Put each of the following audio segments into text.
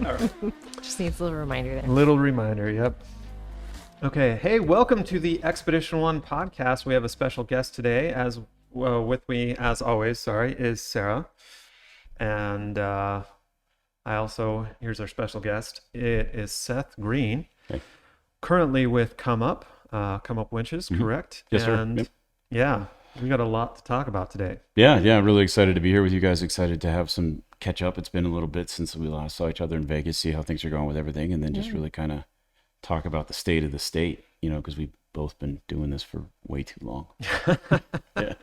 All right. Just needs a little reminder there. Little reminder, yep. Okay, hey, welcome to the Expedition One podcast. We have a special guest today, as well, with me, as always, is Sarah. And here's our special guest. It is Seth Green, Hey. Currently with ComeUp Winches, correct? Yes, sir. And Yep. yeah, we got a lot to talk about today. Yeah, really excited to be here with you guys. Excited to have some catch up. It's been a little bit since we last saw each other in Vegas, see how things are going with everything, and then just really kind of talk about the state of the state, because we've both been doing this for way too long. Yeah.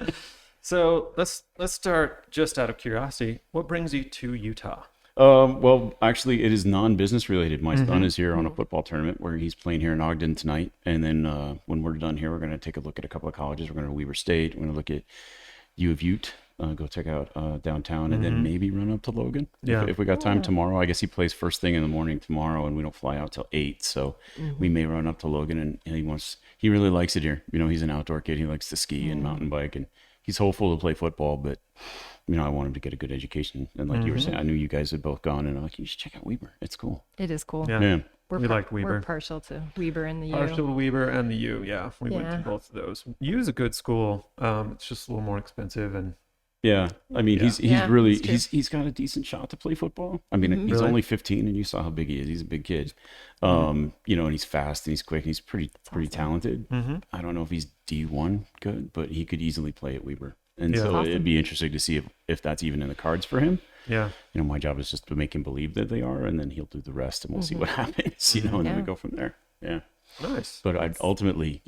So let's start just out of curiosity. What brings you to Utah? Well, actually, it is non-business related. My son is here on a football tournament where he's playing here in Ogden tonight. And then when we're done here, we're going to take a look at a couple of colleges. We're going to Weber State. We're going to look at U of Ute, go check out downtown, and then maybe run up to Logan. Yeah. If we got time tomorrow. I guess he plays first thing in the morning tomorrow, and we don't fly out till 8. So we may run up to Logan, and he really likes it here. He's an outdoor kid. He likes to ski and mountain bike, and he's hopeful to play football, but I want him to get a good education. And like you were saying, I knew you guys had both gone, and I'm like, you should check out Weber. It's cool. It is cool. Yeah. We liked Weber. We're partial to Weber and the U. Partial to Weber and the U, yeah. We went to both of those. U is a good school. It's just a little more expensive and yeah. I mean, he's Yeah, really it's true. he's got a decent shot to play football. I mean, he's Really? only 15, and you saw how big he is. He's a big kid. And he's fast and he's quick and he's pretty talented. I don't know if he's D1 good, but he could easily play at Weber. And so Awesome. it'd be interesting to see if that's even in the cards for him. yeah. My job is just to make him believe that they are, and then he'll do the rest, and we'll see what happens. And then we go from there. Yeah. Nice. But I'd ultimately,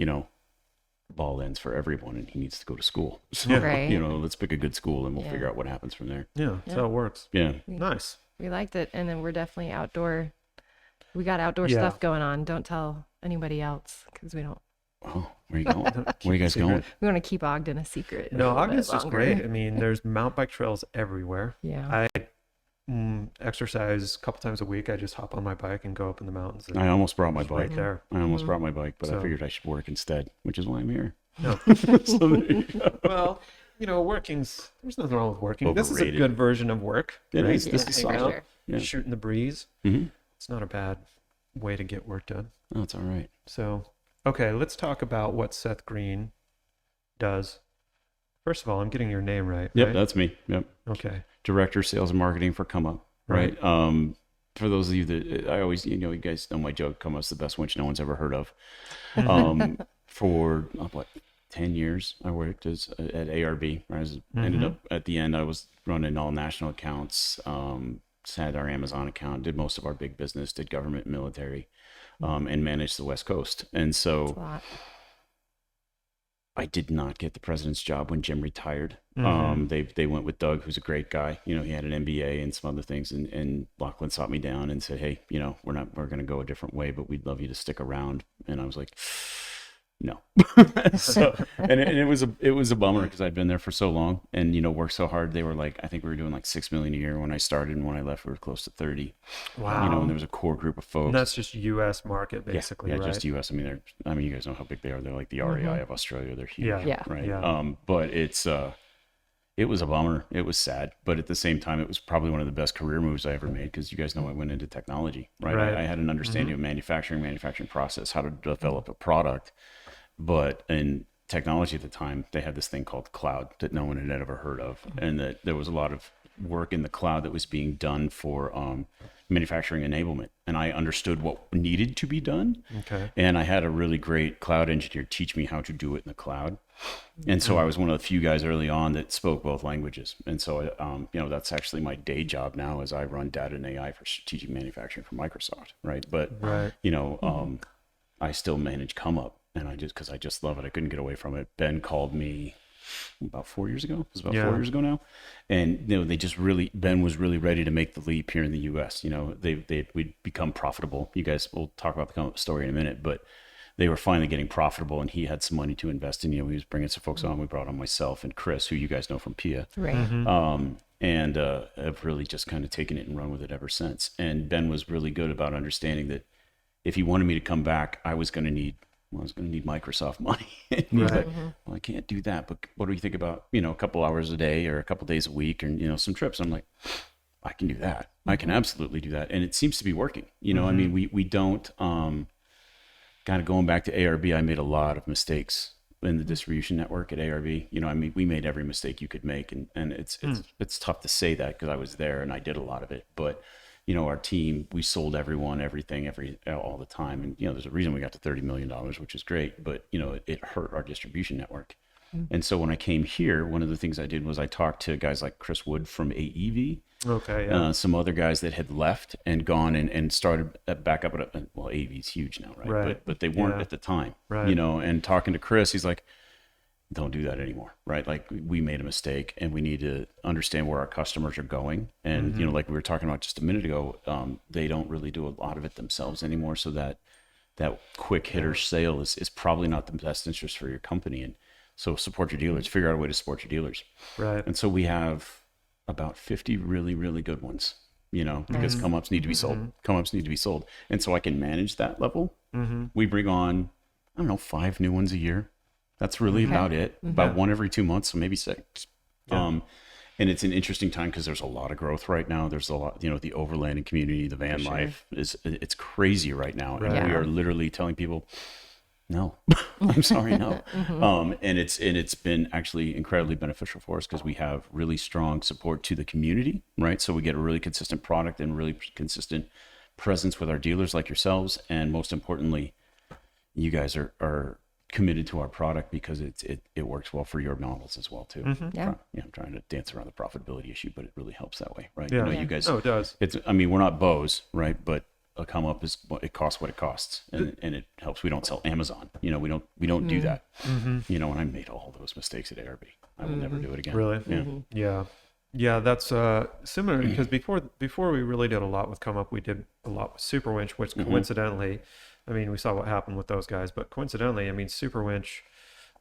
ball ends for everyone, and he needs to go to school. So, Yeah. Right. let's pick a good school, and we'll Yeah. figure out what happens from there. Yeah, that's how it works. Yeah. Nice. We liked it, and then we're definitely outdoor. We got outdoor Yeah. stuff going on. Don't tell anybody else because we don't. Oh, where are you going? Where are you guys going? We want to keep Ogden a secret. a No, little bit Ogden's just longer. great. I mean, there's mountain bike trails everywhere. Yeah. I exercise a couple times a week. I just hop on my bike and go up in the mountains. And I almost brought my it's right bike. there. I almost brought my bike, but So- I figured I should work instead, which is why I'm here. No. So there you go. Well, there's nothing wrong with working. This is a Overrated. good version of work. It right? is. This is Hang solid. out, Yeah. shooting the breeze. Mhm. It's not a bad way to get work done. Oh, it's all right. So, okay, let's talk about what Seth Green does. First of all, I'm getting your name right. Yep, right? that's me. Yep. Okay. Director, Sales and Marketing for ComeUp. Right. For those of you that I always, you guys know my joke, ComeUp's the best winch no one's ever heard of. For 10 years, I worked at ARB. Ended up at the end, I was running all national accounts, had our Amazon account, did most of our big business, did government, military, and managed the West Coast. And It's a so lot. I did not get the president's job when Jim retired. They went with Doug, who's a great guy. He had an MBA and some other things. And Lachlan sought me down and said, hey, we're going to go a different way, but we'd love you to stick around. And I was like, no. So, and it was a bummer because I'd been there for so long and, worked so hard. They were like, I think we were doing like $6 million a year when I started. And when I left, we were close to 30. Wow. And there was a core group of folks. And that's just U.S. market, basically, yeah, right? just U.S. I mean, you guys know how big they are. They're like the REI of Australia. They're huge. Yeah. Yeah. Right. Yeah. But it was a bummer. It was sad, but at the same time, it was probably one of the best career moves I ever made because you guys know I went into technology, right? Right. I had an understanding of manufacturing process, how to develop a product, but in technology at the time, they had this thing called cloud that no one had ever heard of, and that there was a lot of work in the cloud that was being done for manufacturing enablement, and I understood what needed to be done. Okay. And I had a really great cloud engineer teach me how to do it in the cloud. And so I was one of the few guys early on that spoke both languages. And so, that's actually my day job now as I run data and AI for strategic manufacturing for Microsoft. Right. But, Right. I still manage ComeUp, and because I just love it. I couldn't get away from it. Ben called me about 4 years ago. It was about 4 years ago now. And, Ben was really ready to make the leap here in the US. We'd become profitable. You guys will talk about the ComeUp story in a minute, but they were finally getting profitable, and he had some money to invest in. He was bringing some folks on. We brought on myself and Chris, who you guys know from PIA. Right. And I've really just kind of taken it and run with it ever since. And Ben was really good about understanding that if he wanted me to come back, I was going to need Microsoft money. And he was like, well, I can't do that, but what do you think about, a couple hours a day or a couple days a week, and, some trips? I'm like, I can do that. I can absolutely do that. And it seems to be working. You know, I mean, we don't, kind of going back to ARB, I made a lot of mistakes in the distribution network at ARB. You know, I mean, we made every mistake you could make. And it's tough to say that because I was there and I did a lot of it. But, you know, our team, we sold everyone, everything, all the time. And, you know, there's a reason we got to $30 million, which is great. But, you know, it hurt our distribution network. And so when I came here, one of the things I did was I talked to guys like Chris Wood from AEV, some other guys that had left and gone and started back up at, well, AEV's huge now, right? But they weren't at the time, you know, and talking to Chris, he's like, don't do that anymore, right? Like we made a mistake and we need to understand where our customers are going. And, you know, like we were talking about just a minute ago, they don't really do a lot of it themselves anymore. So that quick hitter sale is probably not the best interest for your company. And so support your dealers, figure out a way to support your dealers. Right. And so we have about 50 really, really good ones, you know, because ComeUps need to be sold. ComeUps need to be sold. And so I can manage that level. We bring on, I don't know, 5 new ones a year. That's really about it. About 1 every 2 months, so maybe 6. And it's an interesting time because there's a lot of growth right now. There's a lot, you know, the overlanding community, the van life it's crazy right now. And we are literally telling people, no, I'm sorry, no. And it's been actually incredibly beneficial for us because we have really strong support to the community, right? So we get a really consistent product and really consistent presence with our dealers like yourselves. And most importantly, you guys are committed to our product because it works well for your models as well too. I'm trying to dance around the profitability issue, but it really helps that way, right? You know, you guys, it does. I mean, we're not Bose, right? But a ComeUp it costs what it costs, and it helps. We don't sell Amazon, you know. We don't do that, you know. And I made all those mistakes at ARB. I will never do it again. Really? Yeah. That's similar because before we really did a lot with ComeUp, we did a lot with Super Winch, which coincidentally, I mean, we saw what happened with those guys, but coincidentally, I mean, Super Winch,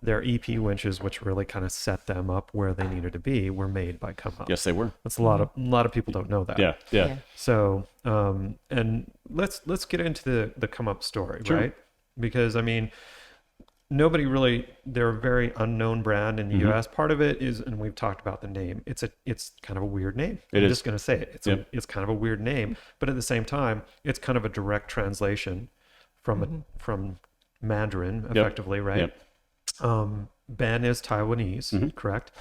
their EP winches, which really kind of set them up where they needed to be, were made by ComeUp. Yes, they were. That's a lot of people don't know that. Yeah. So, and let's get into the ComeUp story, right? Because I mean, nobody really, they're a very unknown brand in the US. Part of it is, and we've talked about the name. It's kind of a weird name. I'm just going to say it. It's kind of a weird name, but at the same time, it's kind of a direct translation from Mandarin, effectively, right? Ben is Taiwanese, correct?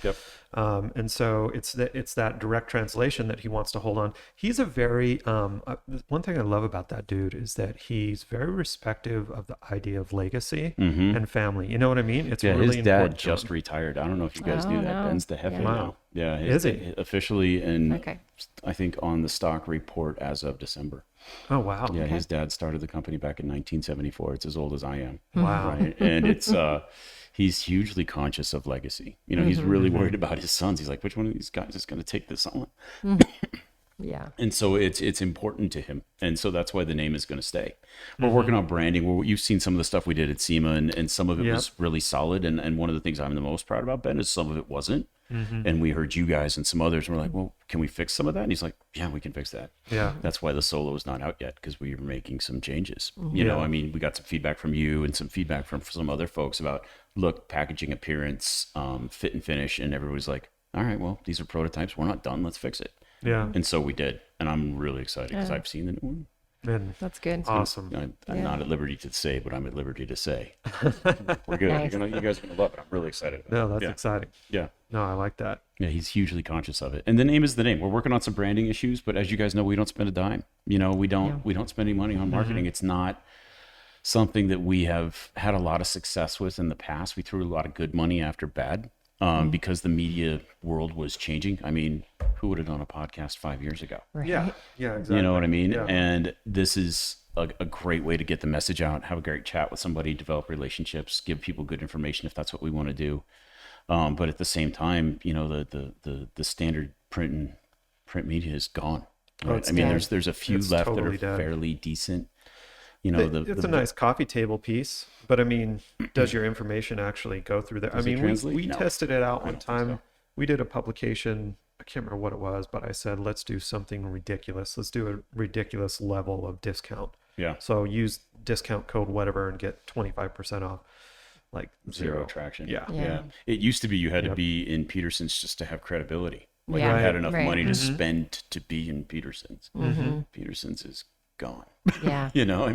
And so it's that direct translation that he wants to hold on. He's a very one thing I love about that dude is that he's very respective of the idea of legacy and family. You know what I mean? It's really his dad just retired. I don't know if you guys knew that. Ben's the Hefe now. Yeah, is he officially? And I think on the stock report as of December. Oh wow! Yeah, his dad started the company back in 1974. It's as old as I am. Wow! Right? And it's he's hugely conscious of legacy. You know, he's really worried about his sons. He's like, which one of these guys is going to take this on? And so it's important to him, and so that's why the name is going to stay. We're working on branding. You've seen some of the stuff we did at SEMA, and some of it was really solid. And one of the things I'm the most proud about, Ben, is some of it wasn't. And we heard you guys and some others were like, well, can we fix some of that? And he's like, yeah, we can fix that. Yeah. That's why the Solo is not out yet, because we were making some changes. You know, I mean, we got some feedback from you and some feedback from some other folks about look, packaging, appearance, fit and finish. And everybody's like, all right, well, these are prototypes. We're not done. Let's fix it. Yeah. And so we did. And I'm really excited because I've seen the new one. Man, that's good. Awesome. I'm not at liberty to say, but I'm at liberty to say. We're good. Nice. You guys are going to love it. I'm really excited about it. That's exciting. Yeah. No, I like that. Yeah, he's hugely conscious of it. And the name is the name. We're working on some branding issues, but as you guys know, we don't spend a dime. You know, we don't spend any money on marketing. It's not something that we have had a lot of success with in the past. We threw a lot of good money after bad. Because the media world was changing. I mean, who would have done a podcast 5 years ago? Right. Yeah, exactly. You know what I mean? Yeah. And this is a great way to get the message out, have a great chat with somebody, develop relationships, give people good information if that's what we want to do. But at the same time, you know, the standard print media is gone. Right? I mean, there's a few left totally that are fairly decent. You know, it's a nice coffee table piece, but I mean, does your information actually go through there? I mean, we tested it out one time. So. We did a publication. I can't remember what it was, but I said, let's do something ridiculous. Let's do a ridiculous level of discount. Yeah. So use discount code whatever and get 25% off. Like zero traction. Yeah. It used to be you had to be in Peterson's just to have credibility. Like Yeah. I had enough Right. money to spend to be in Peterson's. Peterson's is gone. Yeah. You know,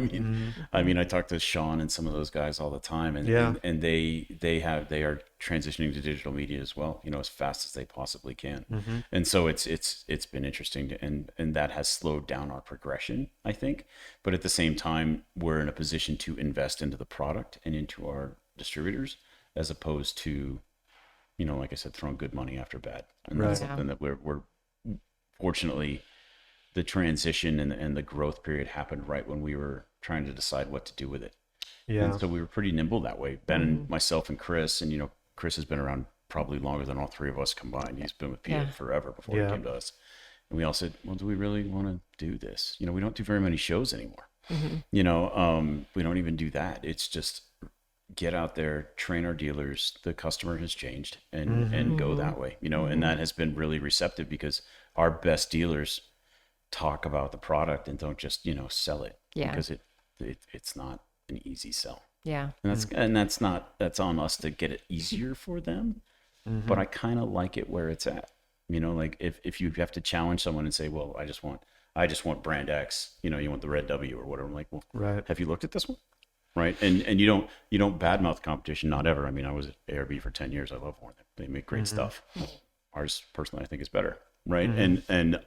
I mean, I talk to Sean and some of those guys all the time, and they are transitioning to digital media as well, you know, as fast as they possibly can. And so it's been interesting and that has slowed down our progression, I think. But at the same time, we're in a position to invest into the product and into our distributors, as opposed to, you know, like I said, throwing good money after bad. And that's something that we're fortunately, the transition and the growth period happened right when we were trying to decide what to do with it. Yeah. And so we were pretty nimble that way. Ben and myself and Chris, and, you know, Chris has been around probably longer than all three of us combined. He's been with PA forever before he came to us. And we all said, well, do we really want to do this? You know, we don't do very many shows anymore. You know, we don't even do that. It's just get out there, train our dealers. The customer has changed and go that way, you know, and that has been really receptive because our best dealers talk about the product and don't just, you know, sell it because it's not an easy sell. Yeah. And that's on us to get it easier for them. But I kind of like it where it's at, you know, like if you have to challenge someone and say, well, I just want brand X, you know, you want the red W or whatever. I'm like, well, have you looked at this one? Right. And you don't badmouth competition, not ever. I mean, I was at ARB for 10 years. I love Warren. They make great stuff. Ours personally, I think is better. Right. And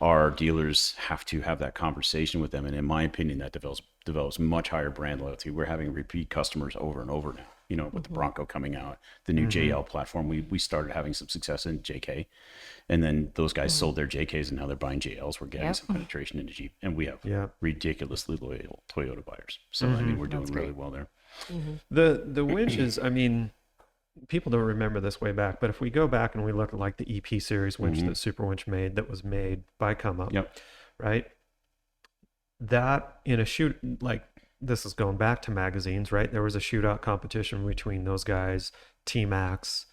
our dealers have to have that conversation with them. And in my opinion, that develops much higher brand loyalty. We're having repeat customers over and over now, you know, with the Bronco coming out, the new JL platform. We started having some success in JK, and then those guys sold their JKs and now they're buying JLs. We're getting some penetration into Jeep, and we have ridiculously loyal Toyota buyers. So, I mean, we're doing really well there. The winches, I mean, people don't remember this way back, but if we go back and we look at like the EP series winch that Super Winch made, that was made by ComeUp, right? That in a shoot, like this is going back to magazines, right? There was a shootout competition between those guys, T-Max,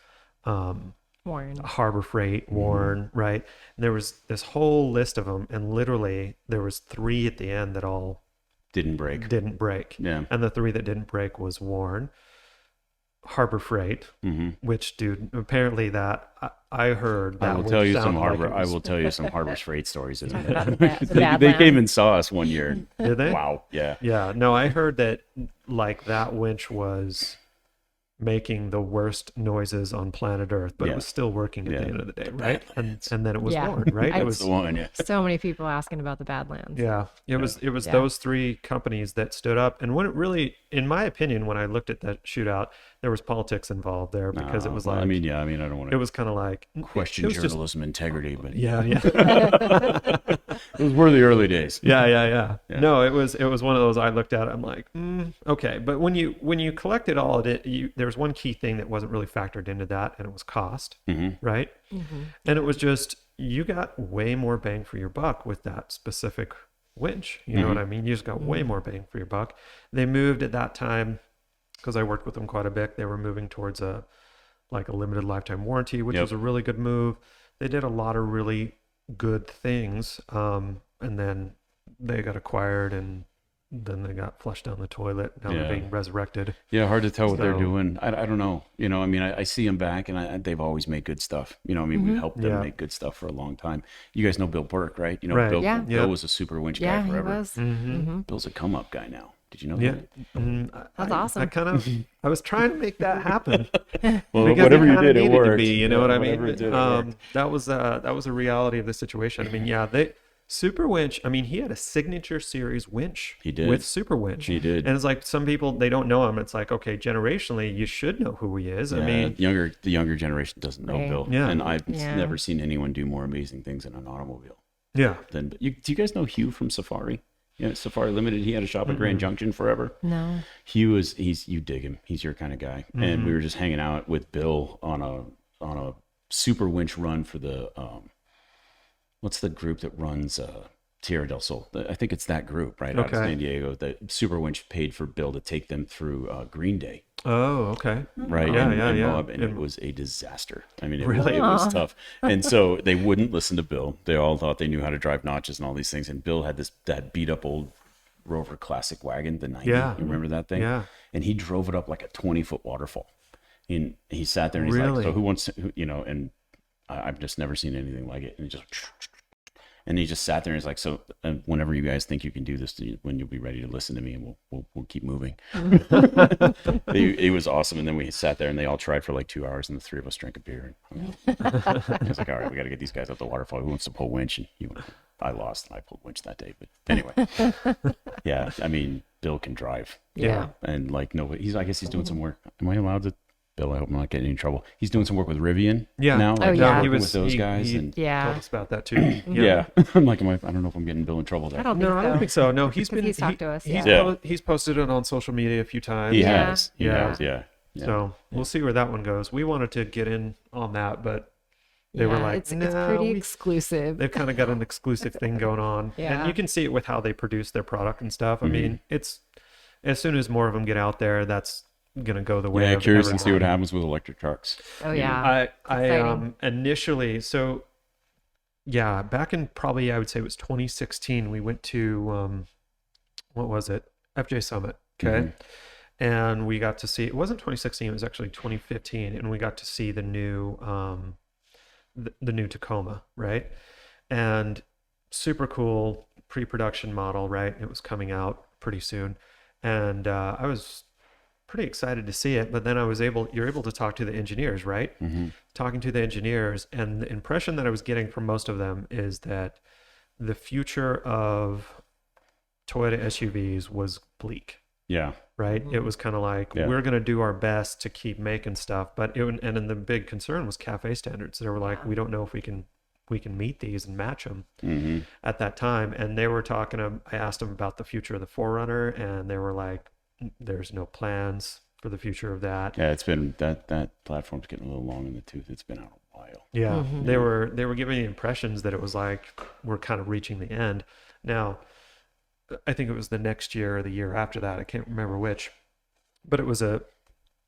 Warren, Harbor Freight, Warren, right? And there was this whole list of them, and literally there was 3 at the end that all didn't break. Yeah. And the 3 that didn't break was Warren, Harbor Freight, which, dude, apparently that I heard that I will tell you some Harbor Freight stories in a minute. The they came and saw us one year. Did they? Wow. Yeah. Yeah. No, I heard that like that winch was making the worst noises on planet Earth, but it was still working at the end of the day, right? And then it was Warren, right? It was the one. So many people asking about the Badlands. Yeah, it was those 3 companies that stood up, and when it really, in my opinion, when I looked at that shootout, there was politics involved there because it was like, I mean, I don't want to. It was kind of like question journalism integrity, but it were the early days. Yeah. No, it was one of those. I looked at it, I'm like, okay, but when you collected all of it, there was one key thing that wasn't really factored into that, and it was cost, right? And it was just, you got way more bang for your buck with that specific winch. You know what I mean? You just got way more bang for your buck. They moved at that time, because I worked with them quite a bit, they were moving towards a limited lifetime warranty, which was a really good move. They did a lot of really good things, and then they got acquired, and then they got flushed down the toilet. Now they're being resurrected. Yeah, hard to tell what they're doing. I don't know. You know, I mean, I see them back, and they've always made good stuff. You know, I mean, we've helped them make good stuff for a long time. You guys know Bill Burke, right? You know, Bill was a super winch guy forever. He was. Bill's a ComeUp guy now. Did you know that? That's awesome. I was trying to make that happen. Well, whatever you did, it worked. You know what I mean? That was a reality of the situation. I mean, Super Winch, I mean, he had a signature series winch. He did. With Super Winch. He did. And it's like, some people, they don't know him. It's like, okay, generationally, you should know who he is. Yeah, I mean, the younger generation doesn't know Bill. Yeah. And I've never seen anyone do more amazing things in an automobile. Yeah. Do you guys know Hugh from Safari? Yeah, Safari Limited. He had a shop at Grand Junction forever. No. You dig him. He's your kind of guy. And we were just hanging out with Bill on a super winch run for the what's the group that runs Tierra del Sol? I think it's that group, right? Out of San Diego. The super winch paid for Bill to take them through Green Day. Oh, okay. Right. And it was a disaster. I mean, it was tough. And so they wouldn't listen to Bill. They all thought they knew how to drive notches and all these things. And Bill had that beat up old Rover Classic wagon, the 90. You remember that thing? Yeah. And he drove it up like a 20-foot waterfall. And he sat there and he's like, so who wants to, you know, and I've just never seen anything like it. And he just sat there and he's like, so whenever you guys think you can do this, when you'll be ready to listen to me, and we'll keep moving. It was awesome. And then we sat there and they all tried for like 2 hours, and the three of us drank a beer. I was like, all right, we got to get these guys up the waterfall. Who wants to pull winch? And I lost, and I pulled winch that day. But anyway, yeah, I mean, Bill can drive. Yeah. And like, I guess he's doing some work. Am I allowed to? Bill, I hope I'm not getting in trouble. He's doing some work with Rivian now. Like, yeah. He was with those guys. He and told us about that too. yeah. I'm like, I don't know if I'm getting Bill in trouble there. I don't think so. I don't think so. No, he's talked to us. He's posted it on social media a few times. He Yeah. has. Yeah. Yeah. So we'll see where that one goes. We wanted to get in on that, but they were like, it's pretty exclusive. They've kind of got an exclusive thing going on. Yeah. And you can see it with how they produce their product and stuff. I mean, it's as soon as more of them get out there, that's going to go the way of curious everyone. to see what happens with electric trucks. Oh yeah. I initially, so yeah, back in probably, I would say it was 2016, we went to, what was it? FJ Summit. Okay. And we got to see, it wasn't 2016, it was actually 2015. And we got to see the new, the new Tacoma, right? And super cool pre-production model, right? It was coming out pretty soon. And I was pretty excited to see it, but then you're able to talk to the engineers, right? Talking to the engineers, and the impression that I was getting from most of them is that the future of Toyota SUVs was bleak. Yeah. Right. It was kind of like, we're going to do our best to keep making stuff, but and then the big concern was CAFE standards. They were like, we don't know if we can meet these and match them at that time. And they were talking, I asked them about the future of the 4Runner, and they were like, there's no plans for the future of that. Yeah, it's been that platform's getting a little long in the tooth. It's been out a while. Yeah. They were giving the impressions that it was like we're kind of reaching the end. Now, I think it was the next year or the year after that, I can't remember which, but it was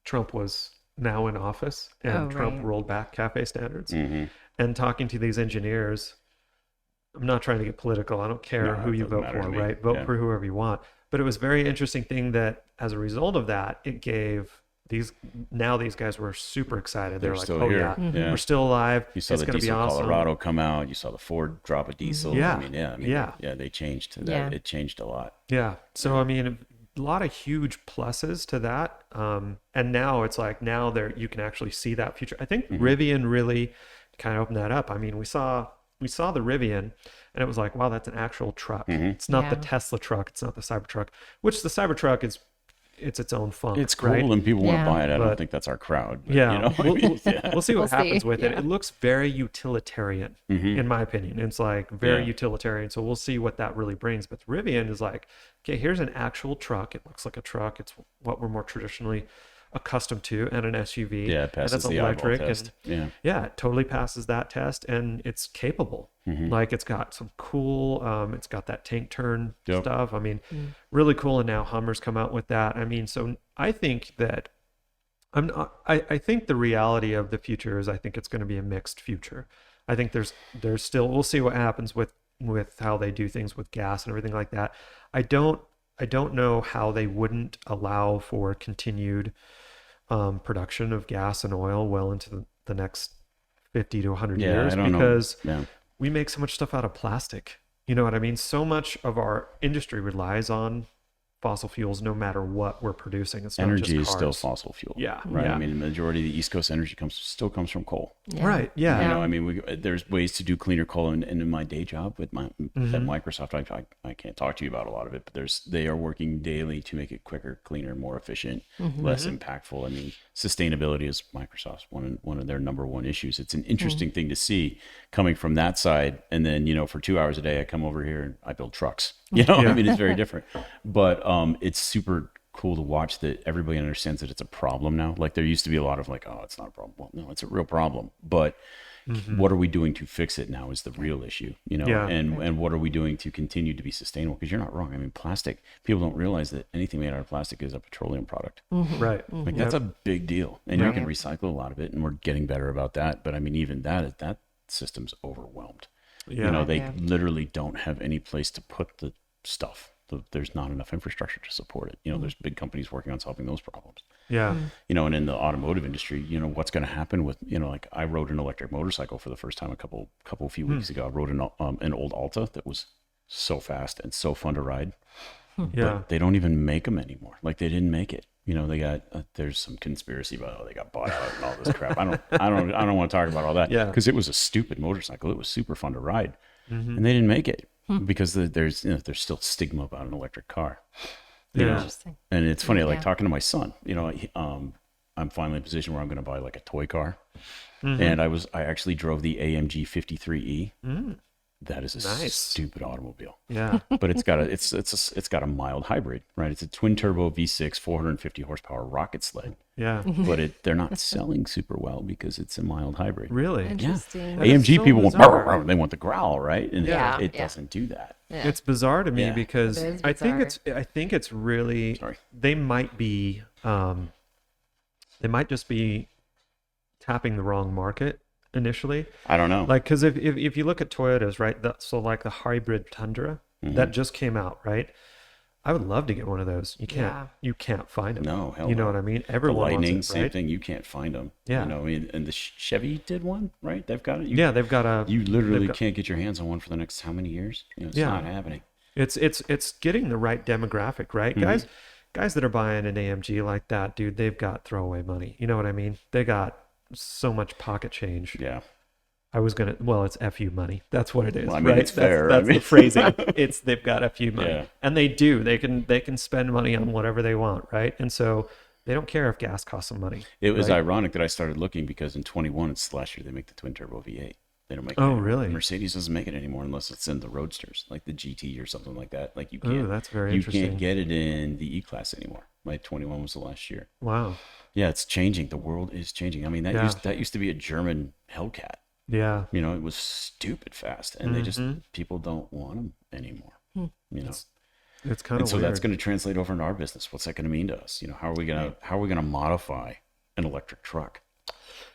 Trump was now in office, and Trump rolled back CAFE standards. And talking to these engineers, I'm not trying to get political. I don't care who you vote for, right? Vote for whoever you want. But it was a very interesting thing that as a result of that, it gave these guys were super excited. They were like, still oh here. we're still alive. You saw it's the going to be diesel awesome. Colorado come out. You saw the Ford drop a diesel. Yeah. They changed to that. Yeah. It changed a lot. Yeah. So, I mean, a lot of huge pluses to that. And now it's like, you can actually see that future. I think Rivian really kind of opened that up. I mean, we saw the Rivian, and it was like, wow, that's an actual truck. It's not the Tesla truck. It's not the Cybertruck, which the Cybertruck it's its own funk. It's cool, right? and people want to buy it. I don't But- think that's our crowd. But, Yeah. you know, We'll see what happens with it. Yeah. It looks very utilitarian, in my opinion. It's like very utilitarian. So we'll see what that really brings. But the Rivian is like, okay, here's an actual truck. It looks like a truck. It's what we're more traditionally accustomed to, and an SUV. Yeah, it passes and the eyeball electric, test. and it totally passes that test, and it's capable. Like, it's got some cool, it's got that tank turn stuff. I mean, really cool. And now Hummer's come out with that. I mean, so I think that I think the reality of the future is, I think it's going to be a mixed future. I think there's still, we'll see what happens with how they do things with gas and everything like that. I don't know how they wouldn't allow for continued production of gas and oil well into the next 50 to 100 years, because we make so much stuff out of plastic. You know what I mean? So much of our industry relies on fossil fuels, no matter what we're producing. It's not energy just is still cars. fossil fuel. Yeah, right. yeah. I mean, the majority of the East Coast energy still comes from coal. Right. Yeah. You know, I mean, there's ways to do cleaner coal, and in my day job with at Microsoft, I can't talk to you about a lot of it, but they are working daily to make it quicker, cleaner, more efficient, less impactful. I mean, sustainability is Microsoft's one of their number one issues. It's an interesting thing to see coming from that side, and then, you know, for 2 hours a day, I come over here and I build trucks. You know, I mean, it's very different, but it's super cool to watch that everybody understands that it's a problem now. Like, there used to be a lot of like, oh, it's not a problem. Well, no, it's a real problem. But what are we doing to fix it now is the real issue, you know? And what are we doing to continue to be sustainable? Because you're not wrong. I mean, plastic, people don't realize that anything made out of plastic is a petroleum product. Right. Like, that's a big deal. And you can recycle a lot of it, and we're getting better about that. But I mean, even that system's overwhelmed. Yeah. You know, they literally don't have any place to put the stuff. There's not enough infrastructure to support it. You know, there's big companies working on solving those problems. Yeah. You know, and in the automotive industry, you know, what's going to happen with, you know, like I rode an electric motorcycle for the first time a few weeks ago. I rode an old Alta that was so fast and so fun to ride. Yeah. But they don't even make them anymore. Like they didn't make it. You know, they got there's some conspiracy about they got bought out and all this crap. I don't want to talk about all that. Yeah. Because it was a stupid motorcycle. It was super fun to ride, and they didn't make it because there's still stigma about an electric car. You know? Interesting. And it's funny, like Yeah. talking to my son. You know, I'm finally in a position where I'm going to buy like a toy car, and I actually drove the AMG 53E. That is a Nice. stupid automobile. Yeah. But it's got a mild hybrid, right? It's a twin turbo V6, 450 horsepower rocket sled. Yeah. But they're not selling super well because it's a mild hybrid. Really? Interesting. That is AMG so people want bizarre. they want the growl, right? And Yeah, it yeah. doesn't do that. Yeah. It's bizarre to me Yeah. because It is I think bizarre. it's really Sorry. they might be they might just be tapping the wrong market initially. I don't know. Like because if you look at Toyotas, right? So like the hybrid Tundra that just came out, right? I would love to get one of those. You can't find them. No, hell You know no. what I mean? The Everyone Lightning, wants it, same right? thing. You can't find them. Yeah. You know, I mean, and the Chevy did one, right? They've got it. Yeah, they've got a. You literally they've got- can't get your hands on one for the next how many years? You know, it's Yeah. not happening. It's getting the right demographic, right? Guys that are buying an AMG like that, dude, they've got throwaway money. You know what I mean? They got so much pocket change. Yeah. It's FU money. That's what it is. Well, I mean, right? it's fair. That's I mean- the phrasing. They've got FU money. Yeah. And they do. They can spend money on whatever they want, right? And so they don't care if gas costs them money. It was right? ironic that I started looking because in 21, it's last year, they make the twin turbo V8. They don't make it Oh, anymore. really? Mercedes doesn't make it anymore unless it's in the roadsters, like the GT or something like that. Like you Ooh, can't. that's very you interesting. can't get it in the E-Class anymore. Like 21 was the last year. Wow. Yeah, it's changing. The world is changing. I mean, Yeah. that used to be a German Hellcat. Yeah. You know, it was stupid fast, and they just people don't want them anymore. You know, It's kind and of so weird. that's going to translate over into our business. What's that going to mean to us? You know, how are we gonna modify an electric truck?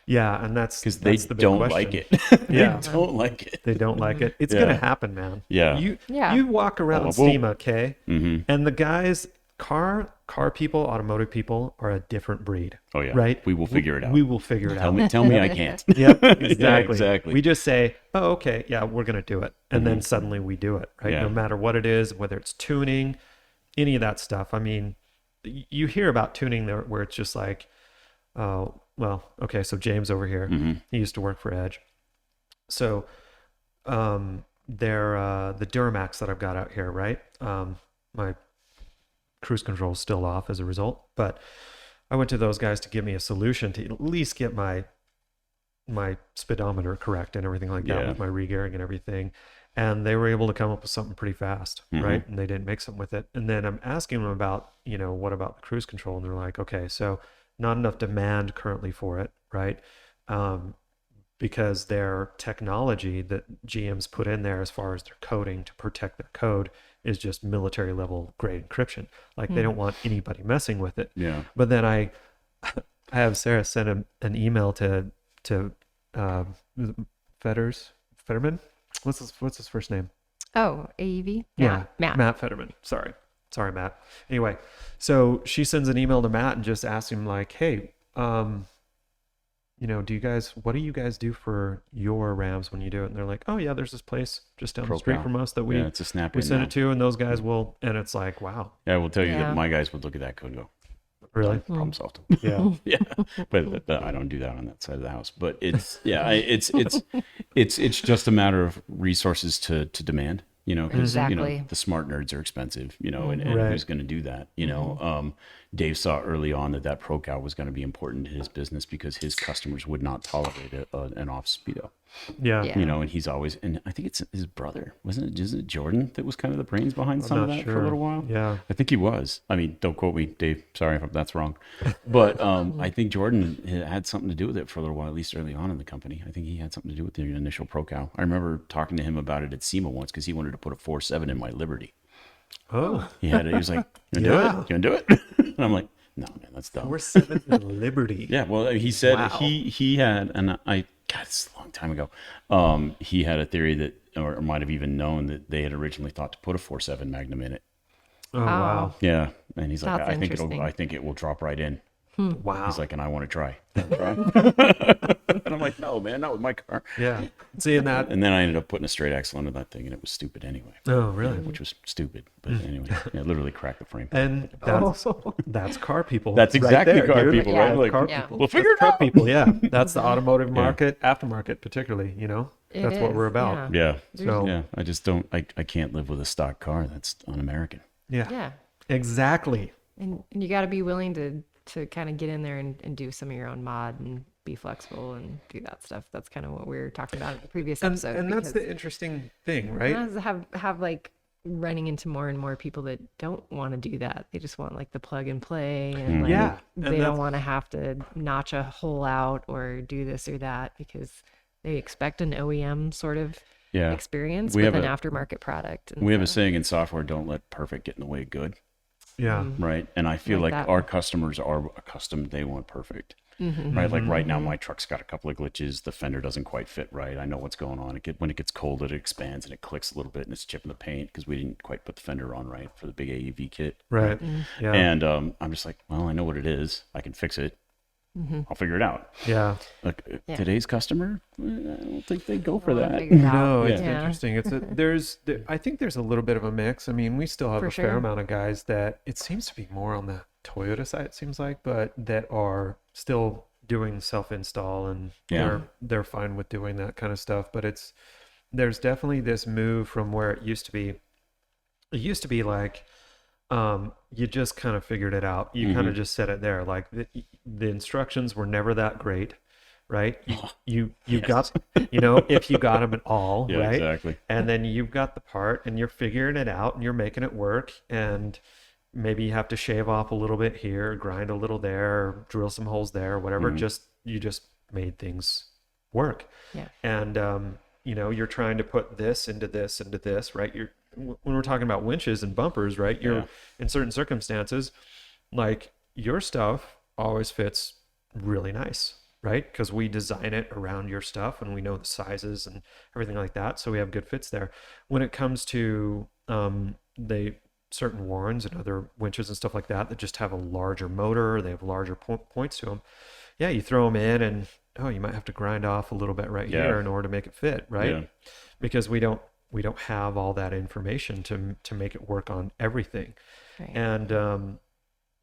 Yeah, and that's Because they that's the big don't question. like it. Yeah. They don't like it. They don't like it. It's Yeah. gonna happen, man. Yeah. You walk around Oh, SEMA, okay? Mm-hmm. And the guys, car people, automotive people are a different breed. Oh yeah. Right? We will figure it out. We will figure it out. Tell me I can't. Yep, Yeah, exactly. exactly. We just say, "Oh, okay, yeah, we're gonna do it," and then suddenly we do it, right? Yeah. No matter what it is, whether it's tuning, any of that stuff. I mean, you hear about tuning there where it's just like, oh, well, okay, so James over here, he used to work for Edge, so they're the Duramax that I've got out here, right? My cruise control is still off as a result, but I went to those guys to give me a solution to at least get my speedometer correct and everything like that Yeah. with my regearing and everything. And they were able to come up with something pretty fast, right? And they didn't make something with it. And then I'm asking them about, what about the cruise control? And they're like, okay, so not enough demand currently for it, right? Because their technology that GM's put in there as far as their coding to protect their code is just military level grade encryption. Like they don't want anybody messing with it. Yeah. But then I have Sarah send an email to Fetterman. What's his first name? Oh, AEV? Yeah, Matt. Matt Fetterman. Sorry, Matt. Anyway, so she sends an email to Matt and just asks him like, "Hey, what do you guys do for your Rams when you do it?" And they're like, "Oh yeah, there's this place just down the street ProCal. from us that we Yeah, it's a snap we in send now. it to, and those guys will." And it's like, wow, Yeah, I will tell you Yeah. that my guys would look at that code and go, really? problem solved. Yeah, Yeah, but I don't do that on that side of the house. But it's it's just a matter of resources to demand. 'Cause, Exactly. the smart nerds are expensive. And Right. who's going to do that? Dave saw early on that ProCal was going to be important to his business because his customers would not tolerate an off speedo. yeah. Yeah. And he's always, and I think it's his brother, wasn't it Jordan that was kind of the brains behind some I'm of not that sure. for a little while? Yeah. I think he was. I mean, don't quote me, Dave. Sorry if that's wrong. But I think Jordan had something to do with it for a little while, at least early on in the company. I think he had something to do with the initial ProCal. I remember talking to him about it at SEMA once because he wanted to put a 4.7 in my Liberty. Oh, He had it. He was like, "You Yeah. gonna do it? You gonna do it?" And I'm like, "No, man, that's dumb." 4.7 in Liberty. Yeah, well, he said Wow. he had, and God, it's a long time ago. He had a theory that, or might have even known that they had originally thought to put a 4.7 Magnum in it. Oh wow. Yeah, and he's like, That's I think interesting. it will drop right in. Wow. He's like, and I want to try. And I'm like, no, man, not with my car. Yeah. Seeing that. And then I ended up putting a straight axle under that thing, and it was stupid anyway. Oh, really? Which was stupid. But anyway, yeah, literally cracked the frame. And that's car people. That's right exactly there, car dude. people, Yeah. right? Like, Car Yeah. people. we'll figure it Truck out. people, yeah. That's the automotive market, aftermarket particularly, It That's what is, we're about. Yeah. So, Yeah. I just don't, I can't live with a stock car. That's un-American. yeah. Yeah. Exactly. And you got to be willing to kind of get in there and do some of your own mod and be flexible and do that stuff. That's kind of what we were talking about in the previous episode. And that's because the interesting thing, right? sometimes have like running into more and more people that don't want to do that. They just want like the plug and play, and like Yeah, and they that's- don't want to have to notch a hole out or do this or that because they expect an OEM sort of Yeah. experience We with have an a- aftermarket product. And We have a so- saying in software, don't let perfect get in the way of good. Yeah. Right. And I feel Like like that. our customers are accustomed, they want perfect. Mm-hmm. Right. Like right now, my truck's got a couple of glitches. The fender doesn't quite fit right. I know what's going on. When it gets cold, it expands and it clicks a little bit and it's chipping the paint because we didn't quite put the fender on right for the big AEV kit. Right. Yeah. And I'm just like, well, I know what it is. I can fix it. I'll figure it out. Yeah. Like Yeah. today's customer, I don't think they go for Well, that. figure it out. No, it's Yeah. interesting. I think there's a little bit of a mix. I mean, we still have For a fair sure. amount of guys that it seems to be more on the Toyota side, it seems like, but that are still doing self-install and Yeah. they're fine with doing that kind of stuff. But there's definitely this move from where it used to be. It used to be like you just kind of figured it out. You kind of just set it there. Like the instructions were never that great, right? You got, if you got them at all, Yeah, right? exactly. And then you've got the part and you're figuring it out and you're making it work. And maybe you have to shave off a little bit here, grind a little there, drill some holes there, whatever. You just made things work. Yeah. And you're trying to put this into this, right? When we're talking about winches and bumpers, right? You're in certain circumstances, like your stuff always fits really nice, right? Because we design it around your stuff and we know the sizes and everything like that. So we have good fits there. When it comes to certain Warrens and other winches and stuff like that just have a larger motor, they have larger points to them. Yeah, you throw them in and you might have to grind off a little bit right here in order to make it fit, right? Yeah. Because we don't have all that information to make it work on everything. Right. And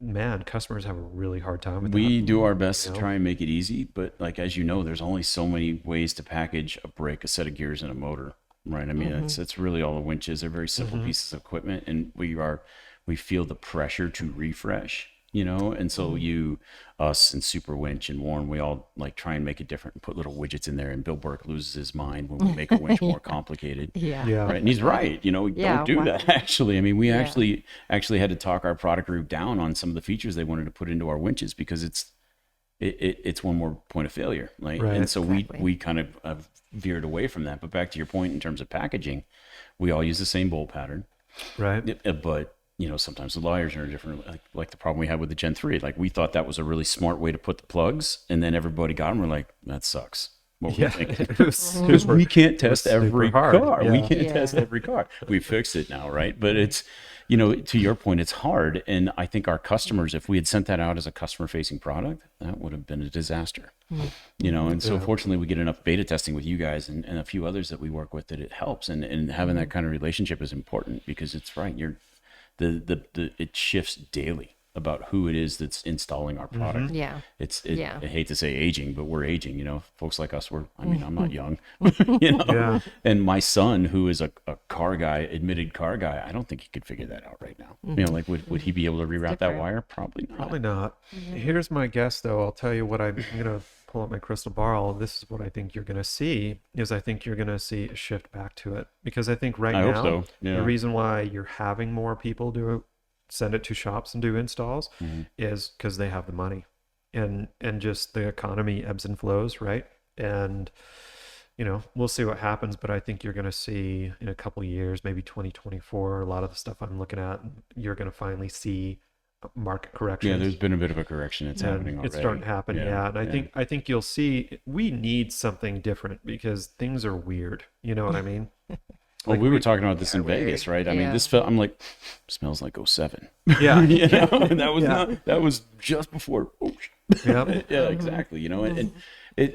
man, customers have a really hard time with that. We do our best to try and make it easy, but like as you know, there's only so many ways to package a brake, a set of gears, and a motor, right? I mean, it's really all the winches. They're very simple pieces of equipment, and we feel the pressure to refresh, and so us and Super Winch and Warren, we all like try and make it different and put little widgets in there, and Bill Burke loses his mind when we make a winch more complicated. Yeah. Yeah. Right. And he's right. Yeah, Don't do wow. that. Actually, I mean, we actually had to talk our product group down on some of the features they wanted to put into our winches because it's one more point of failure. Like, Right. and so Exactly. we kind of veered away from that. But back to your point in terms of packaging, we all use the same bolt pattern, Right. but sometimes the liars are different. Like the problem we had with the Gen 3. Like we thought that was a really smart way to put the plugs, and then everybody got them. We're like, that sucks. What were we Yeah. thinking? It was Because super- we can't it was test every super hard. car. We Yeah. can't Yeah. test every car. We fixed it now, right? But it's, to your point, it's hard. And I think our customers, if we had sent that out as a customer-facing product, that would have been a disaster. And so fortunately we get enough beta testing with you guys and a few others that we work with that it helps. And having that kind of relationship is important because it's right. It shifts daily about who it is that's installing our product. Yeah. I hate to say aging, but we're aging, folks like us, I'm not young, Yeah. and my son, who is a car guy, admitted car guy, I don't think he could figure that out right now. Like would he be able to reroute that different. wire? Probably not. Probably not. Here's my guess, though. I'll tell you what I'm going to pull up my crystal ball. This is what I think you're going to see. I think you're going to see a shift back to it because I think right I now hope so. Yeah. the reason why you're having more people send it to shops and do installs is because they have the money, and just the economy ebbs and flows, right? And we'll see what happens, but I think you're going to see in a couple of years, maybe 2024, a lot of the stuff I'm looking at, you're going to finally see market corrections. Yeah, there's been a bit of a correction. It's happening And already. it's starting to happen, yeah. And I think you'll see we need something different because things are weird. You know what I mean? Well, we were talking about this in Vegas, right? I mean, Yeah. this I'm like, smells like '07. Yeah. You know, and that was Yeah. that was just before. Yep. Yeah, exactly. You know, and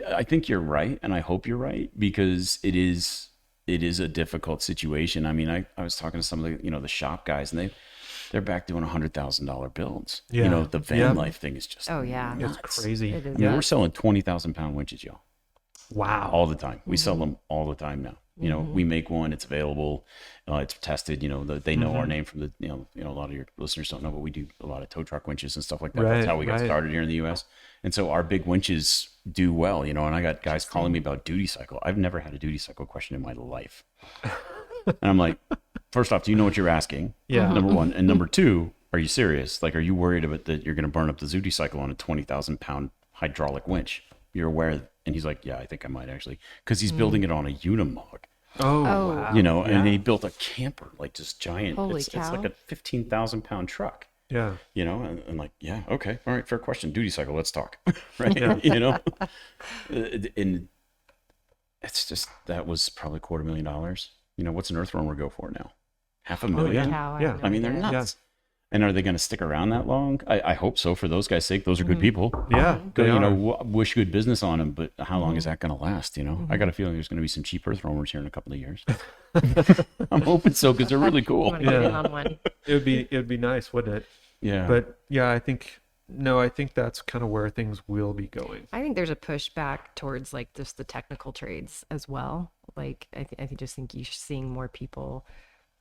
I think you're right, and I hope you're right, because it is a difficult situation. I mean, I was talking to some of the the shop guys, and they're back doing $100,000 builds. Yeah. You know, the van Yep. life thing is just Oh, yeah. It's nuts. crazy. It is I mean, we're nuts. selling 20,000-pound winches, y'all, Wow. all the time. We sell them all the time now. You know, we make one, it's available, it's tested. You know, they know our name from the you know a lot of your listeners don't know, but we do a lot of tow truck winches and stuff like that. That's Right, how we got right. started here in the U.S. And so our big winches do well. You know, and I got guys calling me about duty cycle. I've never had a duty cycle question in my life. And I'm like, first off, do you know what you're asking? Yeah. Number one, and number two, are you serious? Like, are you worried about that you're going to burn up the duty cycle on a 20,000-pound hydraulic winch? You're aware? And he's like, yeah, I think I might actually, because he's building it on a Unimog. Oh, Oh. wow. You know, and Yeah. he built a camper, like this giant. Holy It's cow. like a 15,000-pound truck. Yeah. You know, and like, yeah, okay, all right, fair question. Duty cycle, let's talk. Right? Yeah. You know, and it's just that was probably $250,000. You know, what's an earth roamer go for now? $500,000. Oh, yeah. Cow, Yeah. have I no mean, they're idea. nuts. And are they going to stick around that long? I hope so, for those guys' sake. Those are good people. Yeah. Go, They you know, are. wish good business on them, but how long is that going to last? You know, I got a feeling there's going to be some cheap earth roamers here in a couple of years. I'm hoping so, because they're really You cool. want to get in Yeah. on one. It'd be nice, wouldn't it? Yeah. But yeah, I think that's kind of where things will be going. I think there's a push back towards like just the technical trades as well. Like I just think you're seeing more people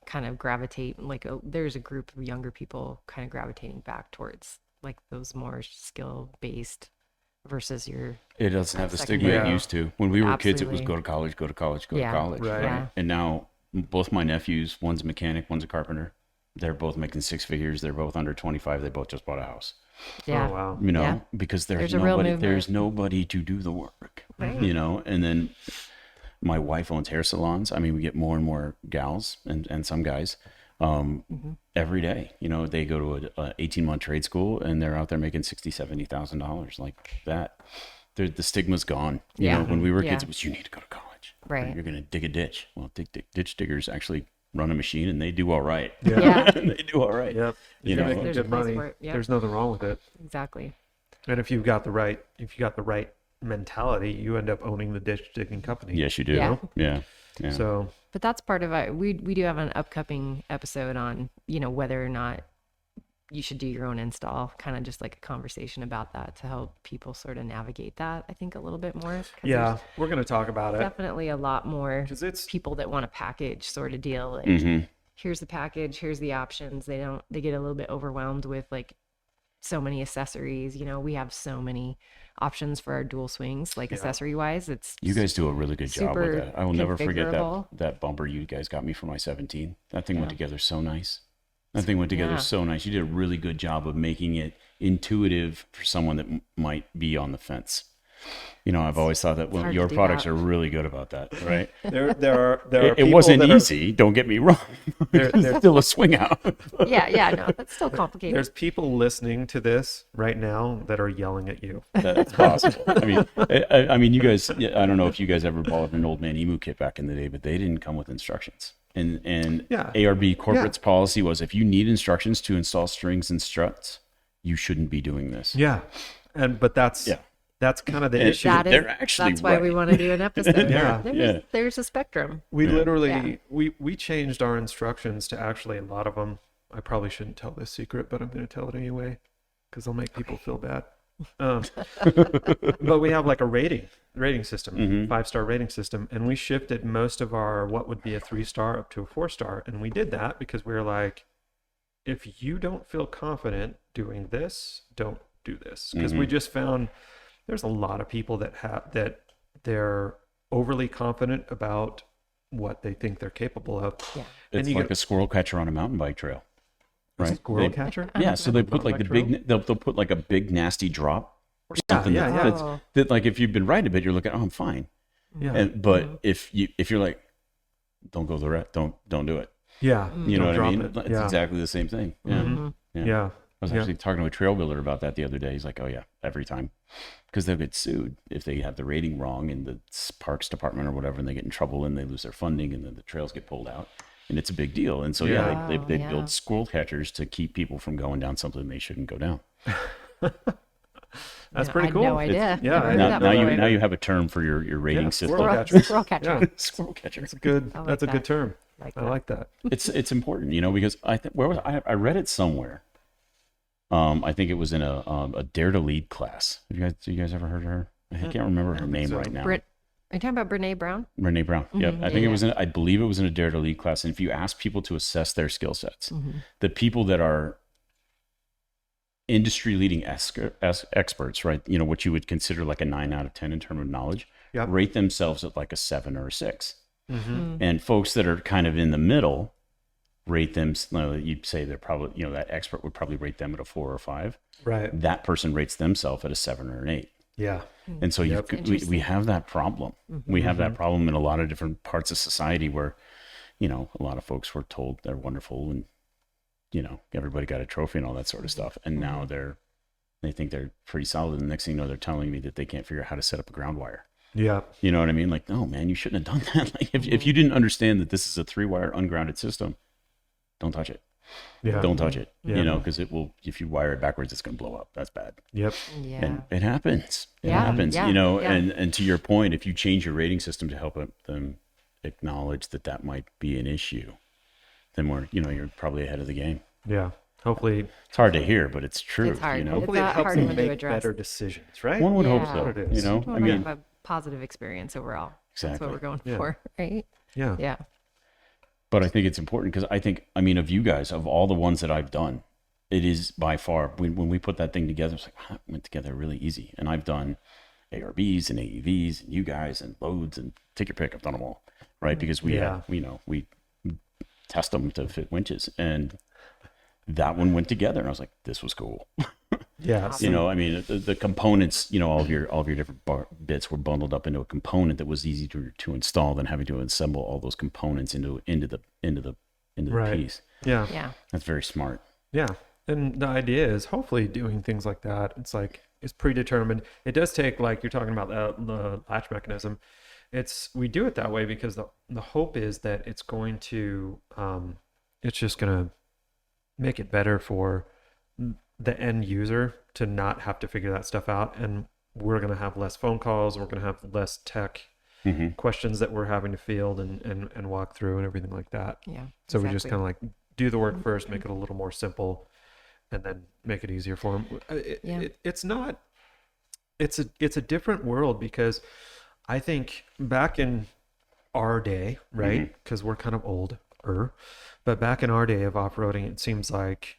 kind of gravitate, like there's a group of younger people kind of gravitating back towards like those more skill based versus your It doesn't have the Second stigma it grade. used to. When we were kids, it was Absolutely. go to college, go to college, go Yeah. to college. Right. Yeah. And now both my nephews, one's a mechanic, one's a carpenter. They're both making six figures. They're both under 25. They both just bought a house. yeah. Oh, wow. You know, Yeah. because There's a real nobody, movement. there's nobody to do the work. Right. You know, and then my wife owns hair salons. I mean, we get more and more gals and some guys every day. You know, they go to a 18-month trade school and they're out there making $60,000-$70,000 like that. The stigma's gone. You Yeah. know, when we were Yeah. kids, it was you need to go to college. Right. You're going to dig a ditch. Well, ditch diggers actually run a machine and they do all right. Yeah. They do all right. Yep. You You're know, making There's a good place money. for it. Yep. There's nothing wrong with it. Exactly. And if you got the right mentality, you end up owning the ditch digging company. Yes, you do. Yeah. Yeah. Yeah. So But that's part of it. We do have an upcoming episode on, whether or not you should do your own install, kind of just like a conversation about that to help people sort of navigate that, I think, a little bit more. 'Cause yeah, we're gonna talk about there's it definitely a lot more because it's people that want a package sort of deal. Like, Mhm. here's the package, here's the options. They get a little bit overwhelmed with like so many accessories. We have so many options for our dual swings, like accessory wise. It's You guys do a really good job with super that. I will never forget configurable. that bumper you guys got me for my 17. That thing went together so nice. That thing went together Yeah. so nice. You did a really good job of making it intuitive for someone that might be on the fence. I've always thought that hard to your do products that. are really good about that, right? there are It people wasn't that are- easy. Don't get me wrong. There's still a swing out. yeah, no, that's still complicated. There's people listening to this right now that are yelling at you. That's possible. I mean, you guys. I don't know if you guys ever bought an old man emu kit back in the day, but they didn't come with instructions. And Yeah. ARB corporate's policy was if you need instructions to install strings and struts, you shouldn't be doing this. Yeah, but that's Yeah. that's kind of the And issue. they're actually that's why we right. want to do an episode. Yeah, There's a spectrum. We Yeah. literally Yeah. we changed our instructions to actually a lot of them. I probably shouldn't tell this secret, but I'm going to tell it anyway because I'll make people feel bad. But we have like a rating system, Mhm. 5-star rating system, and we shifted most of our what would be a 3-star up to a 4-star, and we did that because we were like, if you don't feel confident doing this, don't do this, because we just found there's a lot of people that they're overly confident about what they think they're capable of. Yeah. And It's you like get a squirrel catcher on a mountain bike trail, right? squirrel They- catcher. Yeah, so they put like the Mountain bike big. They'll put like a big nasty drop or Yeah, something. yeah, yeah. Oh. That like if you've been riding a bit, you're looking, oh, I'm fine. Yeah, But if you're like, don't go the rest, don't do it. yeah. You know Don't what I drop mean? it. It's Yeah. exactly the same thing. Yeah. Mhm. Yeah. Yeah, was actually talking to a trail builder about that the other day. He's like, oh yeah, every time. Because they'll get sued if they have the rating wrong in the parks department or whatever, and they get in trouble and they lose their funding, and then the trails get pulled out. And it's a big deal. And so, they build squirrel catchers to keep people from going down something they shouldn't go down. That's pretty cool. I had no idea. Now you have a term for your rating system. Squirrel catcher. Yeah. Squirrel catcher. That's a good. That's a good term. Like I like that. It's important, because I think I read it somewhere. I think it was in a Dare to Lead class. Have you guys ever heard of her? I can't remember her name right now. Are you talking about Renee Brown? Renee Brown. Yep. I think it was I believe it was in a Dare to Lead class. And if you ask people to assess their skill sets, the people that are industry leading experts, right? What you would consider like a 9 out of 10 in terms of knowledge, rate themselves at like a 7 or a 6. And folks that are kind of in the middle rate them, you'd say they're probably, that expert would probably rate them at a 4 or 5. Right. That person rates themselves at a 7 or an 8. Yeah. And so we have that problem. We have that problem in a lot of different parts of society where, a lot of folks were told they're wonderful and, everybody got a trophy and all that sort of stuff. And now they think they're pretty solid. And the next thing you know, they're telling me that they can't figure out how to set up a ground wire. Yeah. You know what I mean? Like, no, man, you shouldn't have done that. Like, if you didn't understand that this is a 3-wire ungrounded system, don't touch it. Yeah. Don't touch it. Yeah. Because it will, if you wire it backwards, it's going to blow up. That's bad. Yep. Yeah. And it happens. It Yeah. happens, Yeah. and to your point, if you change your rating system to help them acknowledge that might be an issue, then you're probably ahead of the game. Yeah. Hopefully, it's hard to hear, but it's true. It's hard. Hopefully, It's it helps hard them to make address. better decisions, right? One would hope Yeah. so. That's what it is. I mean, have a positive experience overall. Exactly. That's what we're going Yeah. for, right? Yeah. Yeah. but I think it's important because of you guys, of all the ones that I've done, it is by far, when we put that thing together, it's like, it went together really easy. And I've done ARBs and AEVs and you guys and loads and take your pick. I've done them all, right? Because we test them to fit winches, and that one went together. And I was like, this was cool. Yeah. The components, all of your different bits were bundled up into a component that was easy to install than having to assemble all those components into the Right. piece. Yeah. Yeah. That's very smart. Yeah. And the idea is hopefully doing things like that. It's predetermined. It does take, like you're talking about the latch mechanism. We do it that way because the hope is that it's going to, it's just going to make it better for the end user to not have to figure that stuff out. And we're going to have less phone calls. We're going to have less tech questions that we're having to field and walk through and everything like that. Yeah. So we just kind of like do the work first, make it a little more simple, and then make it easier for them. It's a different world because I think back in our day, right? Because we're kind of older, but back in our day of off-roading, it seems like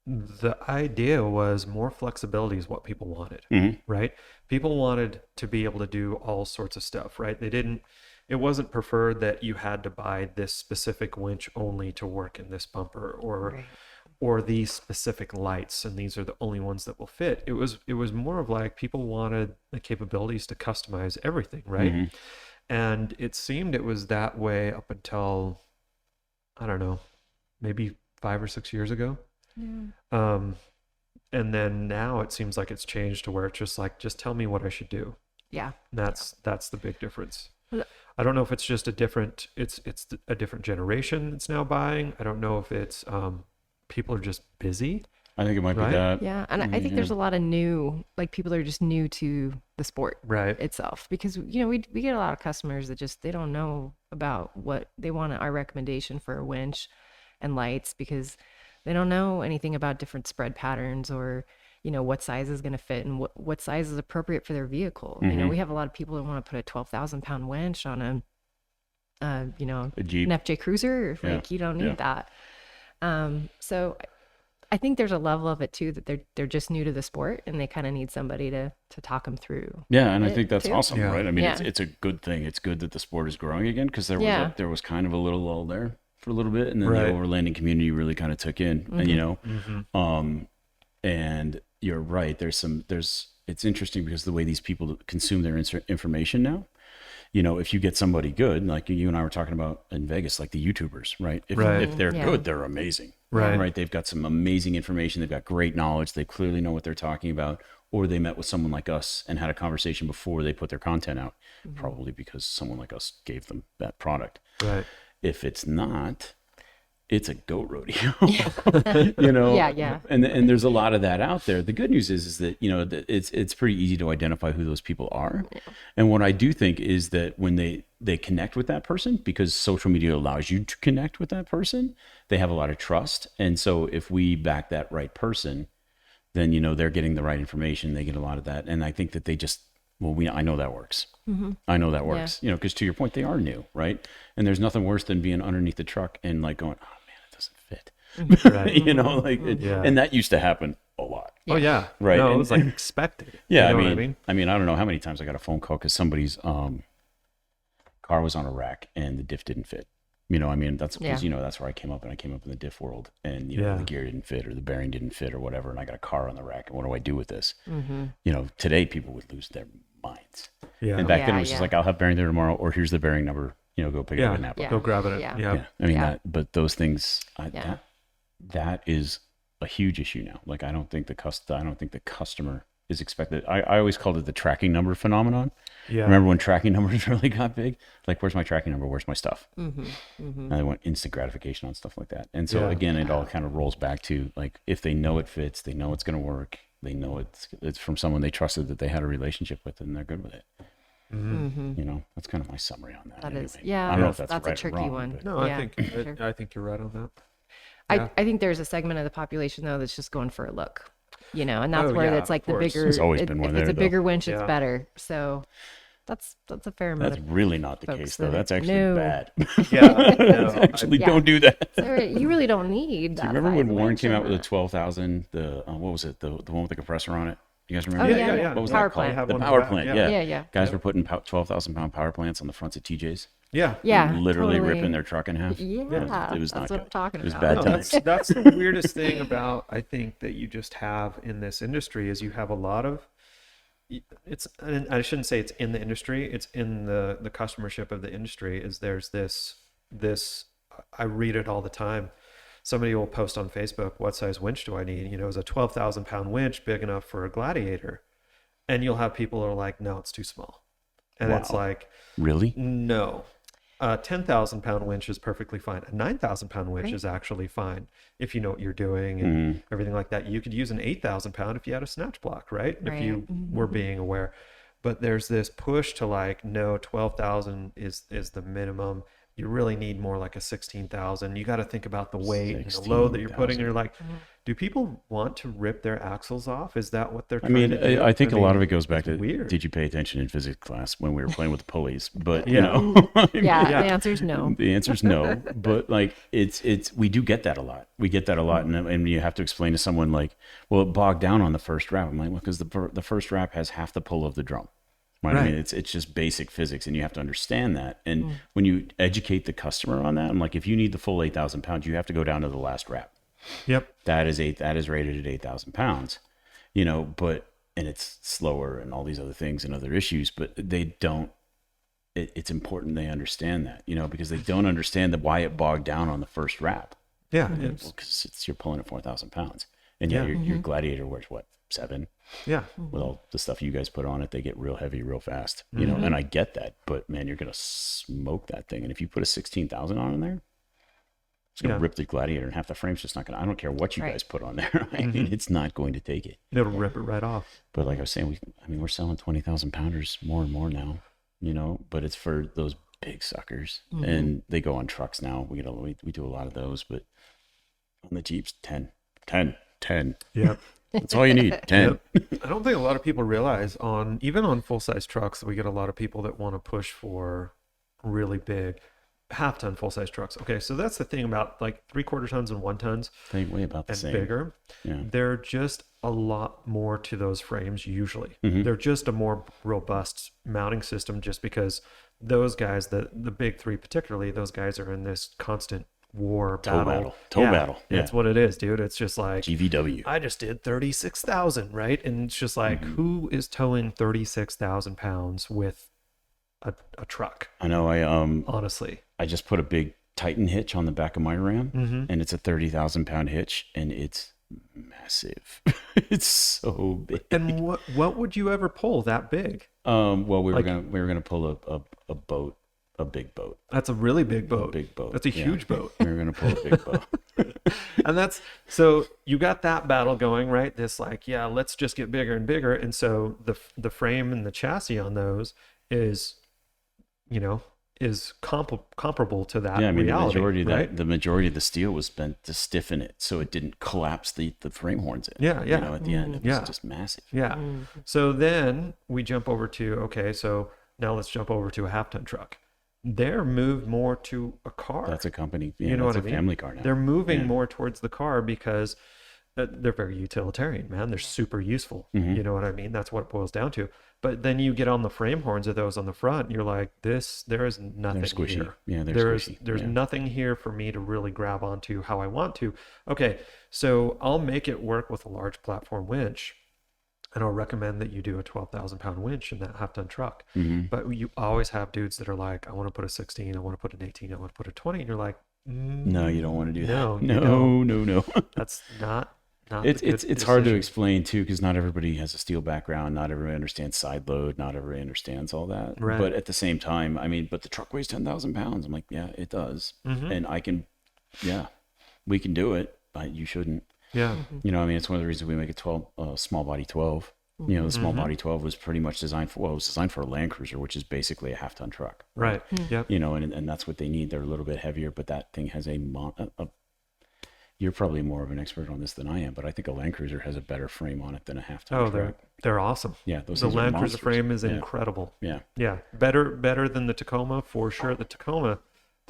the idea was more flexibility is what people wanted, right? People wanted to be able to do all sorts of stuff, right? It wasn't preferred that you had to buy this specific winch only to work in this bumper or these specific lights, and these are the only ones that will fit. It was more of like people wanted the capabilities to customize everything, right? And it seemed it was that way up until, I don't know, maybe 5 or 6 years ago. Yeah. And then now it seems like it's changed to where it's just like, just tell me what I should do. Yeah. And that's the big difference. I don't know if it's just a different generation that's now buying. I don't know if it's people are just busy. I think it might be that. Yeah. And I think there's a lot of new, like people are just new to the sport itself, because, we get a lot of customers that they don't know about what they want. Our recommendation for a winch and lights, because they don't know anything about different spread patterns or, what size is going to fit and what size is appropriate for their vehicle. We have a lot of people that want to put a 12,000-pound winch on a Jeep, an FJ Cruiser. Like, you don't need that. So I think there's a level of it too, that they're just new to the sport and they kind of need somebody to talk them through. Yeah. And I think that's awesome, right? I mean, Yeah. it's a good thing. It's good that the sport is growing again, because there was kind of a little lull there for a little bit, and then the overlanding community really kind of took in, and and you're right. It's interesting because the way these people consume their information now if you get somebody good, like you and I were talking about in Vegas, like the YouTubers, right? Right. If they're Yeah. good, they're amazing. Right. Right. They've got some amazing information. They've got great knowledge. They clearly know what they're talking about. Or they met with someone like us and had a conversation before they put their content out, probably because someone like us gave them that product. Right. If it's not, it's a goat rodeo. Yeah. And there's a lot of that out there. The good news is that it's pretty easy to identify who those people are. And what I do think is that when they connect with that person, because social media allows you to connect with that person, they have a lot of trust. And so if we back that right person, then they're getting the right information. They get a lot of that. And I think that they just I know that works. I know that works. Because to your point, they are new, right? And there's nothing worse than being underneath the truck and like going, oh man, it doesn't fit. Right. And that used to happen a lot. Oh yeah. Right. No, it And- was like expected. Yeah, You know I what mean, I don't know how many times I got a phone call because somebody's car was on a rack and the diff didn't fit. That's because that's where I came up, and I came up in the diff world, and the gear didn't fit or the bearing didn't fit or whatever, and I got a car on the rack, and what do I do with this? Today people would lose their minds. Yeah. And back then it was just like, I'll have bearing there tomorrow, or here's the bearing number, go pick it up in Napa. Go grab it. Yeah. Yeah. Yeah. But those things, that is a huge issue now. Like I don't think the customer is expected. I always called it the tracking number phenomenon. Yeah. Remember when tracking numbers really got big? Like, where's my tracking number? Where's my stuff? And they want instant gratification on stuff like that. And so again, it all kind of rolls back to like, if they know it fits, they know it's going to work, they know it's from someone they trusted that they had a relationship with, and they're good with it. That's kind of my summary on that. That anyway. is, yeah. I don't know if that's a right or tricky wrong, one. but- No, Yeah, sure. I think you're right on that. I think there's a segment of the population though that's just going for a look, and that's Oh, where yeah, it's like of the course. bigger. There's always been one if there, it's a though. bigger winch, it's Yeah. better. So that's a fair amount. That's really not the folks case, though. that- That's actually No. bad. Yeah. No, Actually, Yeah. don't do that. So you really don't need. Do you remember when Warren came out with the 12,000? What was it? The one with the compressor on it. You guys remember? Oh, that? yeah. What was Power that called? plant. Have The one in power back, plant. yeah. Yeah. Yeah. Guys were putting 12,000 pound power plants on the fronts of TJs. Yeah. Yeah. Literally totally. ripping their truck in half. Yeah. It was that's not what good. I'm talking It was about. bad No, times. that's the weirdest thing about, I think, that you just have in this industry is you have a lot of and I shouldn't say it's in the industry, it's in the customership of the industry, is there's this I read it all the time. Somebody will post on Facebook, what size winch do I need? Is a 12,000 pound winch big enough for a Gladiator? And you'll have people who are like, no, it's too small. And it's Wow. like, Really? no. A 10,000 pound winch is perfectly fine. A 9,000 pound winch Right. is actually fine if you know what you're doing and everything like that. You could use an 8,000 pound if you had a snatch block, right? If Right. you were being aware. But there's this push to like, no, 12,000 is the minimum. You really need more like a 16,000. You got to think about the weight and the load that you're putting. And you're like, do people want to rip their axles off? Is that what they're I trying mean, to do? I think a lot mean, of it goes back to, it's weird. did you pay attention in physics class when we were playing with the pulleys? But, Yeah. I mean, Yeah. The answer is no. The answer is no, but like we do get that a lot. We get that a lot, and you have to explain to someone like, well, it bogged down on the first wrap. I'm like, well, because the first wrap has half the pull of the drum. Right? I mean, it's just basic physics, and you have to understand that. And when you educate the customer on that, I'm like, if you need the full 8,000 pounds, you have to go down to the last wrap. Yep. That is rated at 8,000 pounds, but it's slower and all these other things and other issues, but they don't. It's important they understand that, because they don't understand why it bogged down on the first wrap. Yeah. Because you're pulling at 4,000 pounds, and your Gladiator wears what, 7? Yeah. With all the stuff you guys put on it, they get real heavy real fast, and I get that, but man, you're gonna smoke that thing. And if you put a 16,000 on in there, it's gonna rip the Gladiator, and half the frame's just not gonna. I don't care what you guys put on there. I mean, it's not going to take it. It'll rip it right off. But like I was saying, we're selling 20,000 pounders more and more now, but it's for those big suckers, and they go on trucks now. We do a lot of those, but on the Jeeps, 10. Yep. That's all you need. 10. I don't think a lot of people realize even on full-size trucks, we get a lot of people that want to push for really big half-ton full-size trucks. Okay, so that's the thing about like 3/4 tons and 1 tons They weigh about the and same. bigger. Yeah. They're just a lot more to those frames usually. They're just a more robust mounting system just because those guys, the big three particularly, those guys are in this constant war battle. Toe battle. Yeah. That's what it is, dude. It's just like GVW. I just did 36,000, right? And it's just like, who is towing 36,000 pounds with a truck. I know. Honestly, I just put a big Titan hitch on the back of my Ram, and it's a 30,000-pound hitch, and it's massive. It's so big. and what would you ever pull that big? Well, we were gonna pull a boat, a big boat. That's a really big boat. A big boat. That's a huge boat. We were gonna pull a big boat. And that's so you got that battle going, right? This like, yeah, let's just get bigger and bigger. And so the frame and the chassis on those is, is comparable to that. Yeah, I mean, reality, the majority of the steel was spent to stiffen it so it didn't collapse the frame horns in. Yeah. At the end, it was just massive. Yeah. So then we jump over to, okay, so now let's jump over to a half-ton truck. They're moved more to a car. That's a company. Yeah, you know that's what I mean? Family car now. They're moving more towards the car because they're very utilitarian, man. They're super useful. You know what I mean? That's what it boils down to. But then you get on the frame horns of those on the front, and you're like, there is nothing They're squishy. here. Yeah, they're squishy. There's nothing here for me to really grab onto how I want to. Okay, so I'll make it work with a large platform winch, and I'll recommend that you do a 12,000-pound winch in that half-ton truck. But you always have dudes that are like, I want to put a 16, I want to put an 18, I want to put a 20, and you're like, no, you don't want to do that. No. That's not. It's hard to explain too, because not everybody has a steel background. Not everybody understands side load. Not everybody understands all that. Right. But at the same time, I mean, but the truck weighs 10,000 pounds. I'm like, yeah, it does. And I can, we can do it, but you shouldn't. Yeah. I mean, it's one of the reasons we make a small body 12. The small body 12 was pretty much designed for, it was designed for a Land Cruiser, which is basically a half-ton truck. Right. Yep. And that's what they need. They're a little bit heavier, but that thing has you're probably more of an expert on this than I am, but I think a Land Cruiser has a better frame on it than a half-ton truck. They're awesome. Yeah, those the things are Land Cruiser monsters. frame is incredible. Yeah. Better than the Tacoma for sure. The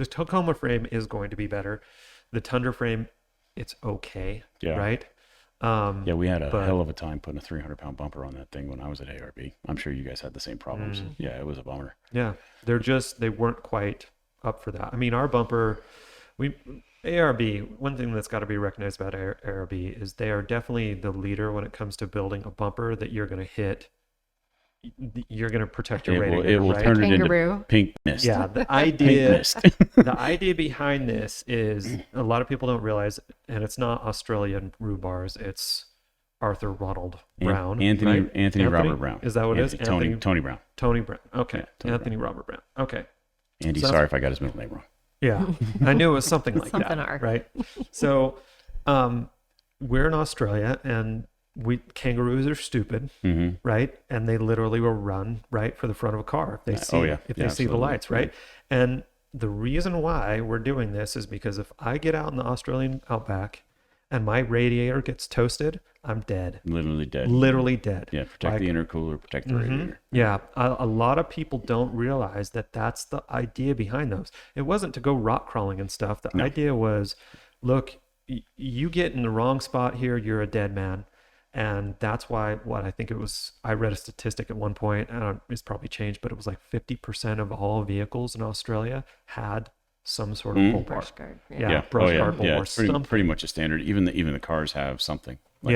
Tacoma frame is going to be better. The Tundra frame, it's okay. Yeah. Right. We had a hell of a time putting a 300-pound bumper on that thing when I was at ARB. I'm sure you guys had the same problems. Yeah, it was a bummer. Yeah, they weren't quite up for that. I mean, our bumper, ARB, one thing that's got to be recognized about ARB is they are definitely the leader when it comes to building a bumper that you're going to hit. You're going to protect your rating. It will turn it into pink mist. Yeah, the idea behind this is a lot of people don't realize, and it's not Australian rhubars, it's Arthur Ronald Brown. Anthony Robert Brown. Is that what it is? Tony Brown. Tony Brown. Okay. Yeah, Anthony Robert Brown. Okay. Andy, sorry if I got his middle name wrong. Yeah, I knew it was something like Something that. R. Right. So we're in Australia, and kangaroos are stupid, right? And they literally will run right for the front of a car if they see see the lights, right? And the reason why we're doing this is because if I get out in the Australian outback and my radiator gets toasted, I'm dead. Literally dead. Yeah, protect the intercooler, protect the radiator. Yeah, a lot of people don't realize that that's the idea behind those. It wasn't to go rock crawling and stuff. The idea was, look, you get in the wrong spot here, you're a dead man. And that's why I think it was, I read a statistic at one point, it's probably changed, but it was like 50% of all vehicles in Australia had some sort of bull bar. Brush guard. Brush guard, bull bar, it's pretty much a standard. Even the cars have something. Like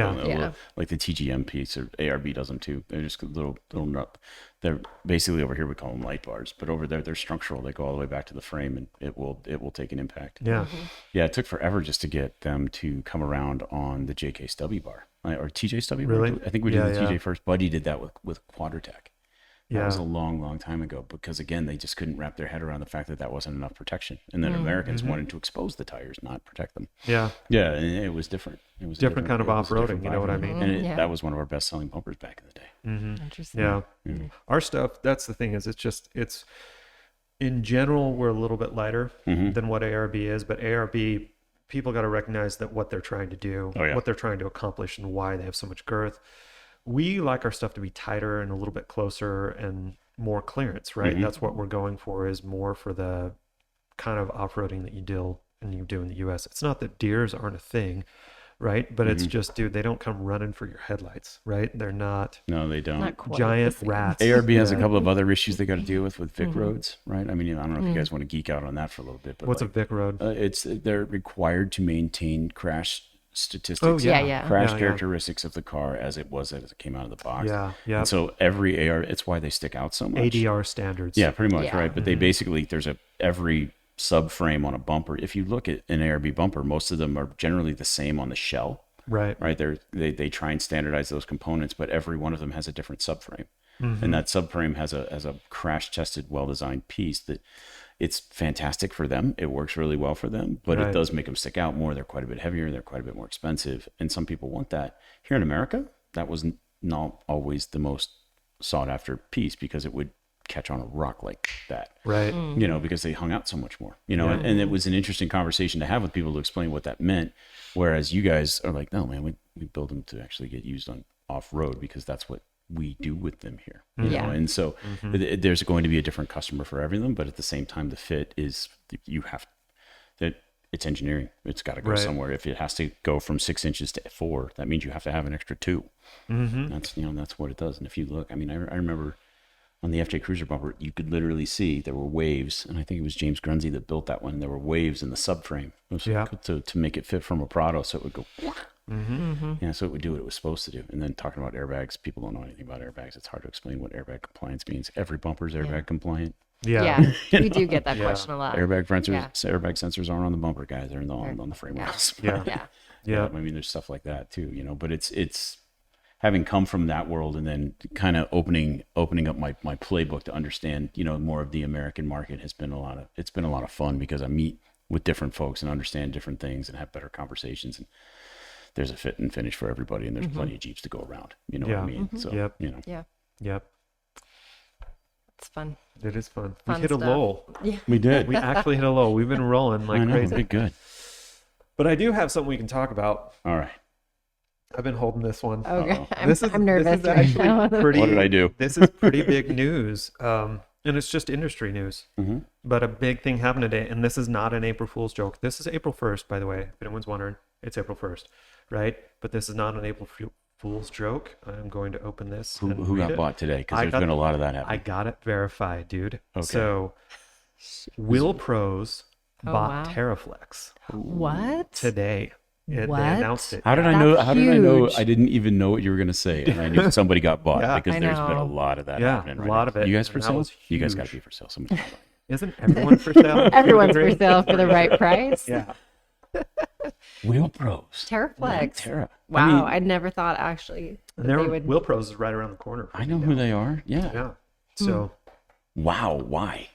like the TGM piece, or ARB does them too. They're just little nut. They're basically, over here we call them light bars, but over there they're structural. They go all the way back to the frame, and it will take an impact. Yeah. Yeah, it took forever just to get them to come around on the JK Stubby bar, or TJ Stubby bar. Really? I think we did the TJ first. Buddy did that with Quadratec. Yeah. That was a long time ago, because again, they just couldn't wrap their head around the fact that wasn't enough protection. And then Americans wanted to expose the tires, not protect them. Yeah. Yeah, and it was different. It was different kind of off-roading, you know what I mean? And that was one of our best-selling bumpers back in the day. Interesting. Yeah. Our stuff, that's the thing, is it's in general, we're a little bit lighter than what ARB is, but ARB, people got to recognize that what they're trying to do, what they're trying to accomplish, and why they have so much girth. We like our stuff to be tighter and a little bit closer and more clearance, right? That's what we're going for, is more for the kind of off-roading that you do in the US. It's not that deers aren't a thing, right? But it's just, dude, they don't come running for your headlights, right? They're not. No, they don't. Not quite Giant rats. ARB has a couple of other issues they got to deal with Vic roads, right? I mean, I don't know if you guys want to geek out on that for a little bit, but what's a Vic road? They're required to maintain crash statistics, yeah. crash Yeah. characteristics of the car as it came out of the box. Yeah, yeah. And so every AR, it's why they stick out so much. ADR standards. Yeah, pretty much, Yeah. right? But they basically, there's every subframe on a bumper. If you look at an ARB bumper, most of them are generally the same on the shell, Right. right? They try and standardize those components, but every one of them has a different subframe. And that subframe has a crash tested, well-designed piece that it's fantastic for them. It works really well for them, but Right. it does make them stick out more. They're quite a bit heavier. They're quite a bit more expensive. And some people want that. Here in America, that was not always the most sought after piece because it would catch on a rock like that, Right. you know, because they hung out so much more, you know, Yeah. and it was an interesting conversation to have with people to explain what that meant. Whereas you guys are like, no, man, we build them to actually get used on off road because that's what we do with them here, you Yeah. know? And so there's going to be a different customer for everything, but at the same time, the fit is that it's engineering. It's got to go Right. somewhere. If it has to go from 6 inches to 4, that means you have to have an extra 2. That's what it does. And if you look, I mean, I remember on the FJ Cruiser bumper, you could literally see there were waves, and I think it was James Grunzy that built that one. There were waves in the subframe to make it fit from a Prado, so it would go. Yeah, so it would do what it was supposed to do. And then talking about airbags, people don't know anything about airbags. It's hard to explain what airbag compliance means. Every bumper is airbag compliant. Yeah. We do get that question a lot. Airbag sensors, Yeah. airbag sensors aren't on the bumper, guys. They're on the frame rails. Yeah. Yeah. Yeah. I mean, there's stuff like that too, you know. But it's having come from that world and then kind of opening up my playbook to understand, you know, more of the American market has been a lot of fun because I meet with different folks and understand different things and have better conversations, and there's a fit and finish for everybody, and there's plenty of Jeeps to go around. You know what I mean? So Yep. you know, Yeah. Yep. It's fun. It is fun. Fun We hit a stuff. lull. Yeah. we did. We actually hit a lull. We've been rolling I like know, crazy. did good. But I do have something we can talk about. All right. I've been holding this one. Okay. Uh-oh. I'm nervous This is right actually now. pretty, What did I do? This is pretty big news. And it's just industry news. Mm-hmm. But a big thing happened today. And this is not an April Fool's joke. This is April 1st, by the way. If anyone's wondering, it's April 1st, right? But this is not an April Fool's joke. I'm going to open this. Who and read got it. bought today? Because I there's got- been a lot of that I happening. got it verified, dude. Okay. So, Will Pros Oh, bought wow. Terraflex What? today. They What? announced it. How did I That's know? How did I know? huge. I didn't even know what you were going to say, and I knew somebody got bought Yeah. because I there's been a know. lot of that Yeah, happening. a right lot now. of it, You guys and for that sale? was You guys got to huge. be for sale. Somebody. Isn't everyone for sale? Everyone's Agree? for sale for the right price. Yeah. Wheel Pros. Terraflex. Terra. Wow, I mean, I'd never thought actually that And they would. Will Pros is right around the corner. I know who they are. Yeah. Yeah. So Wow. Why?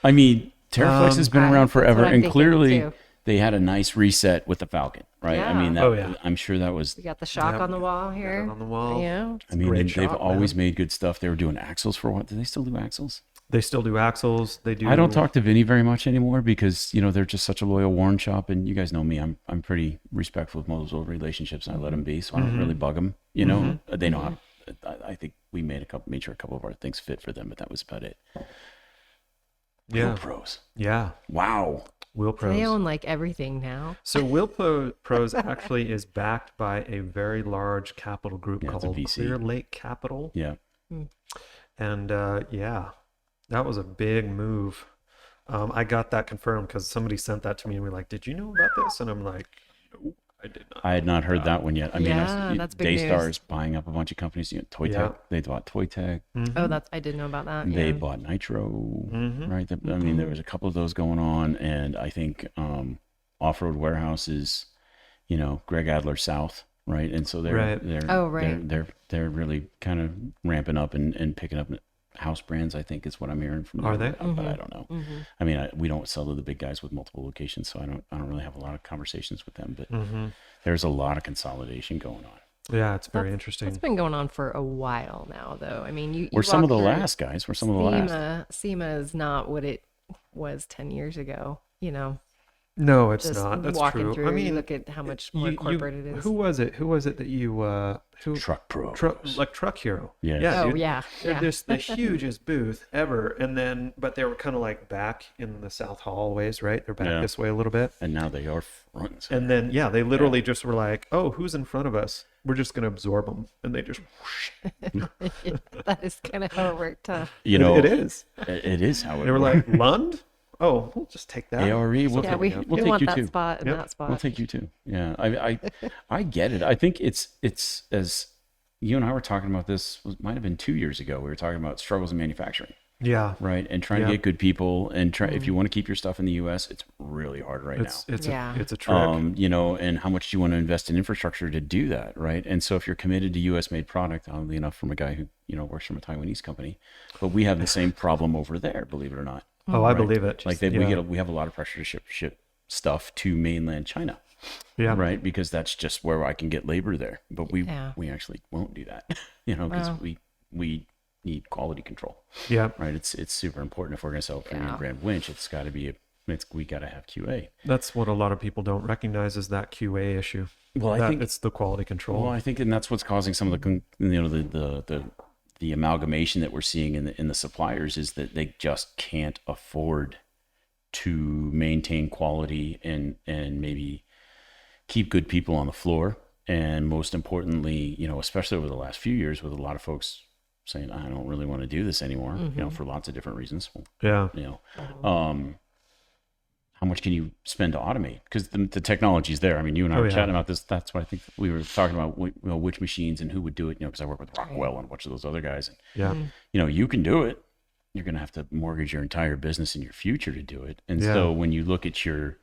I mean, Terraflex has been around that's what forever, I'm and thinking, clearly too. they had a nice reset with the Falcon, right? I Yeah. mean, that, Oh, yeah. I'm sure that was. We got the shock Yep. on the wall got it here. on the wall. Yeah. I mean, great they've shop, always man. made good stuff. They were doing axles for what? Do they still do axles? They still do axles. They do. I don't talk to Vinny very much anymore because you know they're just such a loyal Warren shop, and you guys know me. I'm pretty respectful of most old relationships, and I let them be, so I don't really bug them. You know, they know. I think we made sure a couple of our things fit for them, but that was about it. Yeah. Wheel Pros. Yeah. Wow. Will Pros. They own like everything now. So Will Pros actually is backed by a very large capital group Yeah, it's a called VC. Clear Lake Capital. Yeah. And yeah, that was a big move. I got that confirmed because somebody sent that to me and we're like, "Did you know about this?" And I'm like, "No, I did not." I had not heard that one yet. I mean, Yeah, that's big Daystar news. is buying up a bunch of companies. You know, Toy Yeah. Tech. They bought Toy Tech. Oh, that's I did know about that. They Yeah. bought Nitro. Mhm. Right. I mean, there was a couple of those going on, and I think Off Road Warehouse is, you know, Greg Adler South. Right. And so they're Right. they're really kind of ramping up and picking up house brands, I think is what I'm hearing from them. Are they? But I don't know. I mean, we don't sell to the big guys with multiple locations, so I don't really have a lot of conversations with them, but there's a lot of consolidation going on. Yeah, it's very That's interesting. been going on for a while now, though. I mean, you We're some of the walk through last guys. We're some of the last. SEMA is not what it was 10 years ago. You know, No, it's just not. That's walking true. through. I you mean, look at how much more corporate it is. Who was it? Who was it that you who Truck Pros. Truck Hero? Yes. Yeah. Oh dude. yeah, They're yeah. just the hugest booth ever, and then but they were kind of like back in the south hallways, right? They're back Yeah. this way a little bit, And now they are front and center. and then yeah, they literally just were like, "Oh, who's in front of us? We're just gonna absorb them," and they just That is kind of how it worked. You know, it is. It is how it They were works. like, "Lund? oh, we'll just take that. ARE, we'll Yeah, take, we we'll we take want you that too. spot and Yep. that spot. We'll take you too. Yeah, I get it. I think it's as you and I were talking about this. Might have been 2 years ago. We were talking about struggles in manufacturing, Yeah. right? And trying to get good people and try. If you want to keep your stuff in the U.S., it's really hard right now. It's a trick. You know, and how much do you want to invest in infrastructure to do that, right? And so if you're committed to U.S. made product, oddly enough, from a guy who, you know, works from a Taiwanese company, but we have the same problem over there, believe it or not. Oh, I believe it. Like we have a lot of pressure to ship stuff to mainland China. Yeah. Right. Because that's just where I can get labor there. But we actually won't do that, you know, because we need quality control. Yeah. Right. It's super important if we're going to sell a premium brand winch. It's got to be we got to have QA. That's what a lot of people don't recognize is that QA issue. Well, I think it's the quality control. Well, I think, and that's what's causing some of the amalgamation that we're seeing in the suppliers is that they just can't afford to maintain quality and maybe keep good people on the floor. And most importantly, you know, especially over the last few years with a lot of folks saying, I don't really want to do this anymore, you know, for lots of different reasons. Yeah. You know, how much can you spend to automate? Because the technology's there. I mean, you and I were chatting about this. That's what I think we were talking about, you know, which machines and who would do it, you know, because I work with Rockwell and a bunch of those other guys. And, you know, you can do it. You're going to have to mortgage your entire business and your future to do it. And so when you look at your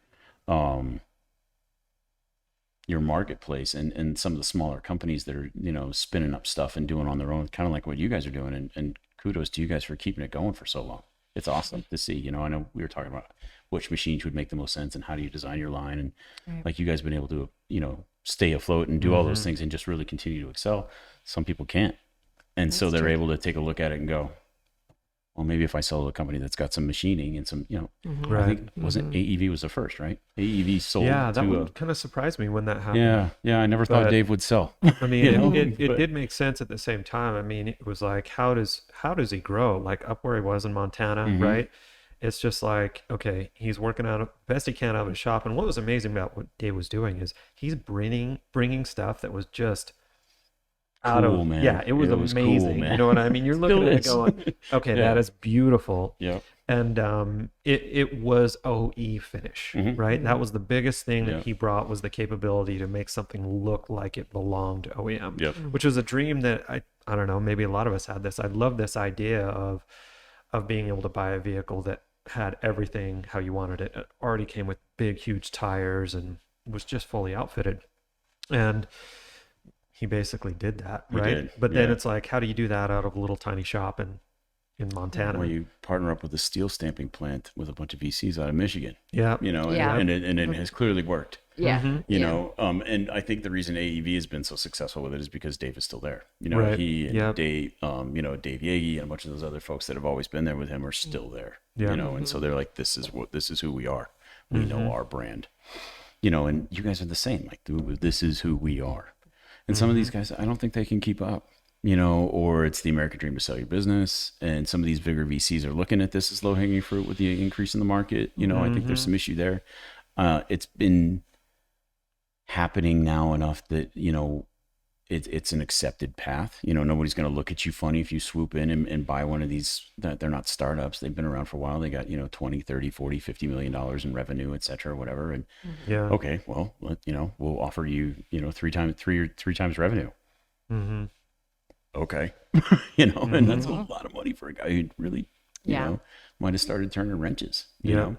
marketplace and some of the smaller companies that are, you know, spinning up stuff and doing on their own, kind of like what you guys are doing. And kudos to you guys for keeping it going for so long. It's awesome to see. You know, I know we were talking about which machines would make the most sense and how do you design your line. And like you guys have been able to, you know, stay afloat and do all those things and just really continue to excel. Some people can't. And so they're able to take a look at it and go, well, maybe if I sell to a company that's got some machining and some, you know, I think wasn't AEV was the first, right? AEV sold. Yeah, that to one kind of surprised me when that happened. Yeah. I never thought Dave would sell. I mean, You know? it did make sense at the same time. I mean, it was like, how does he grow? Like up where he was in Montana, right? It's just like, okay, he's working out best he can out of his shop. And what was amazing about what Dave was doing is he's bringing stuff that was just out cool, of, man. Yeah, it was amazing. Cool, man. You know what I mean? You're looking at it going, okay, that is beautiful. Yeah. And it was OE finish, right? That was the biggest thing that he brought, was the capability to make something look like it belonged to OEM, which was a dream that I don't know, maybe a lot of us had this. I love this idea of being able to buy a vehicle that had everything how you wanted it. It already came with big, huge tires and was just fully outfitted. And he basically did that, right? But then it's like, how do you do that out of a little tiny shop in Montana? Well, you partner up with a steel stamping plant with a bunch of VCs out of Michigan. Yeah. You know, and it has clearly worked. Yeah. You know, and I think the reason AEV has been so successful with it is because Dave is still there. You know, he and Dave, you know, Dave Yagi and a bunch of those other folks that have always been there with him are still there. You know, and so they're like, this is who we are. We know our brand. You know, and you guys are the same. Like, this is who we are. And some of these guys, I don't think they can keep up. You know, or it's the American dream to sell your business. And some of these bigger VCs are looking at this as low hanging fruit with the increase in the market. You know, I think there's some issue there. It's been happening now enough that, you know, it's an accepted path. You know, nobody's going to look at you funny if you swoop in and buy one of these. That they're not startups. They've been around for a while. They got, you know, 20, 30, 40, $50 million in revenue, et cetera, whatever. And okay, well, you know, we'll offer you, you know, three times revenue. Okay. You know, and that's a lot of money for a guy who really, you know, might have started turning wrenches, you know?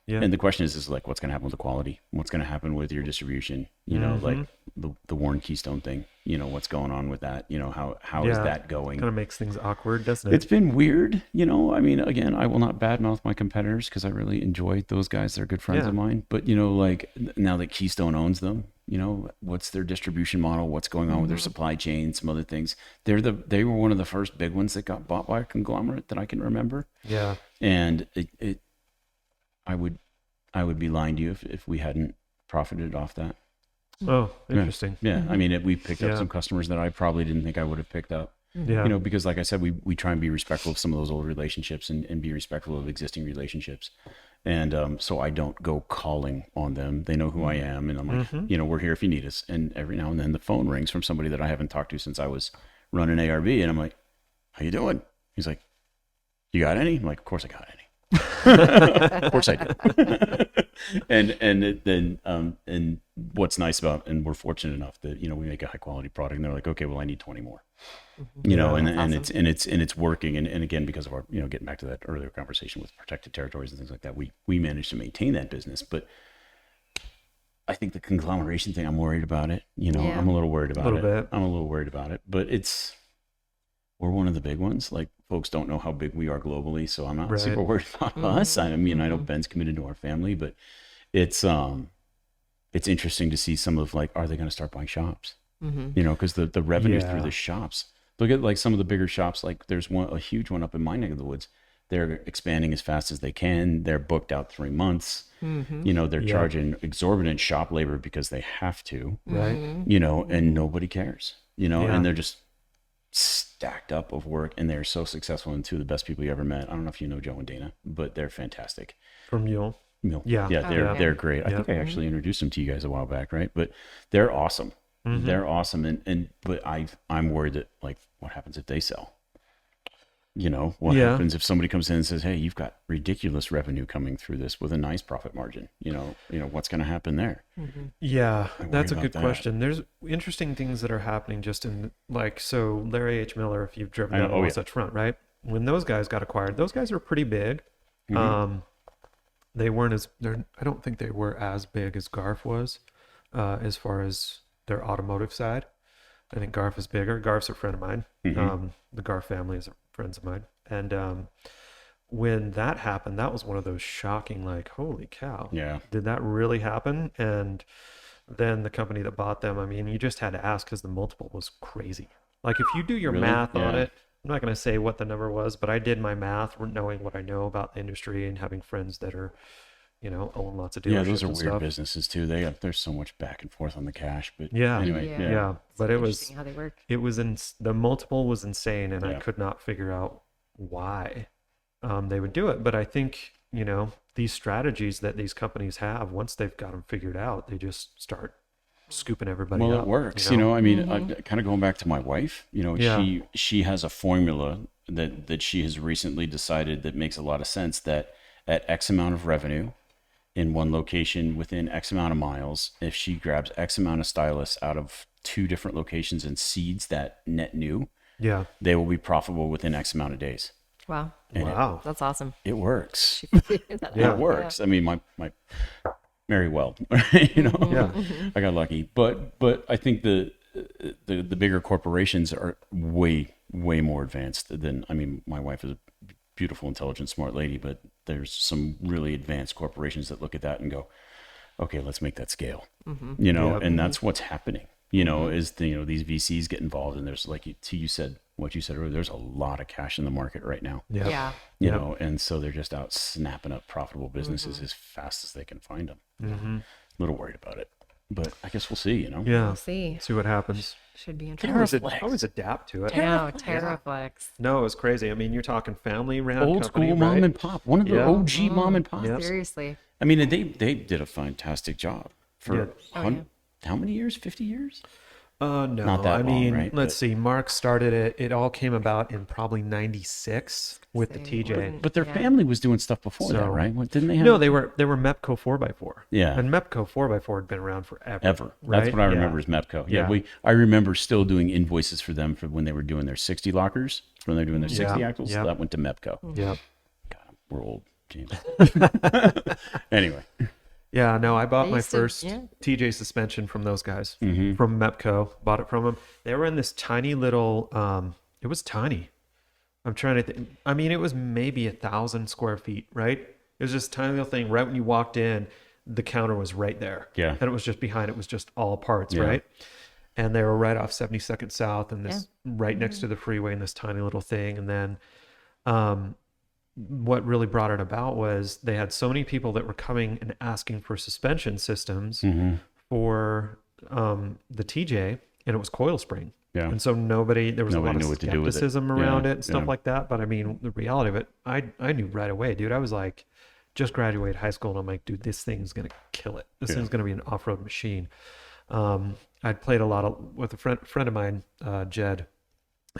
Yeah. And the question is like, what's going to happen with the quality? What's going to happen with your distribution? You know, like the Warren Keystone thing, you know, what's going on with that? You know, how is that going? Kind of makes things awkward, doesn't it? It's been weird, you know. I mean, again, I will not badmouth my competitors because I really enjoy those guys. They're good friends of mine. But, you know, like now that Keystone owns them, you know, what's their distribution model? What's going on with their supply chain? Some other things. They were one of the first big ones that got bought by a conglomerate that I can remember. Yeah. And I would be lying to you if we hadn't profited off that. Oh, interesting. Yeah. I mean, we picked up some customers that I probably didn't think I would have picked up. Yeah. You know, because like I said, we try and be respectful of some of those old relationships and be respectful of existing relationships. And so I don't go calling on them. They know who I am. And I'm like, you know, we're here if you need us. And every now and then the phone rings from somebody that I haven't talked to since I was running ARV. And I'm like, how you doing? He's like, you got any? I'm like, of course I got any. Of course I do. And what's nice about, and we're fortunate enough that, you know, we make a high quality product and they're like, okay, well, I need 20 more. You know, and awesome. it's working. And again, because of our, you know, getting back to that earlier conversation with protected territories and things like that, we managed to maintain that business. But I think the conglomeration thing, I'm worried about it. You know, Yeah. I'm a little worried about it. bit. I'm a little worried about it, but we're one of the big ones. Like, folks don't know how big we are globally, so I'm not Right. super worried about us. I mean, I know Ben's committed to our family, but it's interesting to see some of, like, are they going to start buying shops? You know, because the revenue through the shops. Look at, like, some of the bigger shops. Like, there's a huge one up in my neck of the woods. They're expanding as fast as they can. They're booked out 3 months. You know, they're charging exorbitant shop labor because they have to. Right. You know, and nobody cares. You know, Yeah. and they're just stacked up of work, and they're so successful, and two of the best people you ever met. I don't know if you know Joe and Dana, but they're fantastic. From Mule. Yeah, Yeah. they're great. I Yeah. think I actually introduced them to you guys a while back, right? But they're awesome. They're awesome, and but I'm worried that, like, what happens if they sell? You know, what happens if somebody comes in and says, "Hey, you've got ridiculous revenue coming through this with a nice profit margin." You know, what's going to happen there? Yeah, I worry that's a about good that. question. There's interesting things that are happening just in, like, so Larry H. Miller, if you've driven I know. down the Oh, yeah. Wasatch Front, right? When those guys got acquired, those guys are pretty big. They weren't I don't think they were as big as Garf was, as far as their automotive side. I think Garf is bigger. Garf's a friend of mine. The Garf family is friends of mine. And when that happened, that was one of those shocking, like, holy cow. Yeah. Did that really happen? And then the company that bought them, I mean, you just had to ask because the multiple was crazy. Like, if you do your Really? math on Yeah. it, I'm not going to say what the number was, but I did my math knowing what I know about the industry and having friends that are, you know, own lots of dealerships Yeah, those are and weird stuff. businesses too. There's so much back and forth on the cash, but Yeah. anyway, Yeah. Yeah, but it was Interesting how they work. the multiple was insane, and I Yeah. could not figure out why they would do it. But I think, you know, these strategies that these companies have, once they've got them figured out, they just start scooping everybody Well, up. it works. You know, I mean, kind of going back to my wife, you know, Yeah. she has a formula that she has recently decided that makes a lot of sense, that at X amount of revenue in one location within X amount of miles, if she grabs X amount of stylists out of 2 different locations and seeds that net new, Yeah. they will be profitable within X amount of days. Wow. Wow. That's awesome. It works. Yeah. It works. I mean, my Mary well, you know, Yeah. I got lucky, but I think the bigger corporations are way more advanced than, I mean, my wife is a beautiful, intelligent, smart lady, but there's some really advanced corporations that look at that and go, okay, let's make that scale, you know, Yep. and that's what's happening, you know, is these VCs get involved, and there's, like you said, what you said earlier, there's a lot of cash in the market right now. Yeah. Yeah. You Yep. know, and so they're just out snapping up profitable businesses as fast as they can find them. A little worried about it, but I guess we'll see, you know? Yeah. We'll see. See what happens. Should be I interesting. always adapt to it. I know. Terraflex. No, it was crazy. I mean, you're talking family ran Old company, school mom right? and pop, one of the Yeah. OG mom and pop. Yep. Seriously. I mean, they did a fantastic job for Yeah. how many years? 50 years? No, Not that I long, mean, right? let's But- see. Mark started it. It all came about in probably '96 with the Same. TJ. But their Yeah. family was doing stuff before that, So- right? What, didn't they have? No, they were Mepco 4x4. Yeah. And Mepco 4x4 had been around forever. Ever. Right? That's what I Yeah. remember is Mepco. Yeah, Yeah. I remember still doing invoices for them for when they were doing their 60 lockers, when they were doing their 60 Yeah. axles. Yeah. That went to Mepco. Yep. God, we're old, James. Anyway. Yeah, no, I bought They my used to- first yeah. TJ suspension from those guys, Mm-hmm. from Mepco. Bought it from them. They were in this tiny little. It was tiny. I'm trying to think. I mean, it was maybe 1,000 square feet, right? It was just a tiny little thing. Right when you walked in, the counter was right there. Yeah. And it was just behind. It was just all parts, Yeah. right? And they were right off 72nd South, and this right next to the freeway in this tiny little thing. And then, what really brought it about was they had so many people that were coming and asking for suspension systems for the TJ, and it was coil spring. Yeah. And so there was Nobody a lot knew of what to do with it. skepticism around Yeah, it and stuff yeah. like that. But I mean, the reality of it, I knew right away, dude. I was like, just graduated high school, and I'm like, dude, this thing's gonna kill it. This Yeah. thing's gonna be an off-road machine. I'd played a lot with a friend of mine, Jed.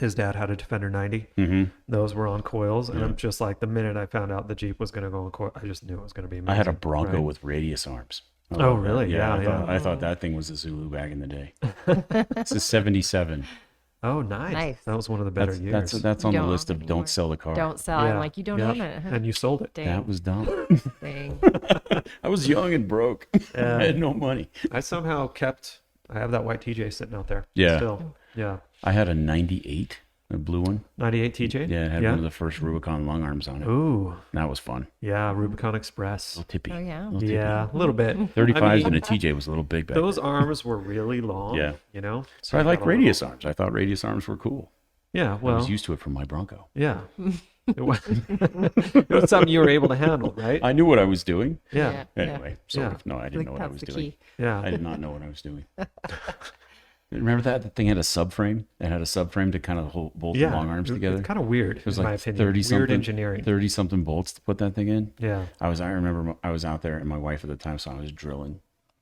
His dad had a Defender 90. Mm-hmm. Those were on coils. And Yeah. I'm just like, the minute I found out the Jeep was going to go on coil, I just knew it was going to be amazing. I had a Bronco right? with radius arms. I Oh, love that. really? Yeah, I thought that thing was a Zulu back in the day. It's a 77. Oh, nice. Nice. That was one of the better years. That's on the Don't list of anymore. don't sell the car. Don't sell. I'm like, you don't own it. And you sold it. Dang. That was dumb. Dang. I was young and broke. I had no money. I somehow I have that white TJ sitting out there. Yeah. Still. Yeah. I had a 98, a blue one. 98 TJ? Yeah, it had one of the first Rubicon long arms on it. Ooh. That was fun. Yeah. Rubicon Express. A little tippy. Oh, yeah. Little tippy. Yeah. A little bit. 35s I mean, and a TJ was a little big back those then. arms were really long. Yeah. You know? So I you like got a radius little- arms. I thought radius arms were cool. Yeah. I Well, was used to it from my Bronco. yeah. It was, it was something you were able to handle, right? I knew what I was doing. Yeah. Anyway, sort Yeah. of. No, I I didn't know think what I that's was the doing. key. Yeah. I did not know what I was doing. Remember that? The thing had a subframe. It had a subframe to kind of bolt the long arms together. Kind of weird, It was in my like opinion. 30 Weird something engineering. 30 something bolts to put that thing in. Yeah. I remember I was out there and my wife at the time saw I was drilling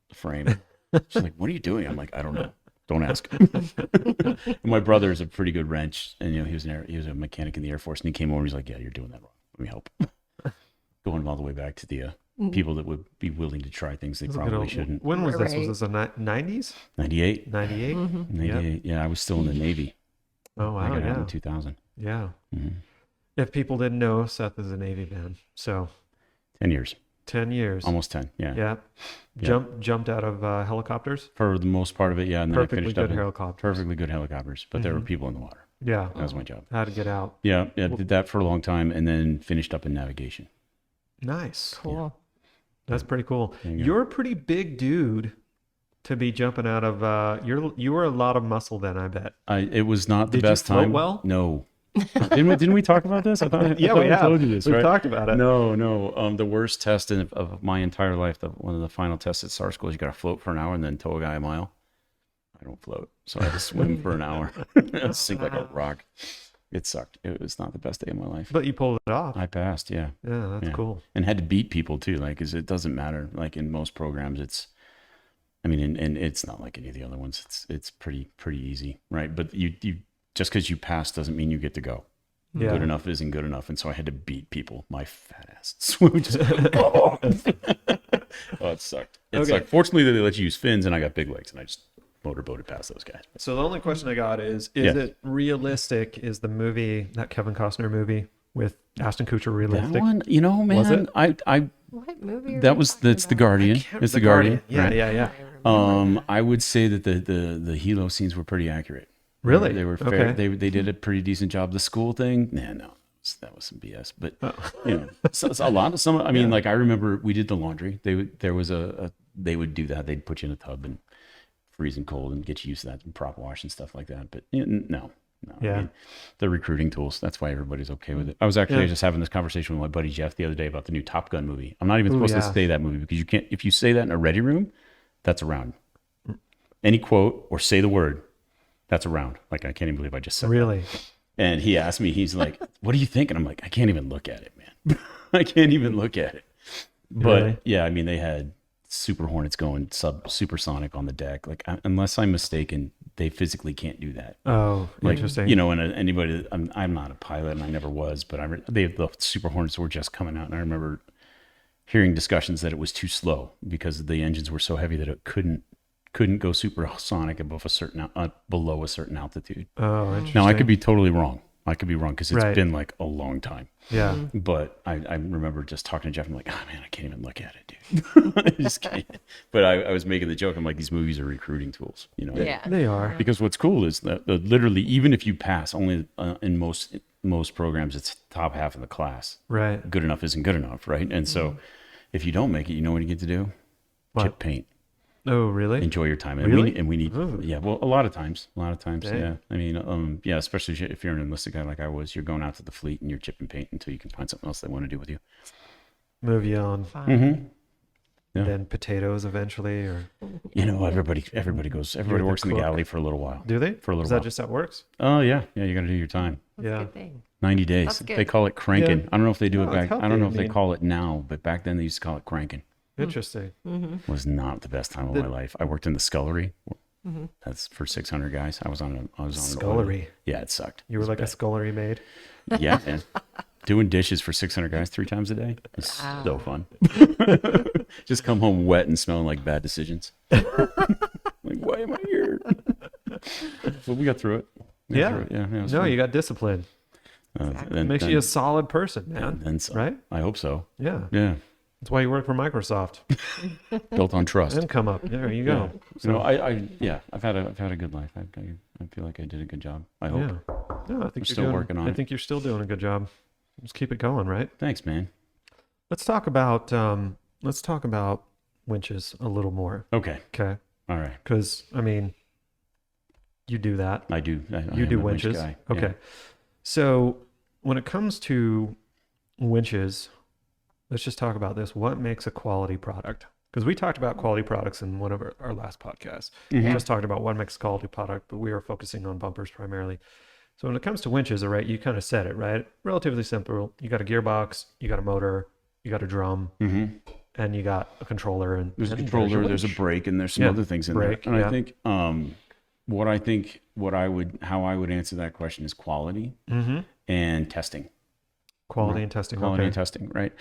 the frame. She's like, "What are you doing?" I'm like, "I don't know. Don't ask." And my brother is a pretty good wrench, and he was a mechanic in the Air Force, and he came over and he's like, "Yeah, you're doing that wrong. Let me help." Going all the way back to the people that would be willing to try things they That's a good probably old- shouldn't. When was this? Right. Was this the 90s? 98. 98? 98. Yeah, I was still in the Navy. Oh, I wow. got out Yeah. in 2000. Yeah. Mhm. If people didn't know, Seth is a Navy man. So 10 years. 10 years. Almost 10. Yeah. Yeah. Yeah. Jumped out of helicopters. For the most part of it, yeah. And then I Perfectly finished good up in helicopters. perfectly good helicopters, but there were people in the water. Yeah. That was my job. How to get out. Yeah, did that for a long time and then finished up in navigation. Nice. Cool. That's pretty cool. There you go. You're a pretty big dude to be jumping out of. You were a lot of muscle then, I bet. It was not the Did you best float time. well? No. Didn't we talk about this? I thought Yeah, I we have. told you this, We've right? talked about it. No. The worst test of my entire life, one of the final tests at SAR school is you got to float for an hour and then tow a guy a mile. I don't float, so I had to swim for an hour. I sink like a rock. It sucked. It was not the best day of my life. But you pulled it off. I passed, yeah. Yeah, that's Yeah. cool. And had to beat people too, like, 'cause it doesn't matter. Like in most programs, and it's not like any of the other ones. It's pretty easy, right? But you just because you pass doesn't mean you get to go. Yeah. Good enough isn't good enough, and so I had to beat people. My fat ass swim just. Oh, it sucked. It sucked. Fortunately, they let you use fins, and I got big legs, and I just motorboated past those guys. So the only question I got is it realistic? Is the movie, that Kevin Costner movie with Ashton Kutcher, realistic? That one, you know, man, Was it? I What movie? that's The Guardian. It's The Guardian. Yeah, right? yeah. I would say that the helo scenes were pretty accurate. Really? They were fair. Okay. They did a pretty decent job. The school thing, no, that was some BS. But you know, so a lot of some. I mean, like I remember we did the laundry. They would do that. They'd put you in a tub and freezing cold and get you used to that and prop wash and stuff like that. But no. Yeah. I mean, the recruiting tools. That's why everybody's okay with it. I was actually just having this conversation with my buddy Jeff the other day about the new Top Gun movie. I'm not even supposed to say that movie because you can't. If you say that in a ready room, that's around. Any quote or say the word, that's around. Like I can't even believe I just said. Really? That. And he asked me, he's like, "What do you think?" And I'm like, "I can't even look at it, man. I can't even look at it." But Really? yeah, I mean, they had Super Hornets going supersonic on the deck. Like unless I'm mistaken, they physically can't do that. Oh, Like, interesting. you know, and anybody, I'm not a pilot and I never was, but the Super Hornets were just coming out, and I remember hearing discussions that it was too slow because the engines were so heavy that it couldn't go supersonic above below a certain altitude. Oh, interesting. Now I could be totally wrong. I could be wrong because it's Right. been like a long time. Yeah. But I remember just talking to Jeff. I'm like, oh man, I can't even look at it, dude. I just can't. But I was making the joke. I'm like, these movies are recruiting tools, you know? Yeah. They are. Because what's cool is that literally, even if you pass, only in most programs, it's top half of the class. Right. Good enough isn't good enough, right? And so, if you don't make it, you know what you get to do? What? Chip paint. Oh, really? Enjoy your time. And Really? we need, Ooh. yeah. Well, a lot of times, Dang. yeah. I mean, yeah. Especially if you're an enlisted guy like I was, you're going out to the fleet and you're chipping paint until you can find something else they want to do with you. Move you on. Fun. Mm-hmm. Yeah. Then potatoes eventually, or You know, everybody works in the cook. galley for a little while. do they? For a little Is that while. just how it works? Oh yeah, you got to do your time. That's Yeah. a good thing. 90 days. That's good. They call it cranking. Yeah. I don't know if they do No, it it's back. I don't know if healthy. I they mean- call it now, but back then they used to call it cranking. Interesting. Was not the best time of my life. I worked in the scullery. That's for 600 guys. I was on Scullery. Yeah, it sucked. You were like a scullery maid. Yeah, man. Doing dishes for 600 guys 3 times a day. It's so fun. Just come home wet and smelling like bad decisions. Like, why am I here? But we got through it. Yeah. No, fun. You got discipline. It makes you a solid person, man. Then some. Right? I hope so. Yeah. Yeah. That's why you work for Microsoft. Built on trust. And ComeUp. There you go. So I've had a good life. I feel like I did a good job. I hope. Yeah. No, I think I'm still working on it. I think you're still doing a good job. Just keep it going, right? Thanks, man. Let's talk about winches a little more. Okay. Okay. All right. Because I mean, you do that. I do. You do winches. Winch guy. Okay. Yeah. So when it comes to winches, let's just talk about this. What makes a quality product? Because we talked about quality products in one of our last podcasts. We just talked about what makes a quality product, but we are focusing on bumpers primarily. So when it comes to winches, all right, you kind of said it, right? Relatively simple. You got a gearbox, you got a motor, you got a drum, and you got a controller. And there's a and controller, there's a brake, and there's some other things in brake, there. And I think how I would answer that question is quality and testing. Quality and testing. Quality and testing, right?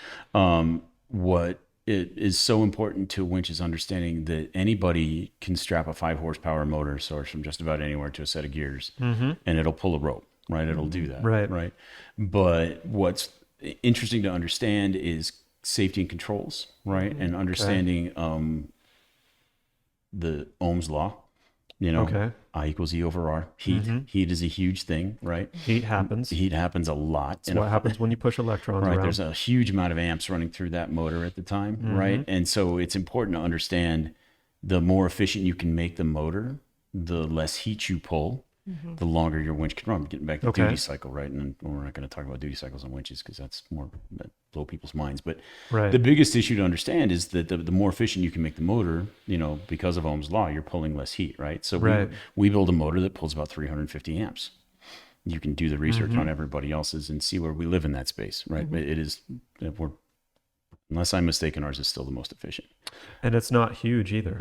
What it is so important to winch is understanding that anybody can strap a 5 horsepower motor source from just about anywhere to a set of gears, and it'll pull a rope, right? It'll do that, right? But what's interesting to understand is safety and controls, right? And understanding the Ohm's law. I equals E over R. Heat is a huge thing, right? Heat happens. Heat happens a lot. That's what happens when you push electrons around. There's a huge amount of amps running through that motor at the time, right? And so it's important to understand the more efficient you can make the motor, the less heat you pull, the longer your winch can run. Getting back to duty cycle, right? And we're not going to talk about duty cycles on winches because that's more that blow people's minds. But the biggest issue to understand is that the more efficient you can make the motor, because of Ohm's law, you're pulling less heat, right? So we build a motor that pulls about 350 amps. You can do the research on everybody else's and see where we live in that space, right? It is, unless I'm mistaken, ours is still the most efficient. And it's not huge either.